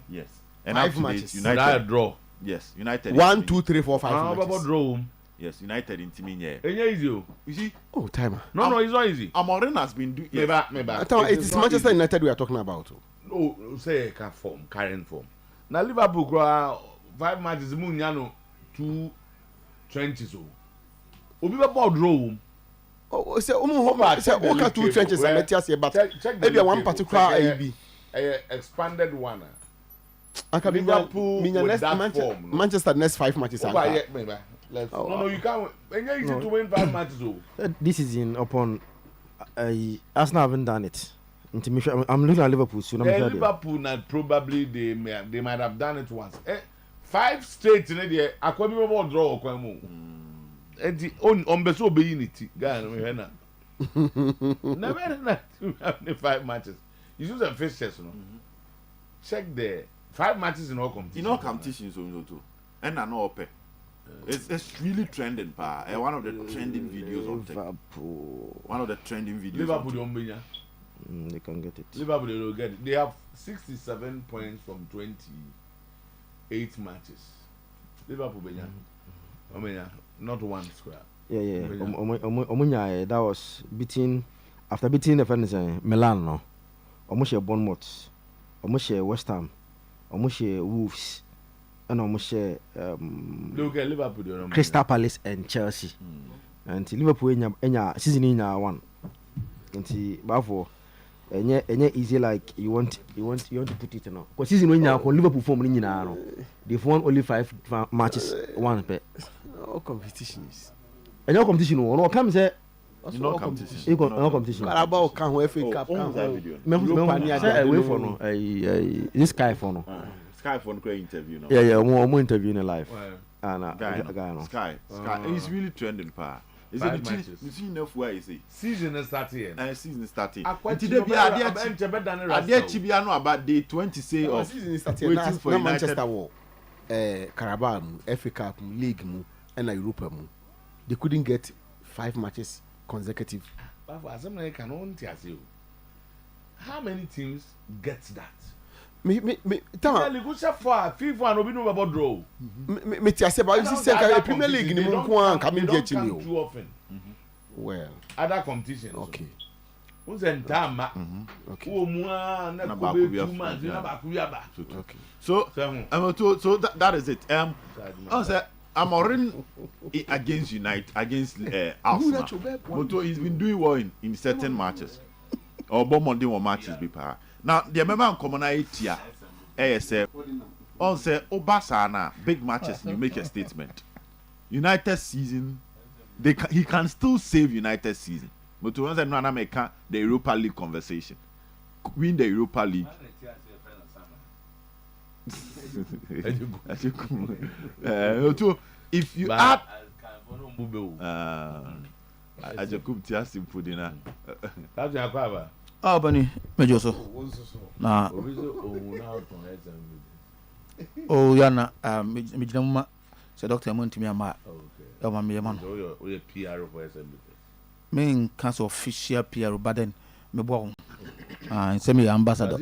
Yes. And 5 matches. United that draw. Yes, United. 1, 2, 3, 4, 5 matches. Draw. Yes, United in team here. Easy. You see? Oh, timer. No, it's not easy. Amorim has been doing. Maybe. It is Manchester United we are talking about. No, say current form. Now Liverpool 5 matches, Munyano 2 trenches. Obi ba ball draw. Oh, say okay 2 trenches and let us say but maybe one particular AB. Expanded one. Liverpool Manchester next 5 matches. No, you can't. It's easy to win 5 matches. This is in upon Arsenal haven't done it. I'm looking at Liverpool soon. Liverpool probably they might have done it once. 5 straight in there. I can't remember draw or on beso be unity. Never have 5 matches. You use a fixtures, no. Check there. 5 matches in all competitions. In all competitions, too. And I know pay. It's really trending, one of the trending videos on TikTok. One of the trending videos. Liverpool don't be. They can get it. Liverpool they will get it. They have 67 points from 28 matches. Liverpool not one square. Yeah. Omunya that was after beating the friends Milan no. Omushare Bournemouth. Omushare West Ham. Omushare Wolves. And Omushare look at Liverpool Crystal Palace and Chelsea. And Liverpool enya season in one. nti bafo enye easy like you want to put it no because season when you Liverpool form ni nyina no they've won only 5 matches one per all competitions enye competition no come say no competition Carabao can ho FA Cup can away for no this Sky for no Sky for no interview no yeah mo interview in live and guy no Sky he's really trending pa. Is it the team enough where is it? Season is starting. Season is starting. Today be Adie no about day 20 say of season is starting waiting for Manchester war. Carabao, FA Cup, League mu and Europa mu. They couldn't get 5 matches consecutive. How many teams get that? Me FIFA no be no about draw. Me tia say but you say Premier League ni mo nko an come dey chile o. Too often. Well, other competitions. Okay. Who's entama? Okay. O mu na ko be 2 months na ba ku ya ba. Okay. So that is it. I say I'm already against United against Arsenal. Moto he's been doing well in certain matches. Or Monday or matches be pa. Now, the member commonality say on say Obasana big matches you make a statement. United season he can still save United season. But to answer no make the Europa League conversation. Win the Europa League. If you add Ajakum Tiasi Pudina. That's your cover. Bani mejoso na yana mejina mma se doctor mo ntimi ama e ma me man o PR for SMB me cancel official PR baden me bo se me ambassador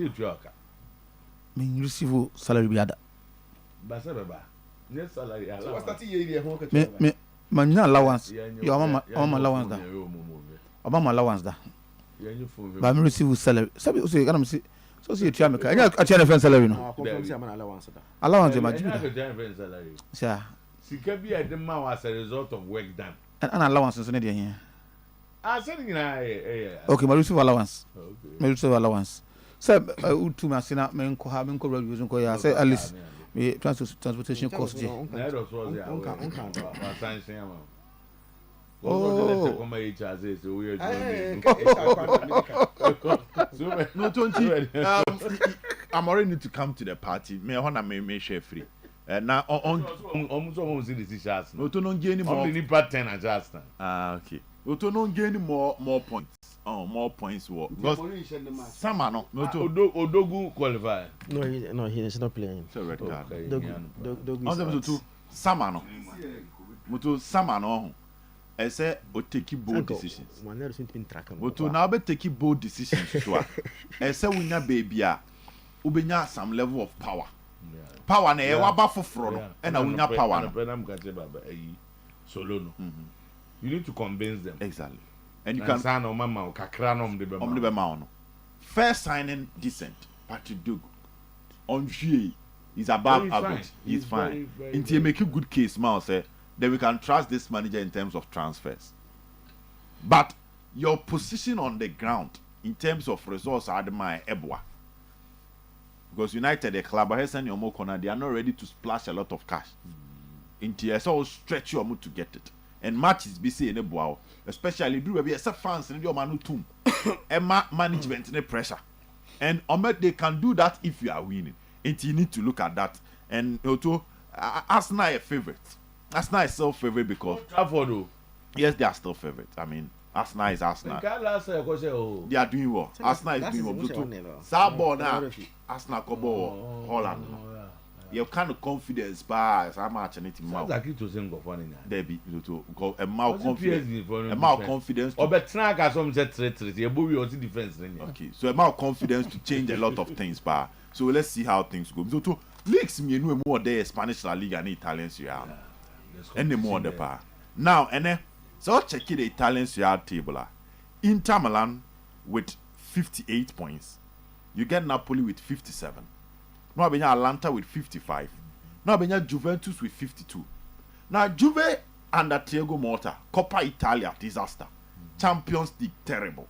me receive salary bi ada ba net salary allowance so start year ho ka me manya allowance yo mama allowance da obama allowance da but me receive salary sabi o say kana me so see try me ka anya atia na friend salary no allowance ma jibi da sha sika bi adema as a result of work done and allowance so ne dey here said okay me receive allowance me receive allowance say utu me asina me nko ha me nko reviews nko ya say at least me transportation cost je I'm already need to come to the party. Me wanna me share free. Now on see the t-shirts. No to no gain more. Only part 10 adjust. Okay. No to no gain more points. More points what? Because Sama no to Odogu qualify. No, he is not playing. So red card. Dogu. To Sama no. Moto Sama no. I say o take bold decisions. Moto now be take bold decisions so. I say we nya baby a ubenya some level of power. Power na e wa ba foforo no e na we nya power no. Solo no. You need to convince them. Exactly. And you can sign on mama kakra no de be ma no. First signing decent. Patrick Doug on G is above average. He's fine. Until make a good case man say then we can trust this manager in terms of transfers. But your position on the ground in terms of resource admire Ebwa. Because United, the club, they are not ready to splash a lot of cash. Into so stretch your mood to get it. And matches be saying Ebwa, especially do be fans in your manu tomb. And management and pressure. And they can do that if you are winning. And you need to look at that. And Otuo, Arsenal a favorite. Arsenal is still favorite because yes, they are still favorite. I mean, Arsenal is Arsenal. They are doing well. Arsenal is doing well. Sabo now, Arsenal Kobo Holland. You have kind of confidence, but I'm actually more. Debbie, a more confidence. Or better, I some defense. Okay, so a more confidence to change a lot of things, but so let's see how things go. So to leagues, me know more there Spanish La Liga and Italian Serie A. Any more the power. Now, and then so check the Italian Serie A table. Inter Milan with 58 points. You get Napoli with 57. Now we have Atalanta with 55. Now we have Juventus with 52. Now Juve under Thiago Motta, Coppa Italia disaster. Champions League terrible.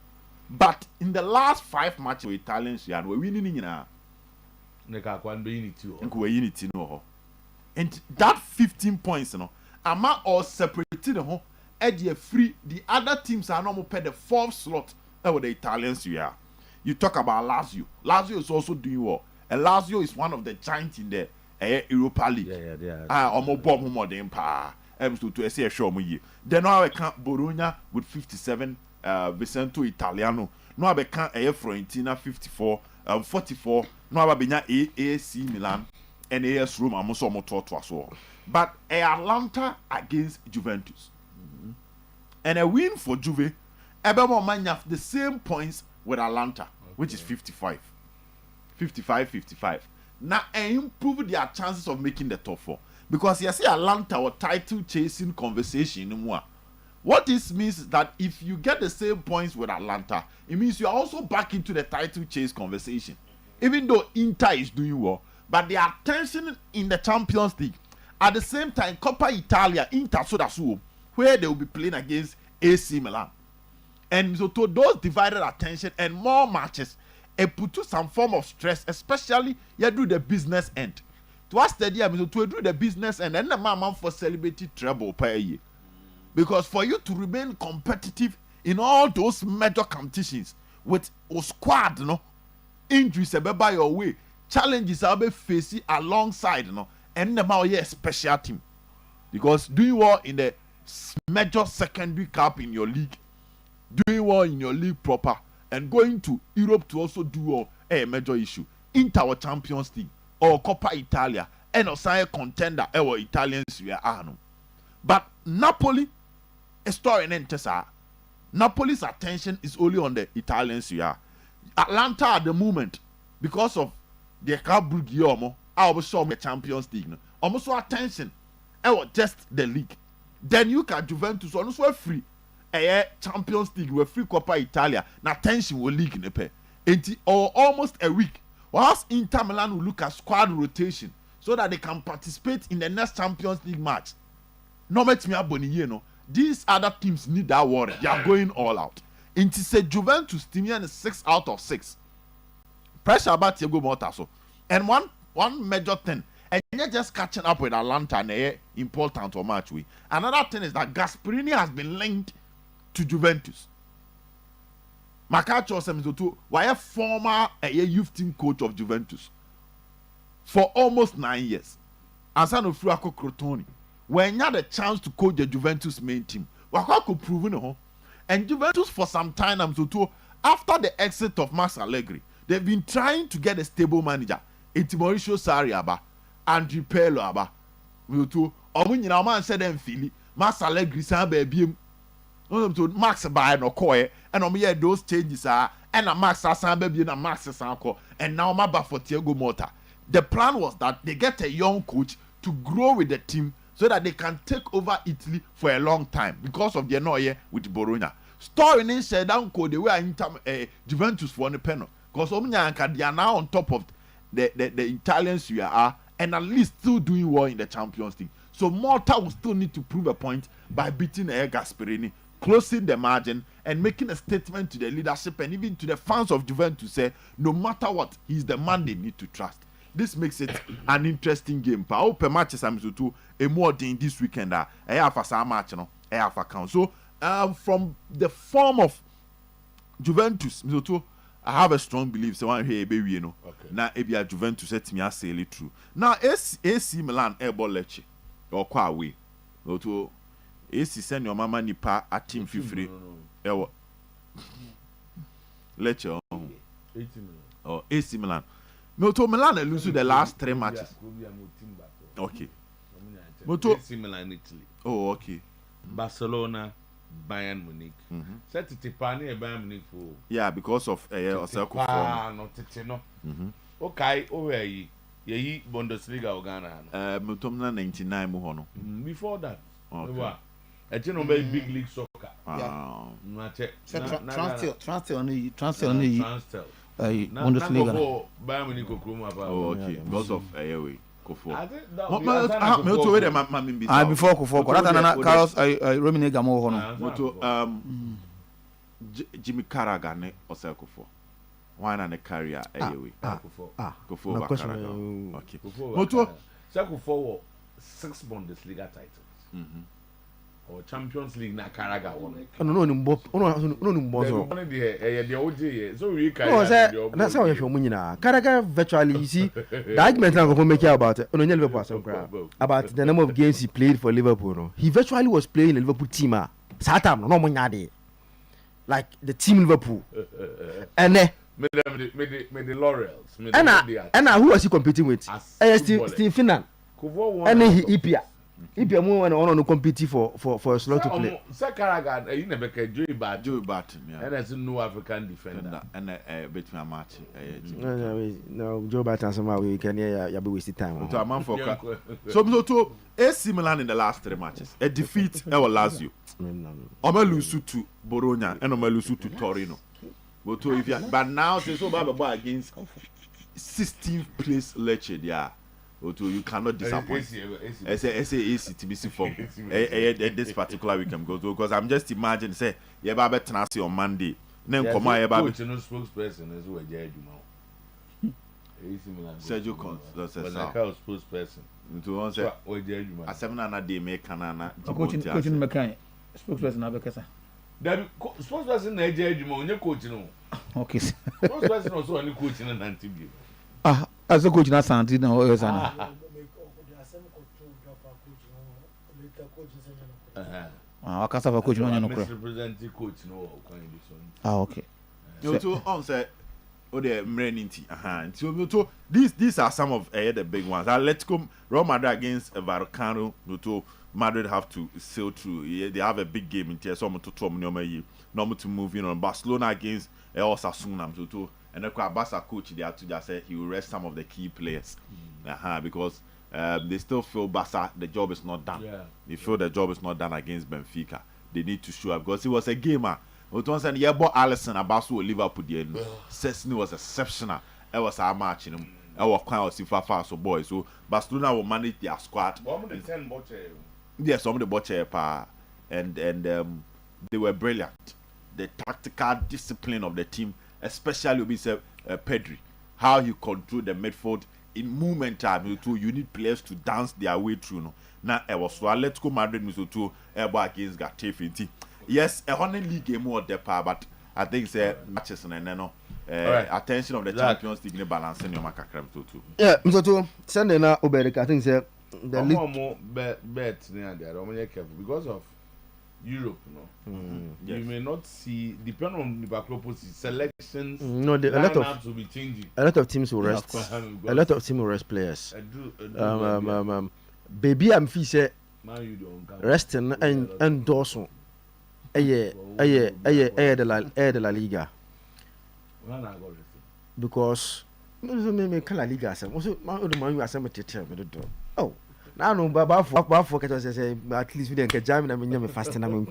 But in the last 5 matches with Italians, we're winning now. Unity no. And that 15 points, you know, ama all separated ho. Free. The other teams are not pay the 4th slot with the Italians. You talk about Lazio. Lazio is also doing well. And Lazio is one of the giants in the Europa League. Almost bomb more than pa. To say show me. Then now I can't Bologna with 57. Vicento Italiano. No I can't Fiorentina 54. 44. No I benya AC Milan and AS Roma. I'm also more as well. But Atalanta against Juventus. And a win for Juve. Ebemo man have the same points with Atalanta, which is 55. 55. Now improve their chances of making the top 4. Because you see Atalanta or title chasing conversation no more. What this means is that if you get the same points with Atalanta, it means you are also back into the title chase conversation. Even though Inter is doing well, but their attention in the Champions League. At the same time, Coppa Italia, Inter so where they will be playing against AC Milan. And so to those divided attention and more matches, it put to some form of stress, especially you do the business end. To us the idea, so to do the business end, and the man for celebrity treble per year. Because for you to remain competitive in all those major competitions with a squad, you know, injuries by your way, challenges are be facing alongside, you know, and the man special team. Because doing well in the major secondary cup in your league, doing well in your league proper, and going to Europe to also do well a major issue. Inter our Champions League or Coppa Italia and also contender our Italians we are. But Napoli, a story in Tessa. Napoli's attention is only on the Italians we are. Atlanta at the moment, because of the Cabrugiomo, I will show me Champions League. Almost attention, just the league. Then you can Juventus also free. Champions League we free Coppa Italia. Na tension will league in the pay. Or almost a week. Whilst Inter Milan will look at squad rotation so that they can participate in the next Champions League match. No make me aboni you know. These other teams need that water. They are going all out. It is a Juventus team and 6 out of 6. Pressure about Thiago Motta so. And one major thing, and you're just catching up with Atalanta and important or match we. Another thing is that Gasperini has been linked to Juventus. Makacho Semizotu, why a former youth team coach of Juventus for almost 9 years. Ansano Fruako Crotoni. When you had a chance to coach the Juventus main team, Wakako proven no. And Juventus for some time, after the exit of Max Allegri, they've been trying to get a stable manager. It's Mauricio Sarri aba, Andri Pirlo aba. Omunyina man said them Philly, Max Allegri san baby. Max buy no koe, and those changes are, and a Max san baby and a Max sanko, and now my for Thiago Motta. The plan was that they get a young coach to grow with the team so that they can take over Italy for a long time because of the annoyance with Bologna. Story in said down code they were in Juventus for the penal because they are now on top of the Italians we are and at least still doing well in the Champions League. So Malta will still need to prove a point by beating Gasperini, closing the margin and making a statement to the leadership and even to the fans of Juventus say no matter what, he's the man they need to trust. This makes it an interesting game. Pa open matches I'm to a more than this weekend. I have a some match, no. I have a count. So from the form of Juventus, I have a strong belief. So one here, baby, you know. Okay. Now, if you are Juventus, let me say it true. Now, AC Milan airball Lecce or qua away. To AC send your mama nipa at team 50. No. Lecce. 80 million. Oh, AC Milan. Moto Milan lose the last 3 matches. Okay. Moto AC Milan Italy. Oh, okay. Barcelona, Bayern Munich. Set it Tipani Bayern Munich for. Yeah, because of Osaka form. No Titino. Okay, over ye Bundesliga Ghana. Moto Milan 99 muhono. Before that. Okay. A general big league soccer. Transfer only. Bundesliga. Oh, okay. Because of away. Before Kofo, that Carlos Romine Gamo. Jimmy Carragher ne Osekofo. Why not the carrier anyway? Kofo Carragher. Okay. Otuo Sekofo 6 Bundesliga titles. Or Champions League na Carragher won. No mbozo. So we can. No, that's how you feel nyina. Carragher virtually, you see, the argument I'm going to make about Liverpool about the number of games he played for Liverpool. No? He virtually was playing the Liverpool team. Satam no money. Like the team Liverpool. And made the laurels. And who was he competing with? Steve Finnan. And he Ipia mo na ono no compete for a slot to play. Carragher, you never can Joey Barton, and as a new African defender and between a match. No, Joe Barton somehow we can be wasting time. To a man for so AC Milan in the last 3 matches. A defeat our Lazio. Omelusu to Bologna and Omelusu to Torino. But now it's so bad against 16th place Lecce there. You cannot disappoint. I say AC to be form. This particular weekend go to because I'm just imagining say you better transfer on Monday. Then come on, you better. Spokesperson is who Sergio Cons. That's a spokesperson. To answer, a 7 and day make canana. Coaching mechanic. Spokesperson Abekasa. Then spokesperson Nigeria, you coaching. Okay. Spokesperson also only coaching and anti. As a coach, not Santi, no, or Sana. I can't have a coach on your representing coach. No, okay. You two answer. Oh, they're raining tea. So, these are some of the big ones. Let's go. Real Madrid against Vallecano. Madrid have to sail through. They have a big game in here. So, I'm to move in on Barcelona against Osasuna. And the Barca coach they have to just say he will rest some of the key players, because they still feel Barca the job is not done. Yeah. They feel the job is not done against Benfica. They need to show up because it was a gamer. But said yeah, but Alisson about Liverpool the end. Sesni was exceptional. It was our match in him. I was quite fast so boys. So Barcelona will manage their squad. Yes, some of the botcher and they were brilliant. The tactical discipline of the team. Especially with Pedri, how he controlled the midfield in movement time. You need players to dance their way through. No? Now, was so let's go Madrid to against Getafe. Yes, a honey league game more the power, but I think say matches and then attention of the Champions League balancing your macacram too. Yeah, Mr. Sunday now, Oberek, I think say the league bet near there. Because of Europe, you may not see, depending on Liverpool selections. No, a lot of will be changing. A lot of teams will rest. A lot of teams will rest players. Baby, I'm say resting and Dawson. The La Liga. Because me La Liga. Oh. Now no, but for say at least we didn't get jam and I'm fasting. I'm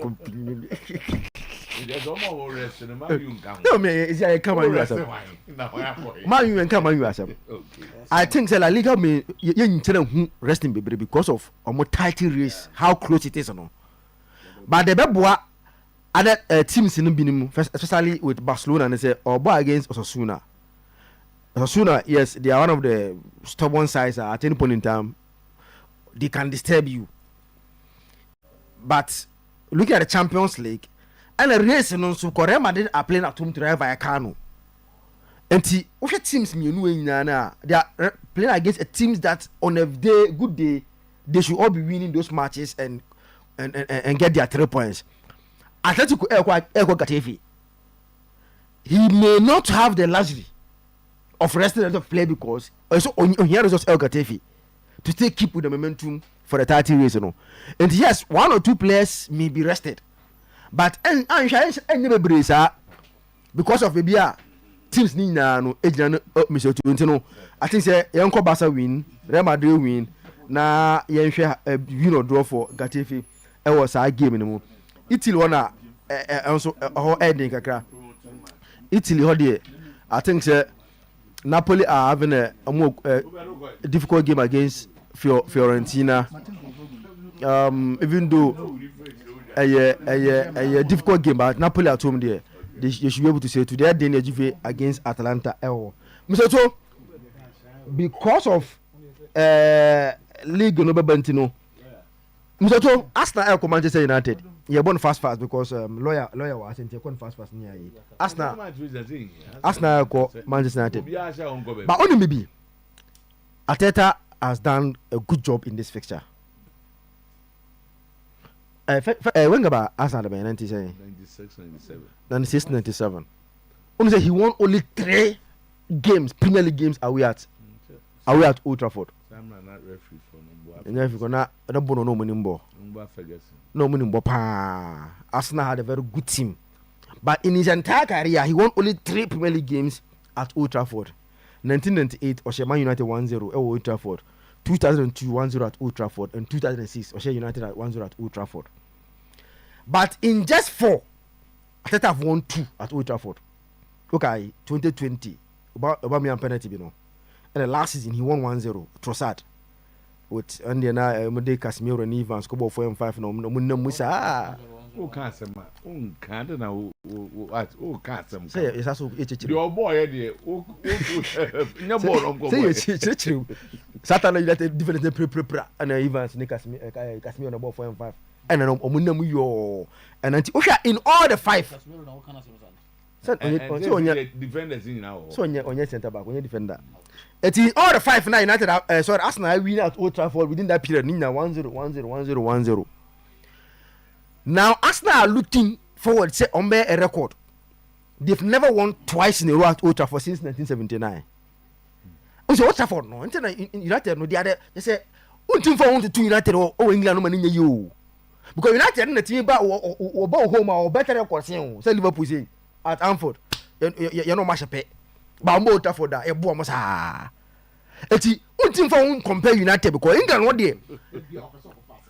no, me come on, you and come on, you I think La Liga me you resting baby because of a more title race, how close it is or no. But the Beboa other teams in the minimum, especially with Barcelona, and they say or boy against Osasuna. Osasuna, yes, they are one of the stubborn sides at any point in time. They can disturb you. But looking at the Champions League, and the race and so Real Madrid are playing at home to Vallecano. And what teams me they are playing against a teams that on a good day they should all be winning those matches and get their 3 points. Atletico Getafe, he may not have the luxury of resting of play because also on here is just El Getafe to still keep with the momentum for the 30 race, And yes, 1 or 2 players may be rested, but because of maybe teams need no I think say Yanko Barca win, Real Madrid win, na win or draw for Getafe. It was a game anymore. Italy wanna also ending kakra. Italy holiday. I think say Napoli are having a more difficult game against Fiorentina. Even though a difficult game, but Napoli at home there. they should be able to say today they Juve against Atalanta. Mr. Cho, because of league no bentino. Mr. Cho, Arsenal come Manchester United. You born fast because lawyer was in fast near you. Arsenal go Manchester United. But only maybe Arteta has done a good job in this fixture. When about Arsenal 96, 97. Only say he won only 3 games, Premier League games away at Old Trafford. Arsenal had a very good team, but in his entire career he won only 3 Premier League games at Old Trafford. 1998 Oshema United 1-0 at Old Trafford, 2002 1-0 at Old Trafford, and 2006 Oshema United at 1-0 at Old Trafford. But in just 4 Arteta have won 2 at Old Trafford. Okay, 2020 Aubameyang penalty, you know, and the last season he won 1-0 Trossard with and then Mode Casemiro and Evans scored 4 and 5 no Musa. Who can't say now? Who can't say? Say it's also your boy there. No more. Say it's true. Saturday that different and Evans Casemiro on the ball 4 and 5 and then Omunamu and in all the 5. So defenders in now. So on your centre back, on your defender. It is all the 5 now United. Sorry, Arsenal win at Old Trafford within that period. 1-0. Now Arsenal are looking forward say on a record. They've never won twice in a row at Old Trafford since 1979. So Old Trafford no, United no. They say until for 1-2 United or England no money you. Because United in the team ba or home or better record say Liverpool say at Anfield. You know match pay. But Old Trafford da e bo mo sa. Eti until for compare United because England what dey.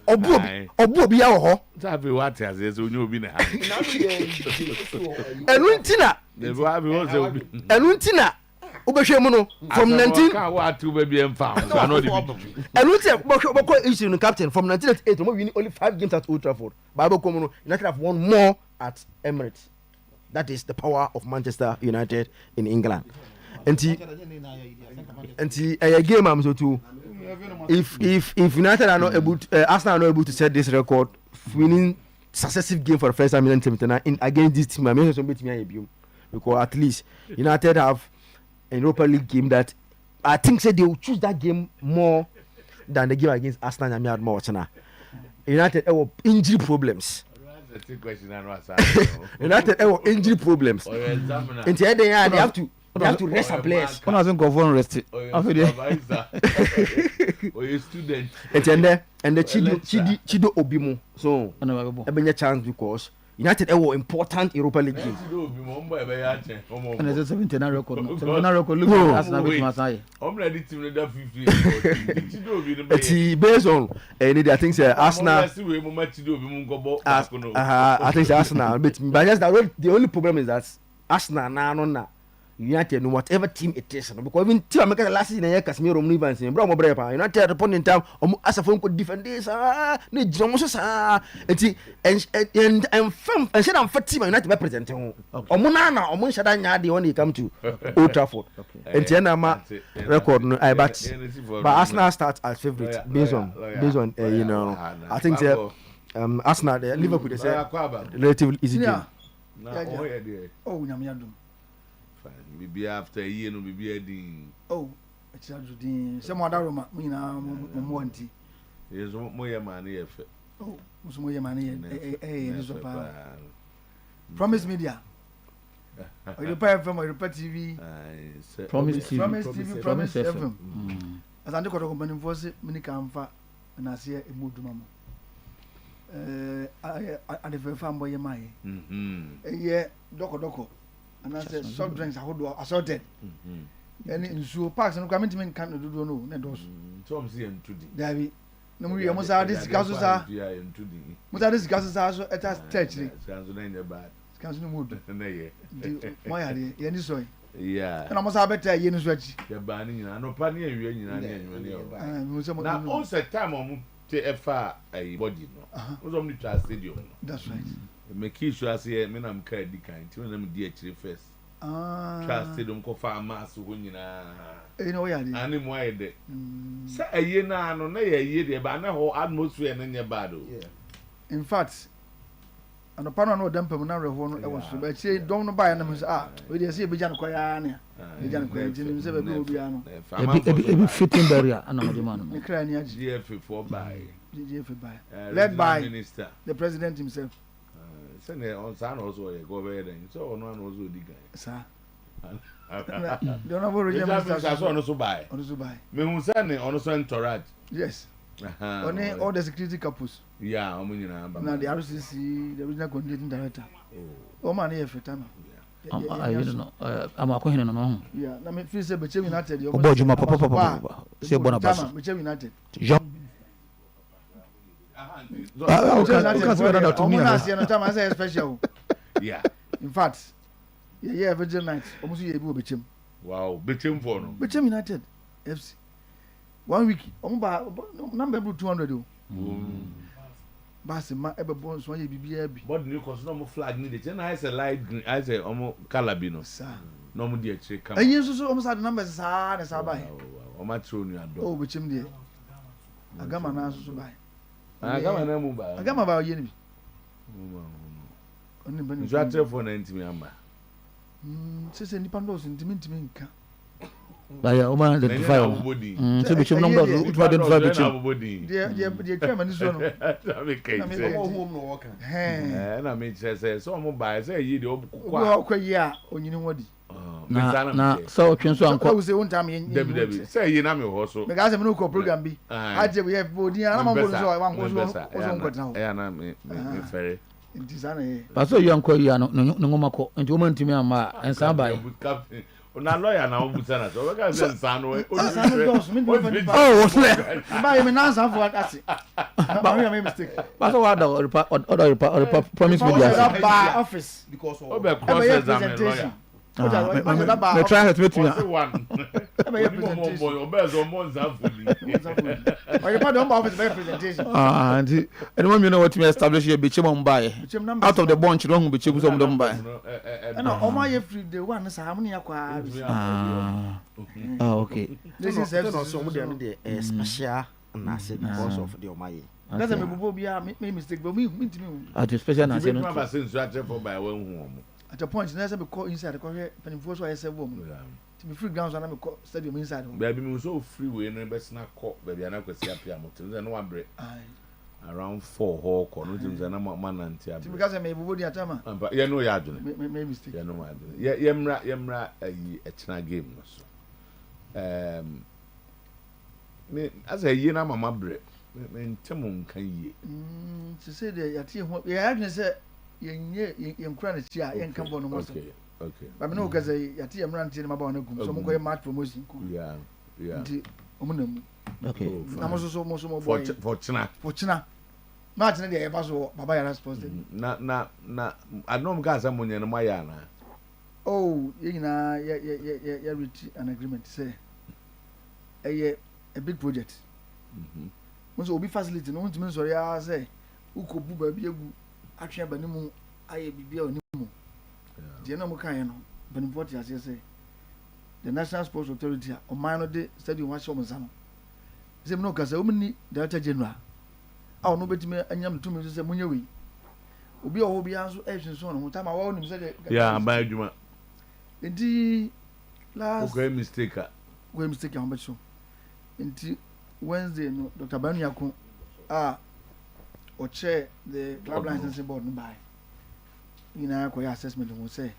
Obu obi ya ho. Sabi what as is onyo obi na ha. Enuntina. Enuntina. Obehwe mu no from 19 ka wa tu ba bi emfa. Enuntina boko issue no captain from 1988 we win only 5 games at Old Trafford. Bible come no United have won more at Emirates. That is the power of Manchester United in England. And a game I'm so too. If United are not able to, Arsenal are not able to set this record, winning successive game for the first time in 1979 against this team, I mean, because at least United have a Europa League game that I think say they will choose that game more than the game against Arsenal and more. United have injury problems. United have injury problems. And they have to rest a players. When I was going to rest it. Or a student. And the Chido Obimo. So, I have a chance because United have important Europa League game. And there's a 79 record. 79 record. Look at Arsenal with Masai. I'm ready to read that 50. Based on I think Arsenal. I think Arsenal. But just the only problem is that Arsenal now. United no whatever team it is because even team America last season here Casemiro Evans bro mo brave pa United at the point in time asafo ko defend this na jiro so sa enti and fam and say am for team United be present ho omo na omo nshada nya de when they come to Old Trafford enti na ma record no but Arsenal starts as favorite based on you know I think Arsenal Liverpool they say relatively easy game oh nyam maybe after a year no be a ding. Oh, it's a ding. Some other room, me now, Monty. There's more money. Oh, what's more money? Promise Media. You pay from my TV. Promise TV, Promise FM. As I look at the company for many camphor, and I see a mood mamma. I never found by your mind. Yeah, Doko. And I said, soft drinks are assorted. And in zoo parks and coming to me can't do no. Tom see him today. Davy, no, we almost are these gases are. What are these gases are so at us church? Sounds in your bad. Sounds no mood. My idea, any soy. Yeah. And I must have better yen stretch. You're banning, I know Panny and you. Now, also time on TFR a body. Was only to stadium. That's right. me kishu ase me na mka di kan ti na me di akire first trust them ko fa mass ho nyina no ya di ani mo ayede sa aye na no na ya aye de ba na ho atmosphere na nye bad o in fact ano pano no dem pam na reho no e wo so ba chi dom no ba ya na me we dey say be jan ko ya na be jan ko ya jini se be be obi ano ebi fitting barrier ana mo man me kra ni aji GF4 by led by minister the president himself say ne on san also ye go be den so ono an also diga sa the honorable minister so ono so buy me hu say ne ono so entourage yes oni all the security couples yeah omo nyina ba na the RCC the regional coordinating director o man ye fetama I don't know am akohene no ho yeah na me feel say Bechem United o bojuma papa say bona basa Bechem United Jean yeah in fact yeah Virgin night almost you be Bechem wow Bechem for no Bechem United FC 1 week ba number 200 o basi ma ebe bon so ye bibia bi but new cause no mo flag ni de na I say light green I say omo color bi no sa no mo de akire kam ayin so omo sa the numbers sa na sa bai o ma tro nu ado o Bechem de agama na so bai agama na mu ba agama ba ye ni bi oni bani jo atelefone na ntimi amba se nipa ndo so ntimi nka baya o man identify o se Bechem number o to identify Bechem de chairman ni so no na me kai say o home no work na me say so mo ba say yi de o kwa o kwa yi a onyini wodi na so twen so anko o se won tam yen debi say yi na me ho so me ga say me no ko program bi aje we have body na ma go so wan go so o nko tan ya na me fere nti sana ye paso yi anko yi no ngoma ko nti o man timi ama ensa bai na lawyer na obuta na so we ka say nsano we o ba ye me na san for ase ba me mistake paso wa da or promise me that bar office because o be cross examine lawyer me try to meet me one be presentation o be so mo nzafuli o ye pa don ba office be presentation and anyone you know what me establish here Bechem on buy out of the bunch don't Bechem so don buy na o ma ye free the one sa am ya kwa okay this is so mo de special na say because of the omaye that's me bobo bia me mistake but me ntimi at special na say no ba say nsu atre for by when hu omo at a point na say be call inside ko here penifo so I say wo mo to be free grounds na me call stadium inside baby me so free we no be sna call baby ana kwesi apia mo tin no one break around 4 ho ko no tin na man nanti abi because me bobo di atama ye no ya adwene me mistake ye no ma adwene ye mra ayi echina game no so me as a ye na mama bre me ntemu nkan ye to say the yati ho ye adwene say yenye yenkura na chi a yenka bo no mo so okay ba me no ka say yati ye mra ntie na ba na gum so mo ko ye match promotion ko yeah nti omo na mu okay na mo so mo boy for china match na dey ba so baba ya response na anom ga sa mo nyane maya na oh ye nyina ye reach an agreement say a big project mo so obi facility no ntimi so ya say ukobu ba bi egu atwe ba ni mu aye bibia oni mu je na mo kan no bani vote ya say the National Sports Authority o man no de stadium wa show mo sa no se mo no ka say o mni director general a no betimi anyam tumi so say munye we obi o bi anso ehwin so no ta ma wa onim say yeah ba adwuma enti last okay mistake am bet so enti Wednesday no Dr. Banu Yakun o chair the club licensing board no by ina ko assessment won say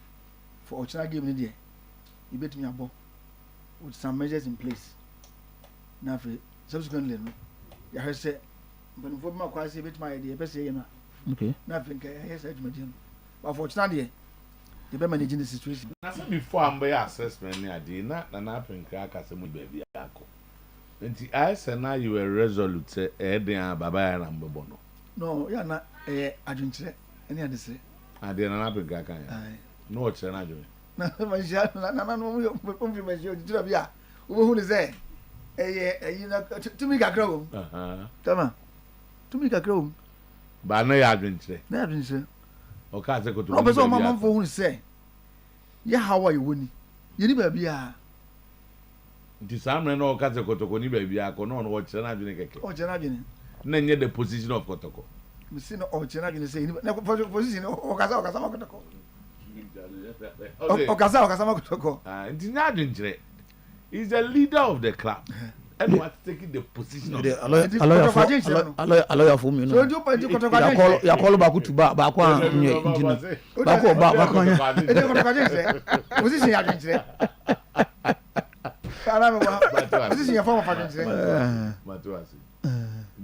for ochina game ni there you bet me abo with some measures in place na fe subsequently no ya he say but for me kwa say bet my dey person na okay na fe nka ya say adwuma dey but for ochina there you be managing the situation na say before am be assessment ni ade na fe nka aka say mu ba bia akọ nti I say na you were resolute den baba ya na mbebo no ya na adwuntire ene ade se ade na fe nka kan ya no o chere na adwun na ma sha na no mo fi ma sha dira bia wo hu ni say na tumi kakra wo tama tumi kakra wo ba na ya adwuntire na adwuntire Okay, say Koto. No person mama for who say. Yeah, how are you winning? You need baby ah. Nti samre no okay say Koto ni baby akọ no wo kire na adwene keke. O kire na adwene. Na nye the position of Koto. Me see no o kire na adwene say na position o kasa Koto. O kasa Koto. Ah, nti na adwene kire. He's the leader of the club. And what's taking the position of the allow for me. So ya call back to back one. Position ya adwene. Position ya form of adwene. Matuasi.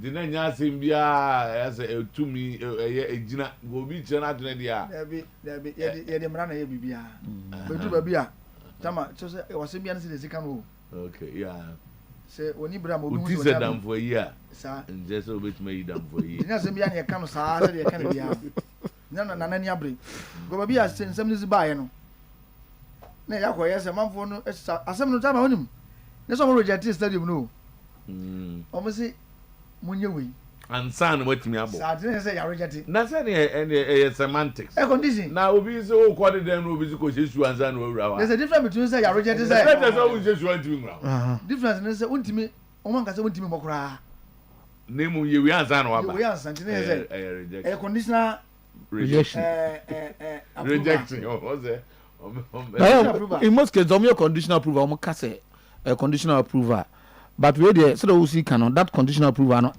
Dina nya simbia as a to me ejina go bi kire na adwene dia. Dabi ye de mra na ye bibia. Bedu ba bia. Tama so say was bia na say the second o. Okay, yeah. Say oni bra mo bi hu so dam for year. Sa. Nje so bit me dam for year. Dina say bia na ye kan sa say ye kan bia. Na nani abre. Go ba bia say nsem ni ziba ye no. Na ya ko ye say manfo no asem no tama onim. Na so mo reject stadium no. O mo say munye we. Ansan watimi abo. Sa dina say ya reject. Na say e semantics. E condition. Na obi say o kwade dem no obi say ko jesu ansan no wura wa. There's a difference between say ya reject say. There's a difference jesu antimi wura. Difference na say untimi o man ka say untimi mokora. Name ye we ansan no waba. We ansan dina say. Reject. E conditional rejection. Rejection. What's it? In most cases, your conditional approval, I'm say a conditional approval. But we there, so we see canon that conditional approval no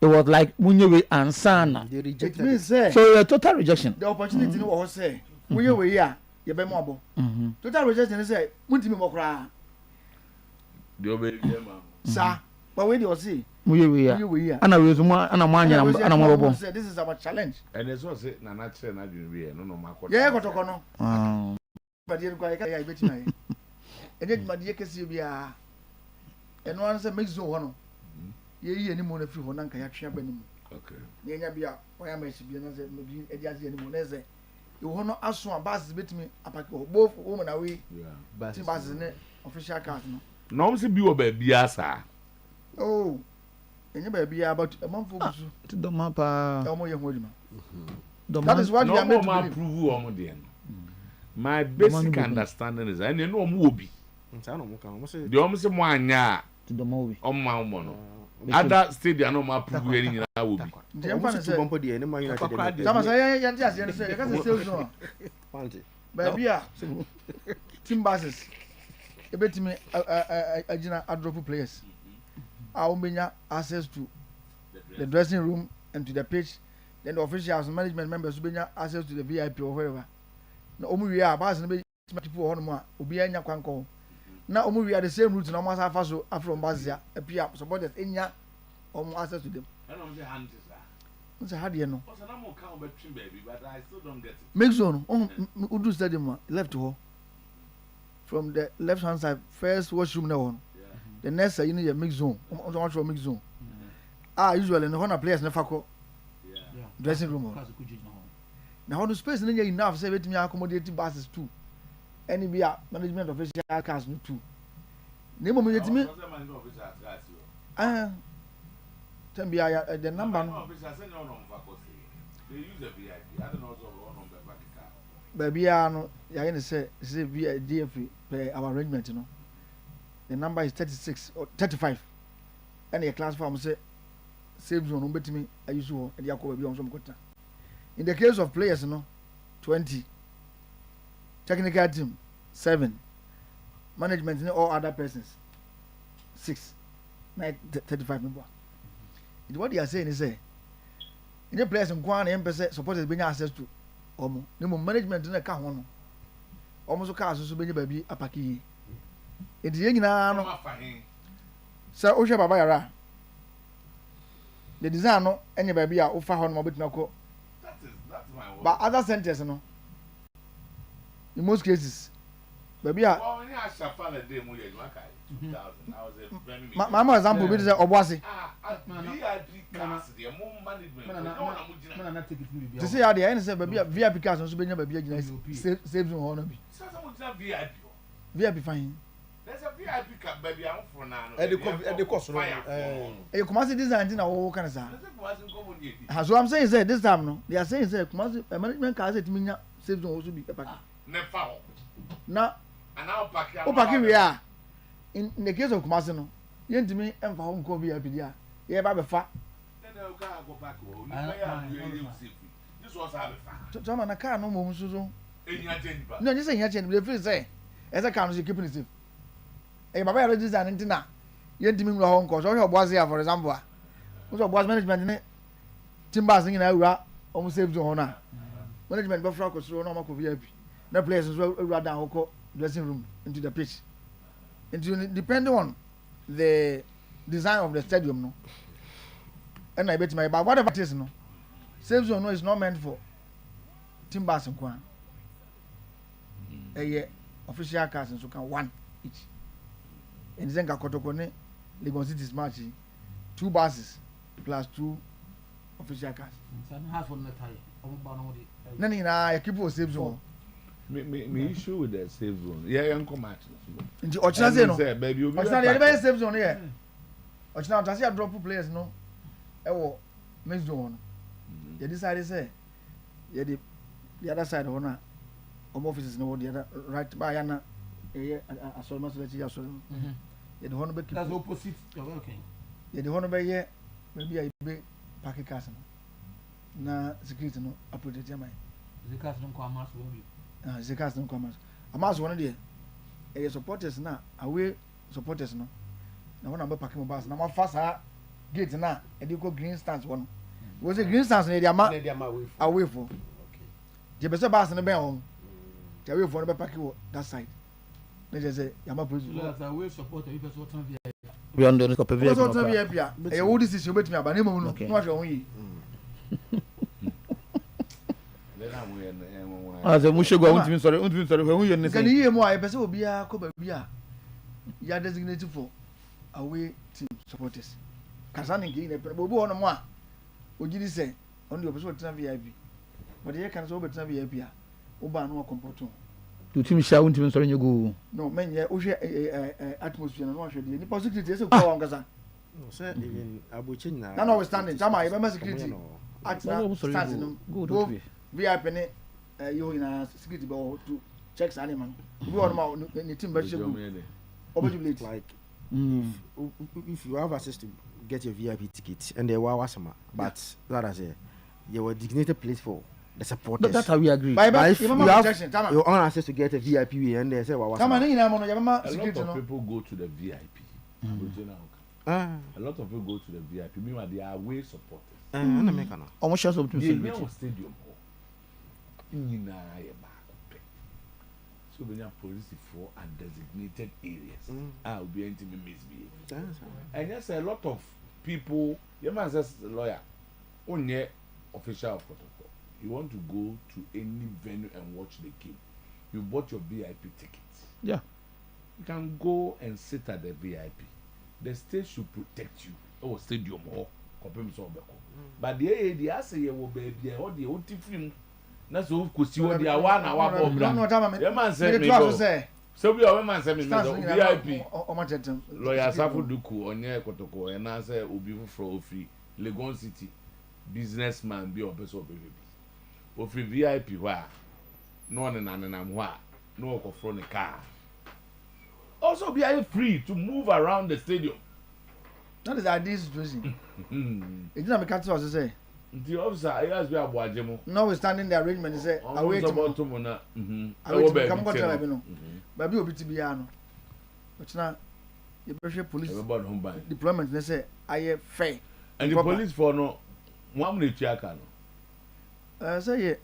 it was like munyewe and sana. They rejected. It means say so a total rejection. The opportunity no was say munyewe ya ye be mo abo. Total rejection say muntimi mo kra. The obey them. Sir, but we dey see munyewe ya. Ana we zumo ana mwanya ana mwabo. This is our challenge. And it's what say na natural na dwun we no makọ. Yeah, Kotoko no. But you go ya beti na ye. Enye ma de kesi bia. Eno an say make zone ho no. Ye yi ani mo na fi ho na nka ya twa ba ni mu. Okay. Ye nya bia o ya ma shi bia na say no bi e dia ani mo na say e ho no aso a bus betimi apake ho both woman away. Yeah. Ti bus ne official cars no. No say bi wo ba bia sa. Oh. Enye ba bia about a month focus. To do mapa. E mo ye ho adwuma. That is what we are meant to approve omo de no. My basic understanding is and no omo obi. Nsa no mo kan mo say. De omo say mo anya to do mo obi. Omo no. Other stadium no ma approve any nyina obi. Dem fa say bompo de ni man United. Sama say yan ti ase say ka say sales no. Panty. Ba bia team bases. E betimi agina adrop players. A omenya access to the dressing room and to the pitch. Then the officials and management members omenya access to the VIP or whatever. Na omu wi a base no be people ho no mo a obi anya kwanko. Na omu wi the same route na omo afa so from Bazia appear supporters enya omo access to them. And on the hand is how do you know? Also, I'm count between baby, but I still don't get it. Make zone. Udu stadium left to her. From the left hand side, first washroom now on. The next you need a mix zone. Watch for mix zone. Usually in the corner players never call. Dressing room. Now the space in enough say let me accommodate buses too. Any be management official cars no too. Name me let me. Tell me the number. They use a VIP. I don't know what number back. Baby, no, you say via DF per our arrangement, you know. The number is 36 or 35. And a class form say save zone bet me I use you and Yako be on some quota. In the case of players, you know, 20. Technical team 7. Management and all other persons 6. 35 member. What they are saying is say in the players in Kwan and supporters being access to omo ne mo management na ka ho no omo so ka so benye baby apaki e di nyina no sa o hwe baba yara the design no enye baby a o fa ho no mo betima ko that's my word but other centers no in most cases baby a well when I shafa the day mo ye no aka 2000 I was a very mama example be say oboase VIP cars the mo management to say how they say baby VIP cars so benya baby agina save zone ho no bi so some VIP VIP fine there's a VIP ka baby am for na no e de cost no Kumasi design na wo kan sa ha so I'm saying say this time no they are saying say Kumasi management ka say timinya save zone also be pack ne fa ho na ana o pack we are in the case of Kumasi no yentimi emfa ho nko VIP dia ye ba be fa na o ka go pack o ni ba ya you save this was how be fa so na car no mo so enya jeniba no you say enya jeniba free say esa car no say keep it safe e baba ya design ntina yentimi ngro ho nko so he oboase ya for example a so oboase management ne timbers ngina awura o save zone ho na management be fra ko so na ma ko VIP na players so awura dan ho ko dressing room into the pitch into depending on the design of the stadium no and I bet my but whatever it is no save zone no is not meant for timbers nkwa official cars so can one each and then Koto ne Lagos City's match 2 buses plus 2 official cars nani na ya keep save zone me issue with the save zone yan come match nti ochina say no baby obi ochina dey be save zone here ochina tasi a drop players no e wo mix zone they decided say the other side ho home offices no the other right by yana asolma so that asolma the hono be keep that's opposite okay the hono be here maybe I be parking cars na security no appreciate am the cars no come mass we the cars no come mass one there supporters na away supporters no na one be parking bus na ma fast gate na e dey go green stands one was a green stands na dey ama away for okay the best bus na be on the away for no be parking that side na just say yama police so away supporter you person turn VIP we on the copy VIP so turn VIP e wo decision betimi aba na mo no no wa hwe won yi aze mu shego untimi sorry hu ye ne say kan yi mu a e pese obi a ko ba bi a ya designate for away team supporters kasani ngi ne pe obi wono mo a ogidi say on the opposite turn VIP but ye kan so be turn VIP a oba no comporto to team sha untimi sorry nyego no menye o hwe atmosphere no hwe de ni positivity say ko wan kasa no say even abochi na no we standing chama e be security at na standing go VIP ne you in security be to checks animal we want ma ni team be shegu obejulate like if you have access to get your VIP ticket and there was some but that I say you were designated place for the supporters. That's how we agree. But if you have your own access to get a VIP and they say what was a lot of people go to the VIP. A lot of people go to the VIP. Meanwhile, they are away supporters. Almost just up to stadium. So many police for and designated areas. Will be intimate misbehaving. And yes, a lot of people. Your man says lawyer, only official of Koto. You want to go to any venue and watch the game. You bought your VIP tickets. Yeah. You can go and sit at the VIP. The state should protect you. Oh, stadium or but the I say you will be or the old film. That's all because you are the one hour. Your man said me. So we are man said me VIP. Lawyer Safu Duku on your Kotoko and I say Ubi for free Legon City businessman be or person baby. Ofri VIP wa no one nanam wa no go from the car. Also be free to move around the stadium. That is ideal situation. It didn't make us say. The officer I ask be aboajemo. No we standing the arrangement he say away to na. Away to come go tell me no. Baby obi ti bia no. But now the pressure police deployment they say I fair. And the police for no one minute aka no. Say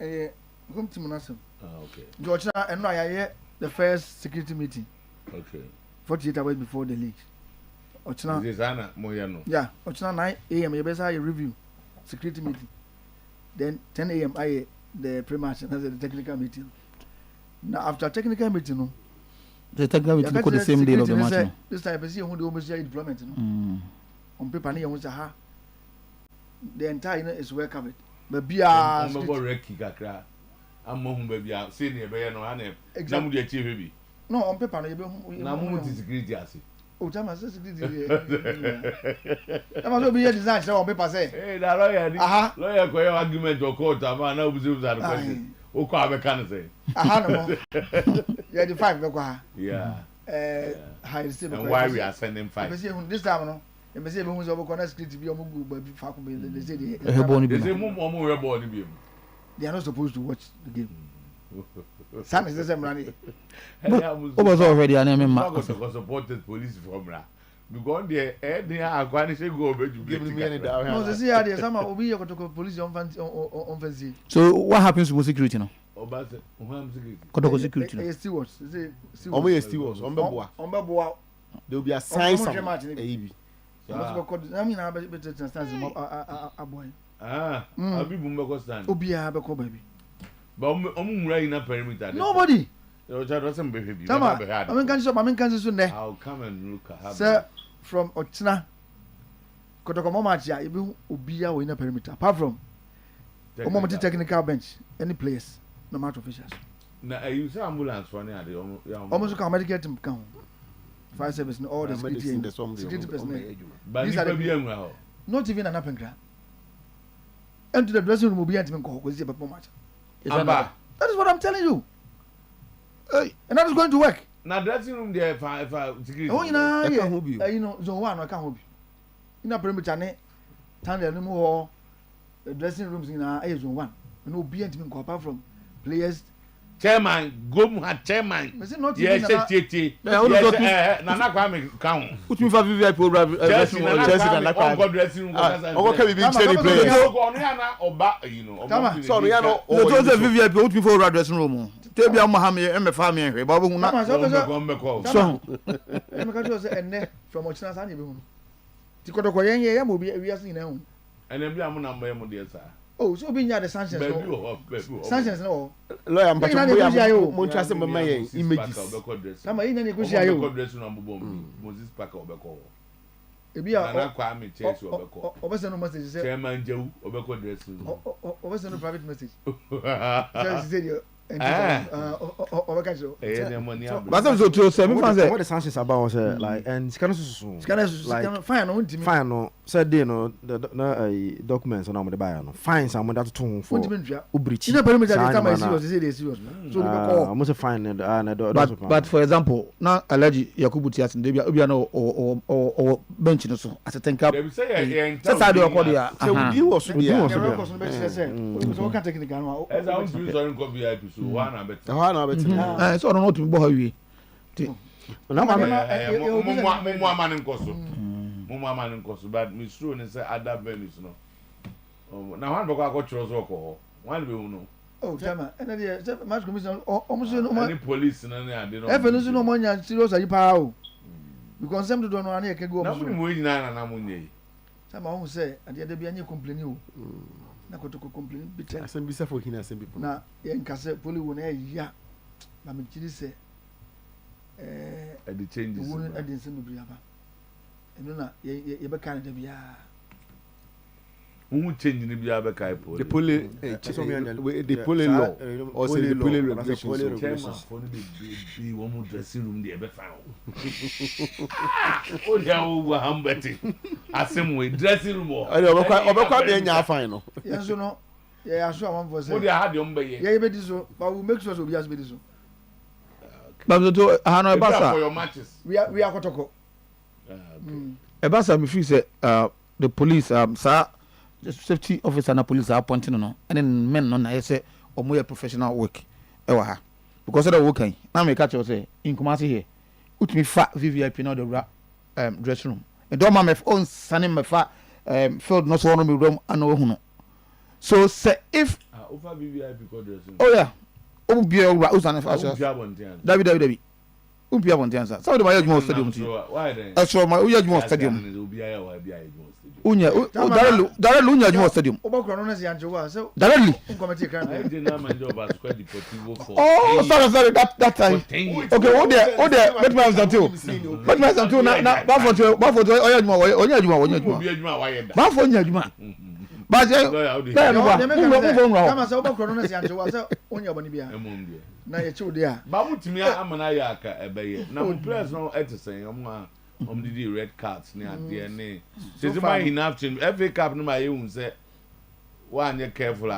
home team nasem. Okay. George and no I the first security meeting. Okay. 48 hours before the league. Ochina. This is Anna Moyano. Yeah, Ochina 9 a.m. you better review security meeting. Then 10 a.m. I the pre-match and the technical meeting. Now after technical meeting no. The technical meeting go the same day of the match. This time I see who the almost deployment no. On paper na you say the entire is well covered. But be I'm about Reki kakra. I'm home baby. Say near be no na mu dey achieve bi. no on paper no you be na mo security ase o chama security e ma so be design say on paper say eh da lawyer ko your argument or court ama na obuze that question o ko abeka no say no mo yeah the 5 be ko ha yeah high still and why we are sending 5 this time no e me say be hu so be connect security bi o mo gba bi fa ko be they say they say mo we born bi they are not supposed to watch the game Sam is the same running. Was already an enemy. Supported police from Ra. Because the any Agwani go over to give me any down. No, they say some will be able to police on fancy. So what happens with security now? Koto security. Stewards. Stewards. On Beboa. There will be a sign. I mean, I better stand a boy. I'll be Bumba stand. Obia Beko baby. But right in perimeter. Nobody. Doesn't behave. I mean, I'll come and look at her. Sir, from Ochina, Kotoko Macha, you Ubia in a perimeter. Apart from Omomati technical bench, any place, no matter officials. Now, I use ambulance for almost a medical team come. Fire service, all the security personnel. But these are not even an up and grab. And to the dressing room will be at him because he's a much. That is what I'm telling you. Hey, and that is going to work. Now dressing room there if security. Oh, you know, zone 1 I can't help you. In a perimeter, turn the more dressing rooms in our zone 1. No be anything apart from players. Chairman, go chairman. Yes, Nana Kwame count. Put me for VIP program. Chelsea, Nana Kwame dressing room. Oh, can we be any players? Sorry, I know. The VIP put me for dressing room. Tell me, I'm Mohammed, I'm a family. Babu, not so. I'm going to say, and from Ochina Sani. Tikoto Koyen, we are seeing now. And then I'm number one, dear sir. Oh, so being at the Sanchez. Sanchez, no. Lawyer, I'm Montrasem, my images. I'm in any question. Moses Packer, Obeko. If you are Kwame Chase, Obesano message, Chairman Joe, Obeko dressing. Obesano private message. But I'm so true. What the Sanchez about like and scanners fine no said they know the documents on the buyer no fine someone that to for breach. You know perimeter time I serious. So almost fine and but for example, now alleged Yakubu Tias and Debia or bench so as a tank up. They say that's how they are called here. So you was can take the gun. As I was using VIP. So one abet. So I don't know to boy we. Mama man in Koso, but Miss True and say other venues no. Now one book got yours alcohol. One will know. Oh, Tama, and then much commission almost no money police and then they don't. Ever no money and serious are you power. Because some don't know any can go. Nothing more than an amunye. Some almost say, and the other be any complain. Na Koto complain bitter. I send visa for him and some people. Na yen kase poli won ya. Na me chiri se the changes. Won na den se me bia ba. Eno na ye be kan da bia. Who change ni bia be kai poli. The poli law or say the poli regulations. Chairman for the be one more dressing room there be found. Oh yeah, we hambeti. Asem we dressing room. Obekwa be nya fine no. Yes no. Yeah, so one for say. What they had on be here. Yeah, be this so, but we make sure so we just be this so. But to Hano Ebasa for your matches. We are Kotoko. Ebasa me feel say the police sir the safety officer and police are appointing no and then men no na say omo professional work e wa ha because that work na me catch you say in Kumasi here utimi fa VVIP na the dressing room and do ma me own sane me fa field no so no me room ana ohu no so say if over VVIP call dressing room oh yeah o bi e ura usane fa so David umpi abontian sa so de ma yajmo stadium ti why then so ma yajmo stadium unya darelu unya juma stadium obakura no na si anjowa so darelu committee kan I did not mind job at Square Deportivo for oh sorry that time okay what there Batman until na ba for onya juma ba for onya juma But Lawyer, Kama say obakro no say anche wa say onya bani bia. Na ye chiw dia. Ba mutimi amana ya aka ebeye. Na mo players no etisen omo did red cards ne ade ne. Say my enough to FA Cup no ma ye hun say one ye careful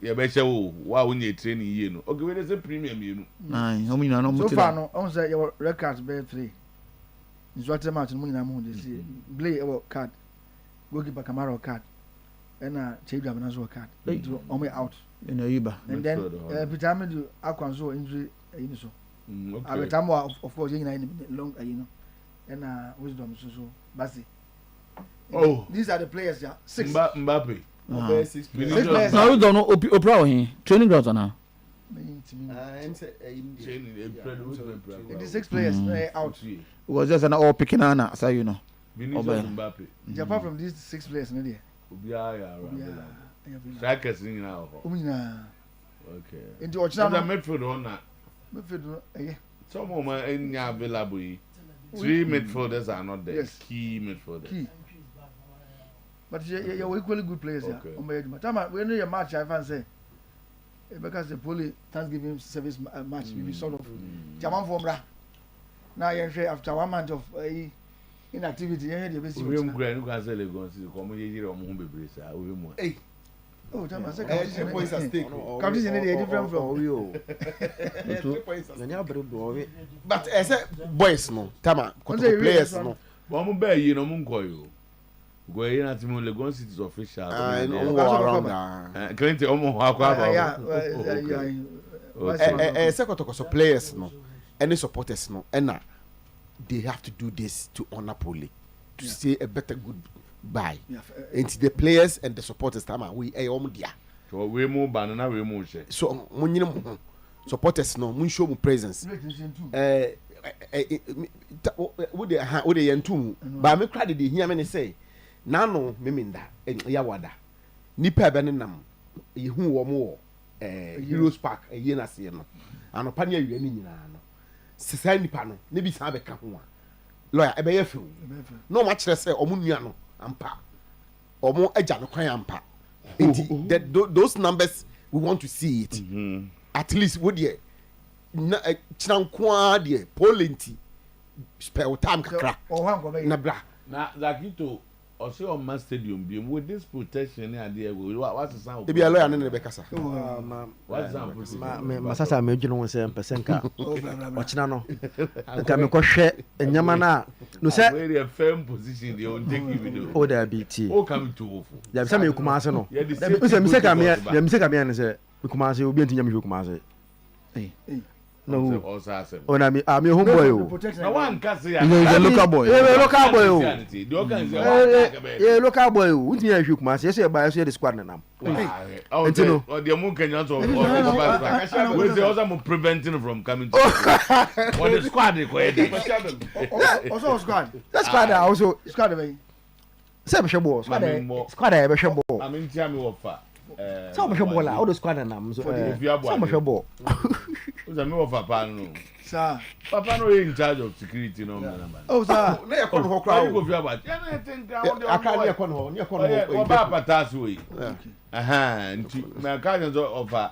ye be hye wo wa wonye training ye no. Okay, we say premium ye no. Nine, how many no So far no, on say your red cards be 3. Nzwate match no nyina mo dey see. Play our card. Goalkeeper Kamara card. And Chedra Manazo card. On way out. In a Iba. And then Pitamidu Aquanzo injury so. At the time of course in long and wisdom so Basi. Oh, these are the players, yeah. 6 Mbappe. 6 players. No, we don't know Opera here. Training grounds now. The 6 players out. It was just an all picking Anna, so you know. Mbappe. Apart from these 6 players, no there. Strikers in now. Okay. Into Ochina midfield on that. Midfield, some of my available. 3 midfielders are not there. Yes. Key midfielders. Key. But you're equally good players here. Okay. When you match, I can say because the Poly Thanksgiving service match will be sort of Jaman Fomra. Now you after 1 month of inactivity, you hear the basic. We can say they go to come here on home brace. Hey. Oh, Tama, second points at stake. Countries in the different from you. But as a boys no, Tama, players no. But be you no munko you. Go here na Timo Legon City's official. Around. Clinton omo akwa ba. Second players no. Any supporters no. And they have to do this to honor Poli to say a better goodbye. Into the players and the supporters Tama we dia. So we move banana we move she. So mun supporters no mun show mu presence. Would they yentum ba me cry dey hear me say na no meminda ya wada nipa be ne nam ye hu wo mo Heroes Park ye na se no anopa ne awie ni nyina no sesa nipa no ne bi sa be ka ho a lawyer e be ye few no ma kire say omo nua no ampa omo agya no kwan ampa those numbers we want to see it at least wo de na chinankoa de polenti spell time kakra na bra na Zakito also on my stadium beam with this protection idea what's the sound be a lawyer na be kasa what's the masasa me dwene won say percent ochina no nka me ko hwe enyama na no say very firm position they on take video o da bt o come to ofu ya be say me kuma ase no say me say ka me ne say me kuma ase obi antinya me hwe kuma ase no oh na me homeboy o na one case ya the local boy local boy o the organ say local boy o unti ya hwe kuma ase say ba say the squad na nam entino o the mun Kenya so we say also preventing from coming to what the squad dey go head also squad that squad also squad be say be hwe ball squad be hwe ball I mean tia me offer so be hwe ball la all the squad na nam so be hwe ball Uza me of papa no. Sir. Papa no in charge of security no man. Oh sir. Na yakon ho kra. You go fi about. Ya na think down there. Aka ne yakon ho. O ba pata so yi. Aha, nti na ka nzo offer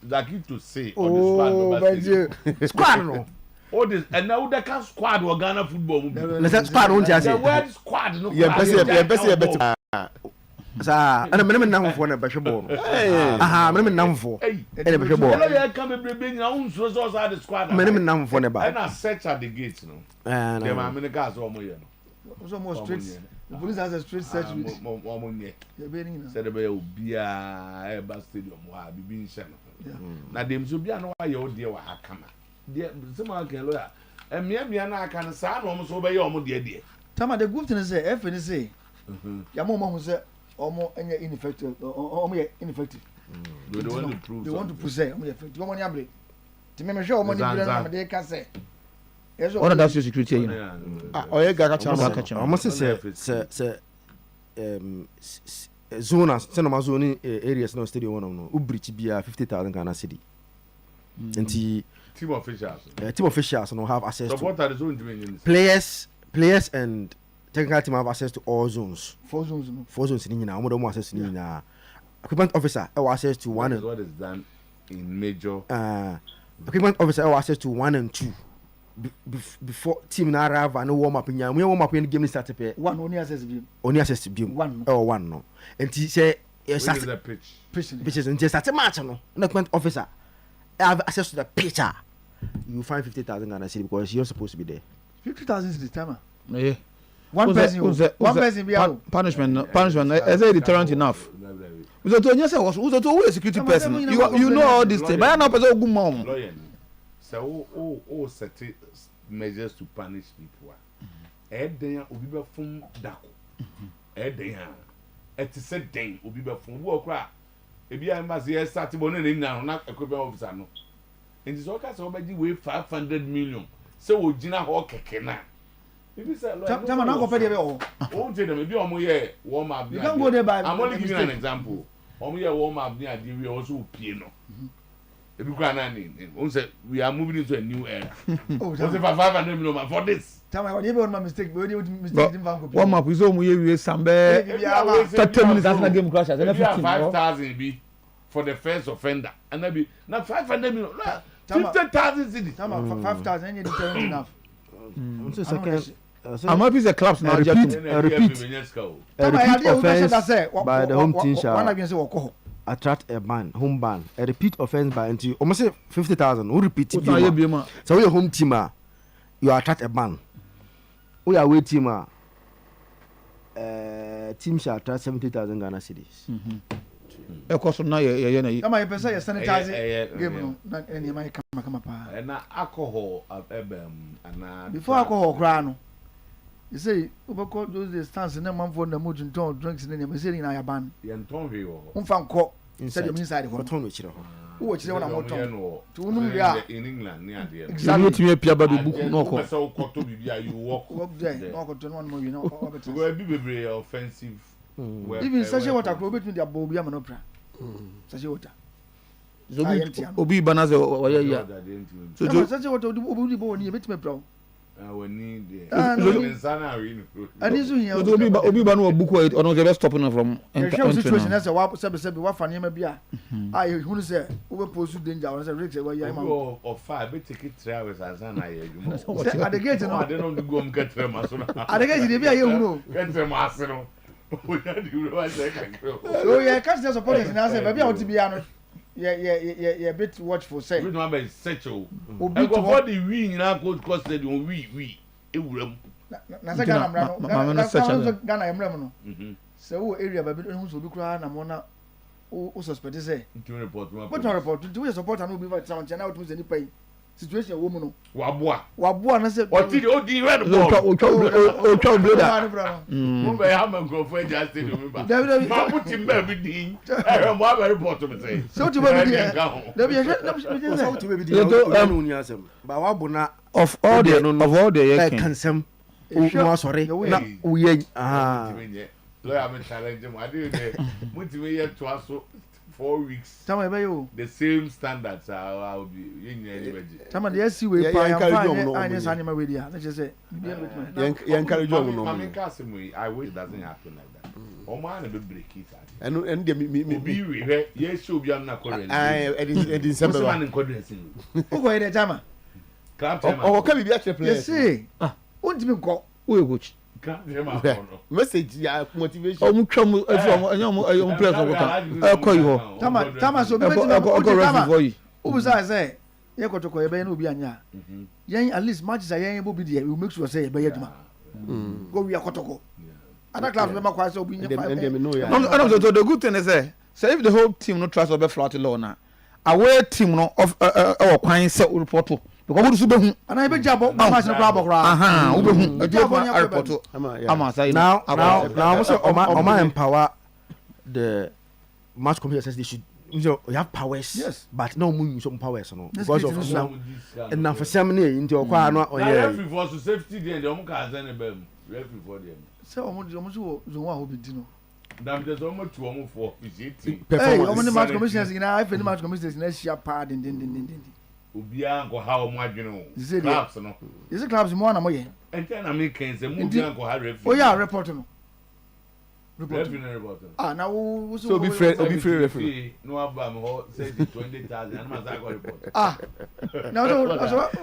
Zakito say on the squad. Squad no. All this and now the can squad or Ghana football. Let's squad on just. The word squad no. Yeah, better. Sa ana me na hofo na behwe ball aha me na hofo ene behwe ball ya ka me be nyina unso so sa the squad me na hofo ne ba na search at the gate no dem am me gas o mo ye no so more street the police has a street search with o mo nye ye be ni na said be obia e ba stadium wa bibi nse no na dem so bia no wa ye o de wa akama de se ma kan lo ya emia na aka no sa na o mo so be ye o mo de Tama the good thing is say if ni say ya mo hu say omo enye ineffective omo ye ineffective they want to prove they want to prove say omo ye effective omo ni abre ti me sure omo ni bire na me dey ka say what that's your security you know Oyega ka chama omo say zone say no zone areas no stadium one no ubrichi bia 50,000 Ghana cedi nti team officials no have access supporters to players and technical team have access to all zones. 4 zones no. 4 zones ni nyina omo access ni nyina equipment officer have access to one. What is done in major. Equipment officer have access to 1 and 2. Before team na arrive and warm up in ya. We warm up in the game start to one only access beam. Only access to beam. One no. And he say yes, that's the pitch. Pitches and just start match no. Equipment officer have access to the pitcher. You find 50,000 Ghana cedi because you're supposed to be there. 50,000 is the timer. Yeah. One person be out. Punishment. Is it deterrent enough? Who's a security person? You know all this thing. But I know person good mom. So set measures to punish people. Then obi be fun dako. Then it is said then obi be fun wo kra. Ebi a must here start bo na equipment officer no. And this all case obeji we 500 million. So we gina ho keke na. If say Tama na go pay there o. O je dem ebi omo here warm up. You can go there by. I'm only giving an example. Omo here warm up near the we also pay no. Ebi kwa na ni. We are moving into a new era. Oh, so 500 million for this. Tama what you be one mistake, but you mistake dem van go. Warm up is omo here we sambe 30 minutes after game crashes. 5,000 be for the first offender. And that be now 500 million. 50,000 cedi. Tama 5,000 any deterrent enough. So second I'm happy the clubs now repeat offense by the home team shall attract a ban, home ban. A repeat offense by until almost say 50,000. Who repeat it? So we home team you attract a ban. We are away team team shall attract 70,000 Ghana cedis. Ekoso na ye Am I person sanitize game no na any man come pa. Na alcohol and before alcohol cry no. You say ubeko those the stands na man for na mood ton drinks na me say na ya ban. Ye nton hwe wo. Umfa nko inside the inside ho ton no chire ho. Wo chire na mo ton. To unum in England near there. Exactly. You timi pia ba do book no ko. So Koto bibia you walk there. No ko ton one mo you know. Go be very offensive. Even such a water club between the bobi am no pra. Such a water. Obi banaze oya ya. So such a water obi bo ni betime pra. We need Obi ba no book it or no stop from situation as a wa se wa fa niam bia I hu say we post danger or say risk we ya ma of 5 be take it 3 hours as na ya adwuma say at the gate no I don't know go am get ma so na at the gate dey bia ye hu no get ma ase no we had the real say can go so yeah catch the supporters na say bia o ti bia no yeah bit watchful say we no be search o obi to for the win na go cost the we ewuram na say Ghana mra no Ghana emra no say wo area ba bi hu so obi kura na mo na o suspect say to report do we support and we be sound na o to say ni pai situation wo mu no waboa na say o ti o di red ball o twa bloda mo be ha man go for just do me ba ma put him ba bi din mo ba report me say so to be there da bi so to be there no ni asem ba wa bona of all the ye can some no sorry na uye lawyer me challenge mo ade dey mo ti me yet to aso 4 weeks. Tama ebe yo. The same standards will be in anybody. Tama the SC we pa am anya sanima we dia. Let's just say. You encourage you no. I wish it doesn't happen like that. O man be break it. And me be we yes obi am na correct. Edin December. So man correct. Who go here Tama? Club Tama. O ka bi a play. Yes see. Untimi nko. We coach. Message ya motivation. O mu twam efi place o ka. Ko yi ho. Tama so be Tama. Who say ye kotoko ye be na obi anya. Yen at least matches yen bo bi there we make sure say ye be yeduma. Go we kotoko. Other clubs be makwa say obi nya 5. No, the good thing is say if the whole team no trust obe flat law na away team no of kwan say report to because we be hu ana be jabo match no club okra we be hu jabo report ama say now we say Oma empower the match committee. They should you have powers, yes, but no more use some powers no because of now and for some near into okwa no referee for safety there dem ka zen be referee for them say omo so zo wa obi di no dam just omo to omo for officiating omo the match commissioners na I the match commissioners na share pa din obia go ha omo adwene o clubs no is clubs mo na mo ye enten na me ken say mo obia go ha referee oh yeah report no Now so be free referee. No abam ho say 20,000 and must go report. Now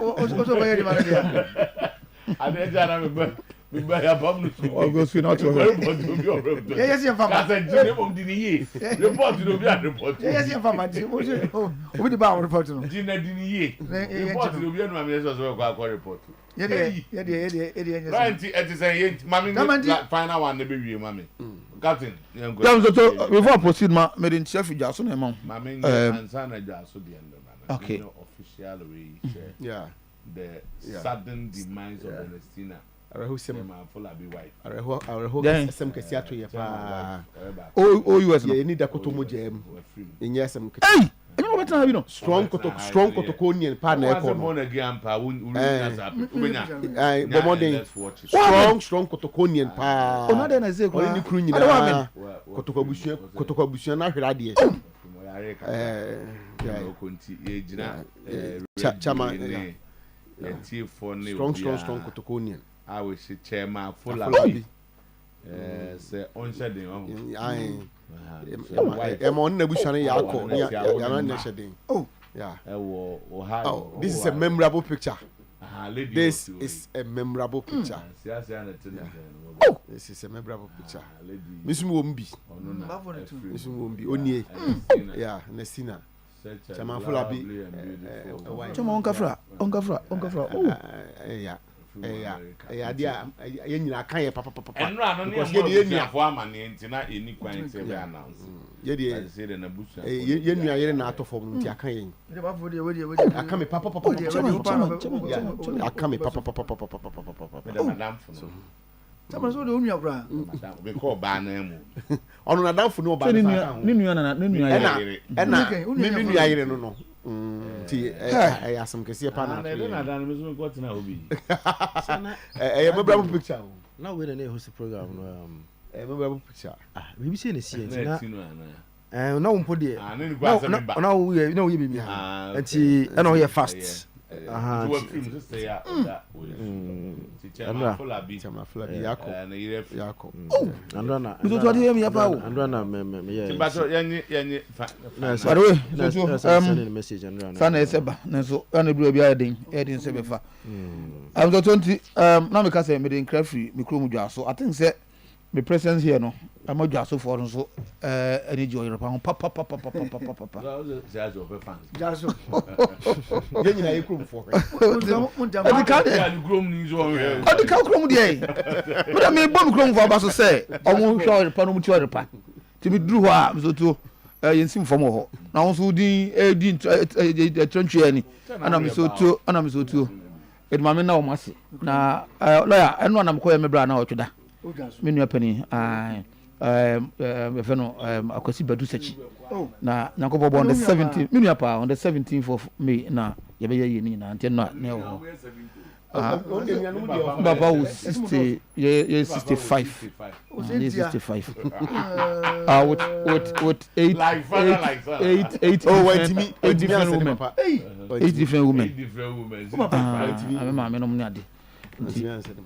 also where the man there. I dey jana me buy a bomb to go see not to yes you farmer. Cause the mom diniye. Report no be a report. Yes you farmer. Obi the ba report no. Dina diniye. Report no be no am so go report. Right, it is a mommy final one, the baby, mommy. Captain, before I proceed, ma, made in chef Jason, mom. Mammy, and son, I just the end of okay. Official way, yeah. The sudden demise of Ernestina. I who say my full be wife. I hope some Cassiato. Oh, you need a Koto Jam. In yes, some. Hey! You know, strong Kotokonian partner. Strong Kotokonian pa. Oh, not then I say, Kotokabusian, I heard strong Kotokonian. I wish chairman full of say on shedding. I'm on Nebuchadnezzar Yako. Oh, yeah. Oh, this is a memorable picture. This is a memorable picture. Oh, this is a memorable picture. Miss Mumbi. Miss Mumbi. Onye. Yeah, Nesina. Chairman Fulabi. Chairman Onkafra. Oh, yeah. Idea, I can't papa. And run because you're for a man, and not any quite announced. Yet, said in a bush. You're not of them. I can't. I come papa. I come papa. Someone's doing your brand. We call Banner. On a down for nobody. No. I ask some Cassia Pana. I am a bravo picture. Now we're in a host program. A memorable picture. We've seen a scene. No one put it. Now we know you be and she, I know you're fast. I think say my presence here no I'm just so for so any joy papa. Just so. You know, you come for. The cow there. But I mean, bomb chrome for us say, I won't show the panel to other part. To be drew up so to sim for more. Now, so the trench any, and I'm so too. It mamma now must. Now, lawyer, and one I'm calling me brand out to that. Menu penny, akwasi badu sechi na nyakobo on the 17th miniapa on the 17th of May na yebeye yini na ntia na ne baba was 60 65 65 with 8 different women mama me no me ade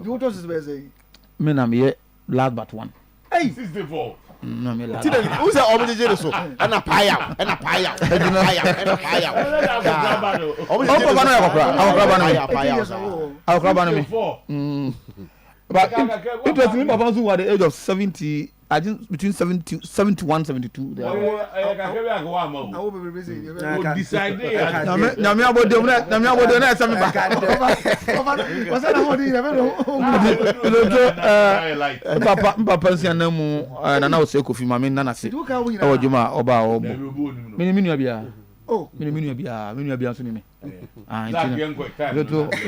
you what is be me na me last but one. Hey, 64. No, me last. Who's the Managerial so? And a paya. But it was me papa who at the age of 70. I think between 71, 72. I will be busy. Decide. Namia about the next time back. What's that? Papa say na mu na na o se kofi ma me na na se. O juma oba obo. Me bia. Oh, me bia so ni me. Ah, nti.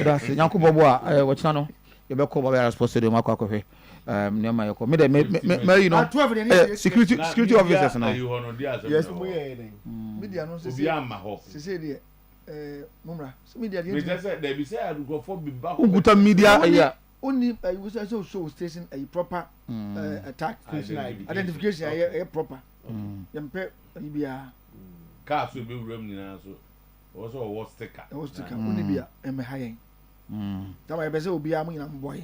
That's Yakubo bo a wo china no. You be call baba responsible ma kwa kwehwe. Nema yoko me you know security officers now. Yes, we are. Media no say ho. Say there mumra. So media dey. Me just say they be say I go for be back. Uguta media yeah. Only we say show station a proper attack identification a proper. Yempe bia car so be wuram nyina so. Also a sticker. Only bia em hayen. Tama be say obi am nyina boy.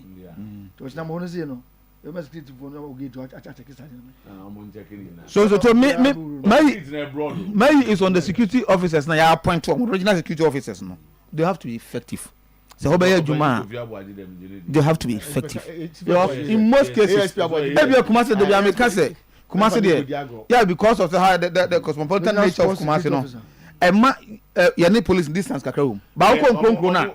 To na mo no say no. You must get to So May is on the security officers now. I appoint to original security officers now. They have to be effective. So they have to be effective. In most cases, Kumasi yeah, because of the cosmopolitan nature of Kumasi no. Any police distance kakra room. Ba ko nkronkro na.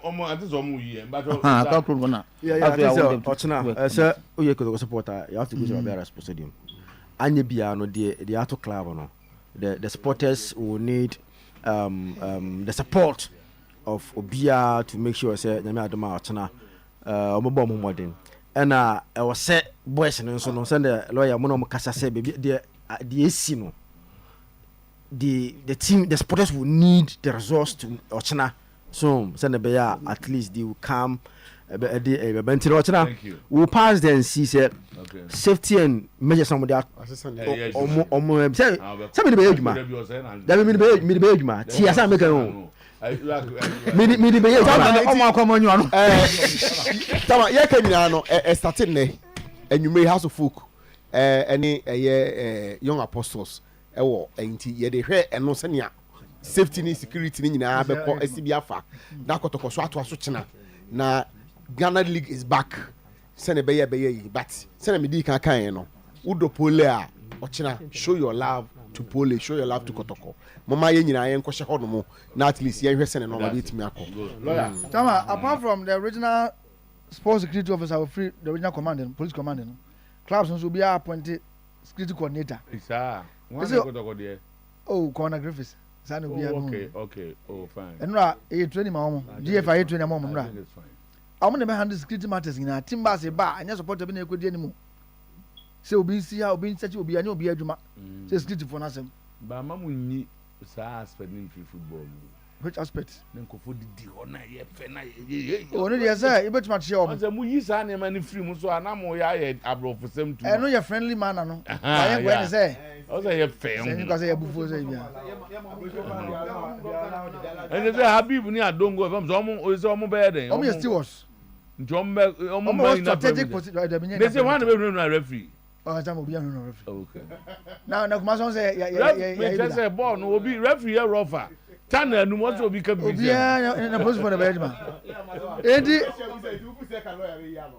Sir, you could support you have to go to Abera Sports Stadium. Anya bia no the auto club no. The supporters will need the support of Obia to make sure say nyame adoma ochena omobo modern. And I was set boys and so no send the lawyer mono kasa say baby the AC no. The team, the supporters will need the resource to Ochena. So send the bear at least they will come. We'll pass there and see safety and measure some of that. Somebody be ejuma. That mean be ejuma. See as I make no. Me be ejuma. Come on you ano. Tama ye kenya no starting ne enyume house of folk any young apostles ewo enti ye de hwe eno senia safety ni security ni nyina abekọ asibiafa na kotoko so ato aso chena na Ghana League is back sene be ye but sene me di kan kan no udo pole a ochena show your love to pole, show your love to Kotoko mama ye nyina ye nkọhye ho no mo na at least ye hwe sene no ma betimi akọ Tama apart from the original sports security officer of free the original commanding police commanding clubs also be appointed security coordinator oh Corner Griffiths okay oh fine enra e training ma omo GFI e training ma omo nra omo ne be handle security matters na team ba se ba anya support be na ekodi animu se obi si ha obi nsechi obi anya obi adwuma se security for na sem ba ma mu nyi sa aspect in football which aspect nkofo didi ho na ye fe na oh no dey say e betuma che omo se mu yi sa na ma ni free mu so ana mo ya ye abrofo sem tu no ye friendly man no ba ye gwen say o say ye fe say because ye bufo say bia and say Habib ni Adongo from so omo be den omo ye stewards njombe omo strategic position they say one be no referee oh time obi no referee okay now kuma so say ya say ball no obi referee here rougher channel nu mo so obi ka bi obi na post for the bedroom edi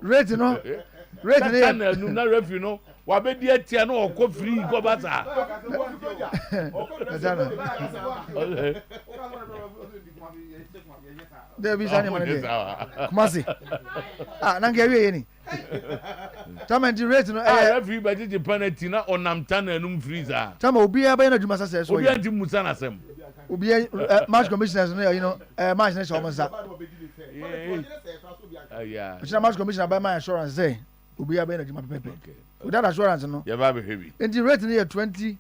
rate no channel nu na referee no wa be di etia no okọ free go bata Debi sani mane Kumasi nange awie ni tama ndi rate no referee be di penalty na onam channel nu freezer tama obi aba na dwuma sase so obi anti musa na sem obi match commissioners no you know match na show monsa yeah which match commissioner by my assurance say obi aba na dwuma pepe without assurance no you ba be heavy ndi rate ni 20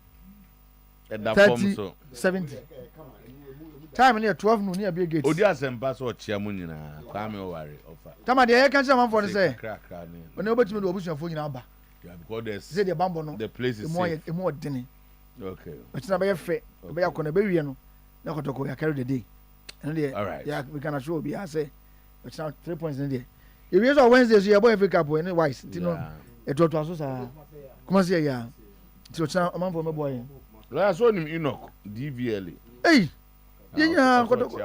and that form so 70 time ni 12 no ni abi gate odi asempa so chia mu nyina kwa me worry offer tama de ye kan say man for say krakra ni oni obetimi do obusuafo nyina aba yeah because there's say the bambo no the place is safe e mo dene okay but na be fe be yakona be wie no na Kotoko ya carry the day and there yeah we can assure be I say it's now 3 points in there if you so Wednesday so your boy Africa boy any wise you know e to aso sa come say ya so cha man for me boy la so nim Enoch DVL hey yeah Kotoko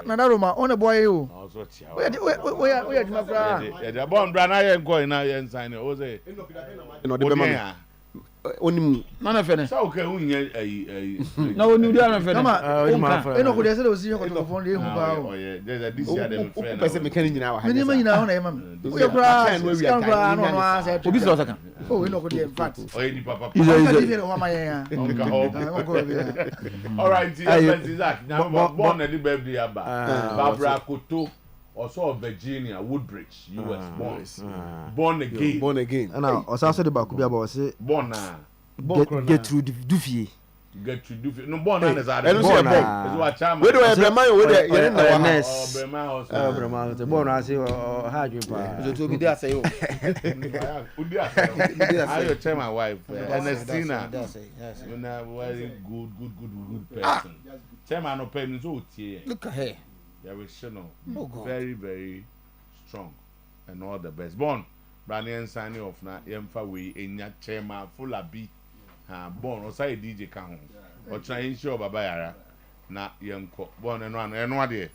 na daroma on the boy o also tia we aduma kra yeah the bomb bra na ye nko na ye sign o say no de be man onim na na fene sa o ka hunye ai na oni udi na fene eno ko de se o si Kotoko fon de hu ba o yeah there's this year them friend person me kan nyina wa ha me nyina ho na e mam o ye kra no no ase obi so saka oh eno ko de in fact o ye di papa all right Isaac now born at the birthday aba Barbara Koto also of Virginia Woodbridge US born again and now also the back be about say born get through the Dufie no born na za is what chama we do Brema we dey yen na wa Brema the born as ha dwe pa so to be there say o udi ase I tell my wife Ernestina you know very good person tell no pen so tie look at her very very strong and all the best born Branian signing off na yemfa we enya chema full bi ha bon o say DJ ka ho o try ensure baba yara na yemko bon eno ade